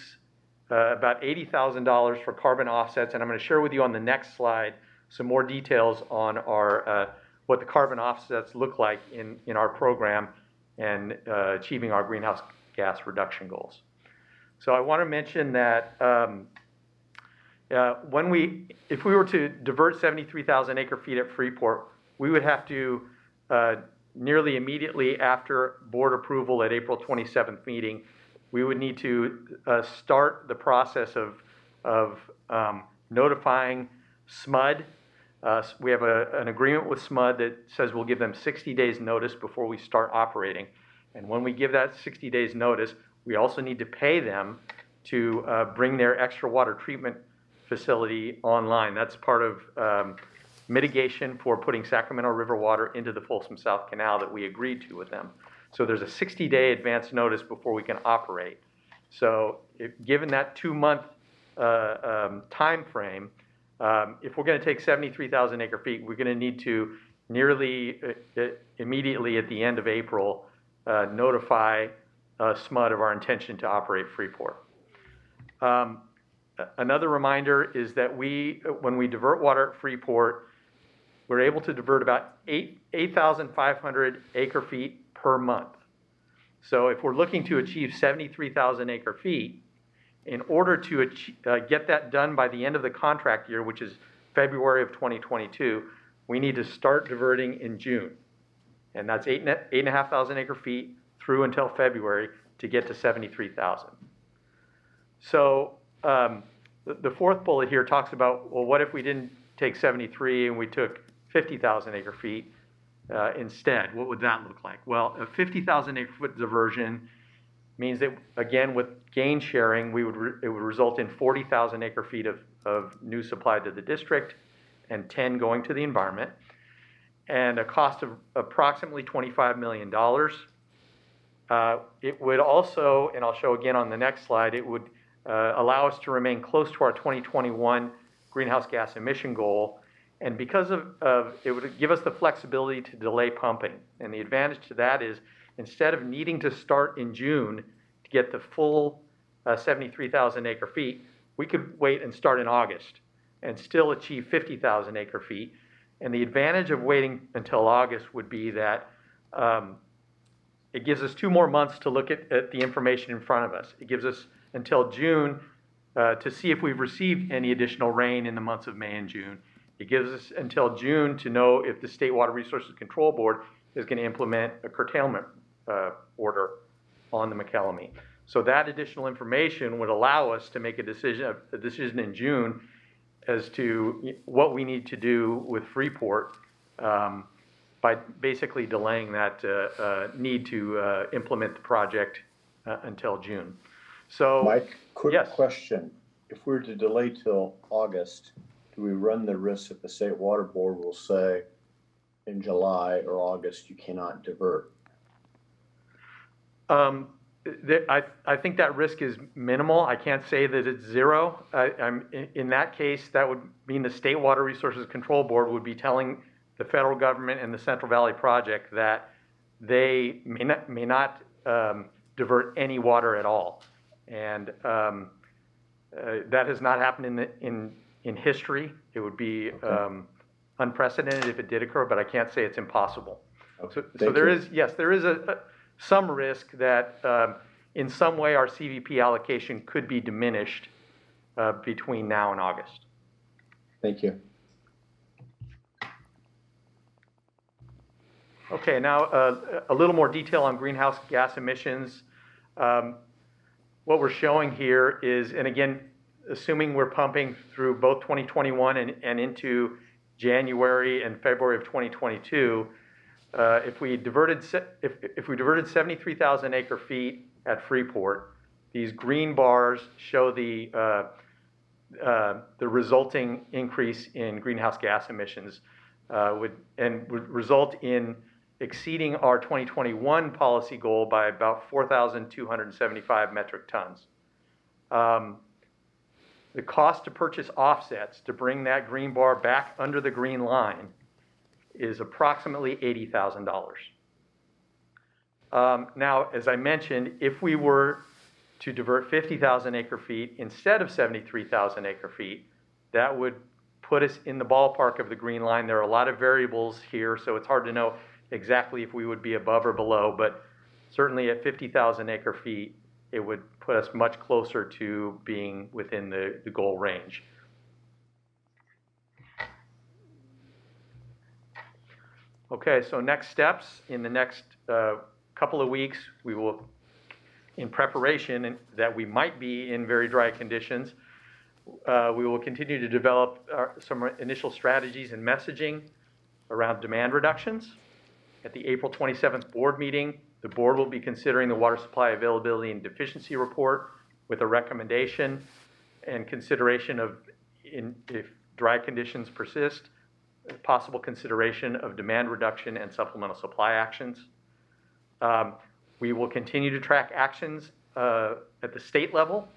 about $80,000 for carbon offsets. And I'm going to share with you on the next slide some more details on our what the carbon offsets look like in our program and achieving our greenhouse gas reduction goals. So I want to mention that if we were to divert 73,000 acre feet at Freeport, we would have to nearly immediately after board approval at April 27th meeting, we would need to start the process of notifying SMUD. We have an agreement with SMUD that says we'll give them 60 days notice before we start operating. And when we give that 60 days notice, we also need to pay them to bring their extra water treatment facility online. That's part of mitigation for putting Sacramento River water into the Folsom South Canal that we agreed to with them. So there's a 60-day advance notice before we can operate. So given that 2-month time frame, if we're going to take 73,000 acre feet, we're going to need to nearly immediately at the end of April notify SMUD of our intention to operate Freeport. Another reminder is that when we divert water at Freeport, we're able to divert about 8,500 acre feet per month. So if we're looking to achieve 73,000 acre feet, in order to get that done by the end of the contract year, which is February of 2022, we need to start diverting in June. And that's 8,500 acre feet through until February to get to 73,000. So the fourth bullet here talks about, well, what if we didn't take 73 and we took 50,000 acre feet instead? What would that look like? Well, a 50,000 acre foot diversion means that, again, with gain sharing, it would result in 40,000 acre feet of new supply to the district and 10 going to the environment, and a cost of approximately $25 million. It would also, and I'll show again on the next slide, it would allow us to remain close to our 2021 greenhouse gas emission goal. And because it would give us the flexibility to delay pumping. And the advantage to that is instead of needing to start in June to get the full 73,000 acre feet, we could wait and start in August and still achieve 50,000 acre feet. And the advantage of waiting until August would be that it gives us 2 more months to look at the information in front of us. It gives us until June to see if we've received any additional rain in the months of May and June. It gives us until June to know if the State Water Resources Control Board is going to implement a curtailment order on the McKelvey. So that additional information would allow us to make a decision in June as to what we need to do with Freeport by basically delaying that need to implement the project until June. So, Mike, quick yes. question. If we were to delay till August, do we run the risk that the State Water Board will say in July or August you cannot divert? I think that risk is minimal. I can't say that it's zero. In that case, that would mean the State Water Resources Control Board would be telling the federal government and the Central Valley Project that they may not divert any water at all. And that has not happened in history. It would be unprecedented if it did occur, but I can't say it's impossible. Okay. So there is, yes, there is some risk that in some way our CVP allocation could be diminished between now and August. Thank you. Okay, now a little more detail on greenhouse gas emissions. What we're showing here is, and again, assuming we're pumping through both 2021 and into January and February of 2022, if we diverted 73,000 acre feet at Freeport, these green bars show the resulting increase in greenhouse gas emissions would result in exceeding our 2021 policy goal by about 4,275 metric tons. The cost to purchase offsets to bring that green bar back under the green line is approximately $80,000. Now, as I mentioned, if we were to divert 50,000 acre feet instead of 73,000 acre feet, that would put us in the ballpark of the green line. There are a lot of variables here, so it's hard to know exactly if we would be above or below, but certainly at 50,000 acre feet, it would put us much closer to being within the goal range. Okay, so next steps. In the next couple of weeks, we will, in preparation that we might be in very dry conditions, we will continue to develop some initial strategies and messaging around demand reductions. At the April 27th board meeting, the board will be considering the water supply availability and deficiency report with a recommendation and consideration of, if dry conditions persist, possible consideration of demand reduction and supplemental supply actions. We will continue to track actions at the state level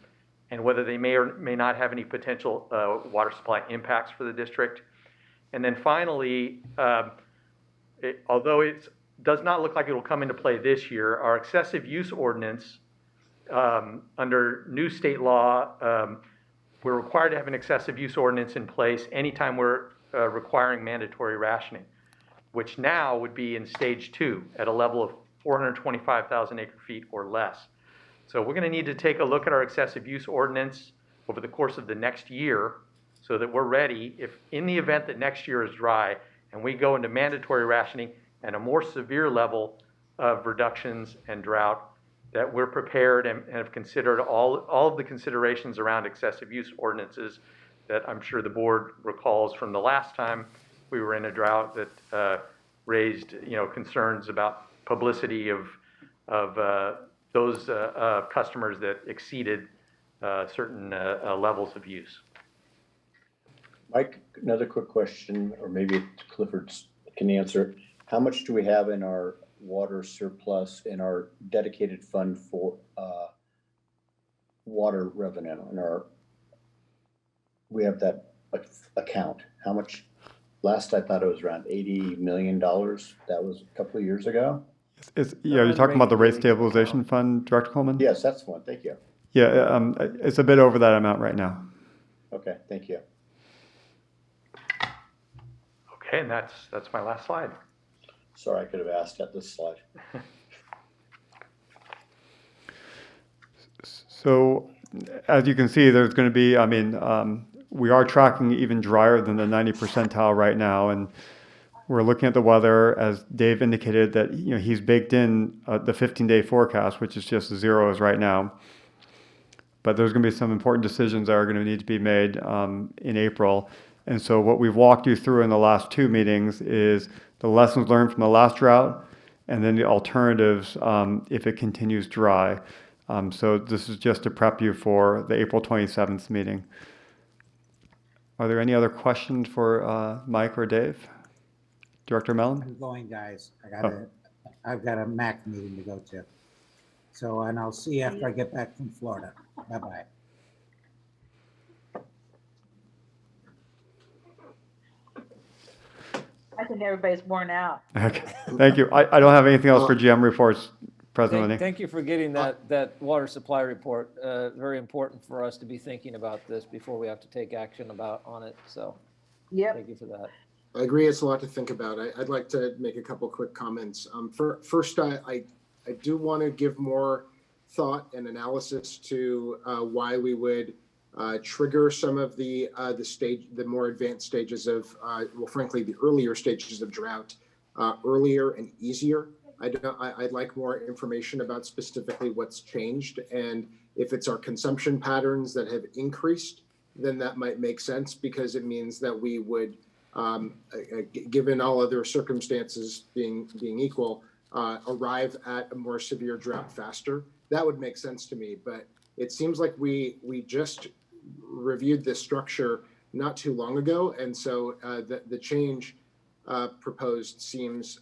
and whether they may or may not have any potential water supply impacts for the district. And then finally, although it does not look like it will come into play this year, our excessive use ordinance under new state law, we're required to have an excessive use ordinance in place anytime we're requiring mandatory rationing, which now would be in stage 2 at a level of 425,000 acre feet or less. So we're going to need to take a look at our excessive use ordinance over the course of the next year so that we're ready if in the event that next year is dry and we go into mandatory rationing and a more severe level of reductions and drought, that we're prepared and have considered all of the considerations around excessive use ordinances that I'm sure the board recalls from the last time we were in a drought that raised concerns about publicity of those customers that exceeded certain levels of use. Mike, another quick question, or maybe Clifford can answer. How much do we have in our water surplus in our dedicated fund for water revenue? We have that account. How much? Last I thought it was around $80 million. That was a couple of years ago. You're talking about the rate stabilization fund, Director Coleman? Yes, that's the one. Thank you. Yeah, it's a bit over that amount right now. Okay, thank you. Okay, and that's my last slide. Sorry, I could have asked at this slide. So, as you can see, there's going to be, we are tracking even drier than the 90th percentile right now, and we're looking at the weather, as Dave indicated, that he's baked in the 15-day forecast, which is just zeros right now. But there's going to be some important decisions that are going to need to be made in April. And so what we've walked you through in the last 2 meetings is the lessons learned from the last drought, and then the alternatives if it continues dry. So this is just to prep you for the April 27th meeting. Are there any other questions for Mike or Dave? Director Mellon? I'm going, guys. I've got a MAC meeting to go to. So, and I'll see you after I get back from Florida. Bye-bye. I think everybody's worn out. Okay, thank you. I don't have anything else for GM reports, President Lenny. Thank you for getting that water supply report. Very important for us to be thinking about this before we have to take action on it. So, yep. Thank you for that. I agree. It's a lot to think about. I'd like to make a couple quick comments. First, I do want to give more thought and analysis to why we would trigger some of the more advanced stages of, well, frankly, the earlier stages of drought earlier and easier. I'd like more information about specifically what's changed and If it's our consumption patterns that have increased, then that might make sense because it means that we would, given all other circumstances being equal, arrive at a more severe drought faster. That would make sense to me, but it seems like we just reviewed this structure not too long ago, and so the change proposed seems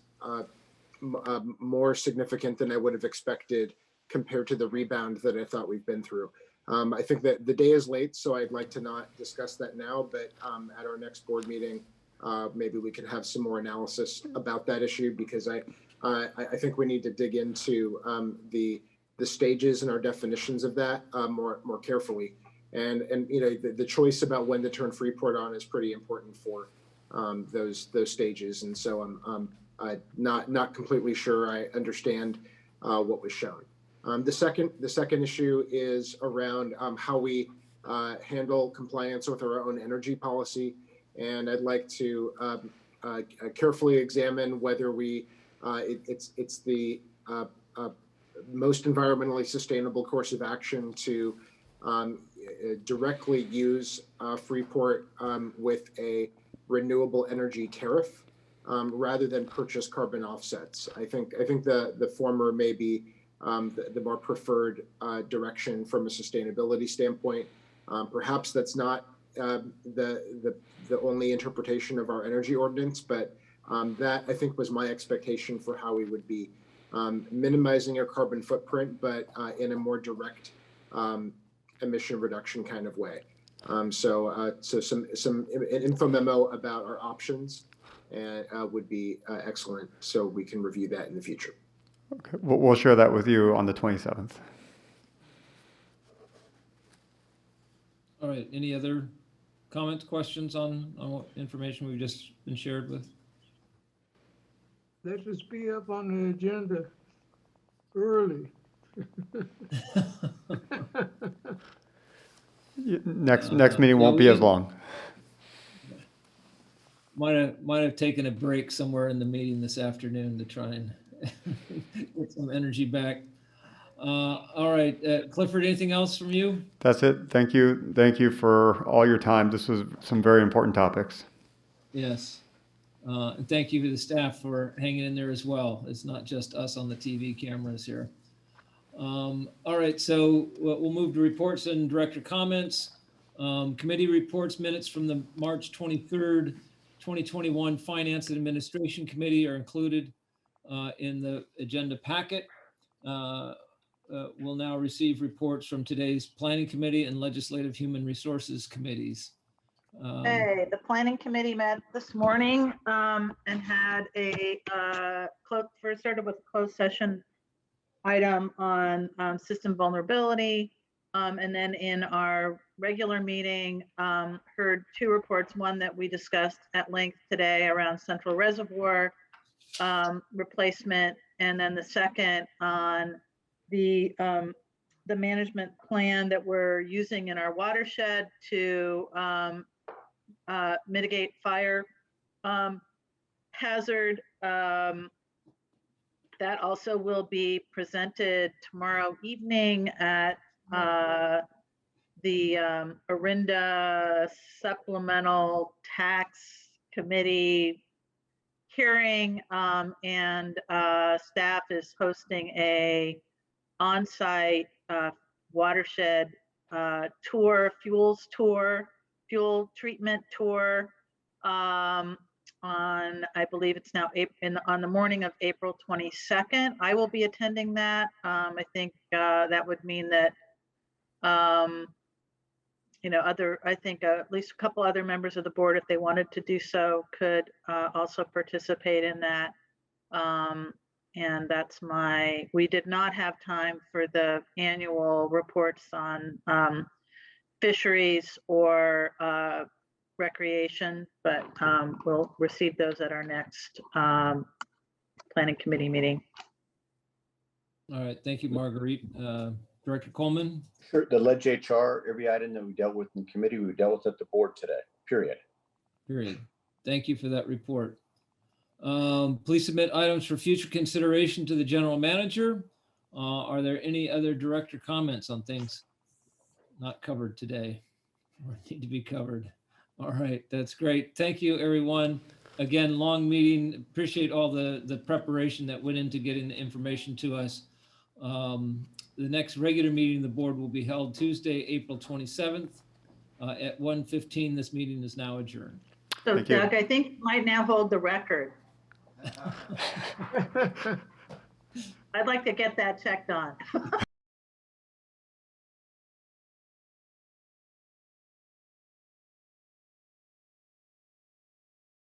more significant than I would have expected compared to the rebound that I thought we've been through. I think that the day is late, so I'd like to not discuss that now, but at our next board meeting, maybe we can have some more analysis about that issue, because I think we need to dig into the stages and our definitions of that more carefully. And you know, the choice about when to turn Freeport on is pretty important for those stages. And so I'm not completely sure I understand what was shown. The second issue is around how we handle compliance with our own energy policy, and I'd like to carefully examine whether it's the most environmentally sustainable course of action to directly use Freeport with a renewable energy tariff rather than purchase carbon offsets. I think the former may be the more preferred direction from a sustainability standpoint. Perhaps that's not the only interpretation of our energy ordinance, but that I think was my expectation for how we would be minimizing our carbon footprint, but in a more direct emission reduction kind of way. So some an info memo about our options would be excellent, so we can review that in the future. Okay, we'll share that with you on the 27th. All right, any other comments, questions on what information we've just been shared with? Let us be up on the agenda early. Next meeting won't be as long. Might have taken a break somewhere in the meeting this afternoon to try and get some energy back. All right, Clifford, anything else from you? That's it. Thank you. Thank you for all your time. This was some very important topics. Yes. And thank you to the staff for hanging in there as well. It's not just us on the TV cameras here. All right, so we'll move to reports and director comments. Committee reports, minutes from the March 23rd, 2021 Finance and Administration Committee are included in the agenda packet. We'll now receive reports from today's Planning Committee and Legislative Human Resources Committees. Hey, the Planning Committee met this morning and had a first started with a closed session item on system vulnerability. And then in our regular meeting, heard two reports, one that we discussed at length today around Central Reservoir replacement, and then the second on the management plan that we're using in our watershed to mitigate fire hazard. That also will be presented tomorrow evening at the Orinda Supplemental Tax Committee hearing, and staff is hosting a on-site watershed tour, fuel treatment tour on, I believe it's now on the morning of April 22nd. I will be attending that. I think that would mean that you know, I think at least a couple other members of the board, if they wanted to do so, could also participate in that. And that's we did not have time for the annual reports on fisheries or recreation, but we'll receive those at our next Planning Committee meeting. All right, thank you, Marguerite. Director Coleman? Sure, the Ledge HR, every item that we dealt with in committee, we dealt with at the board today, period. Thank you for that report. Please submit items for future consideration to the general manager. Are there any other director comments on things not covered today or need to be covered? All right, that's great. Thank you, everyone. Again, long meeting. Appreciate all the preparation that went into getting the information to us. The next regular meeting of the board will be held Tuesday, April 27th at 1:15. This meeting is now adjourned. So Thank you. Doug, I think you might now hold the record. I'd like to get that checked on.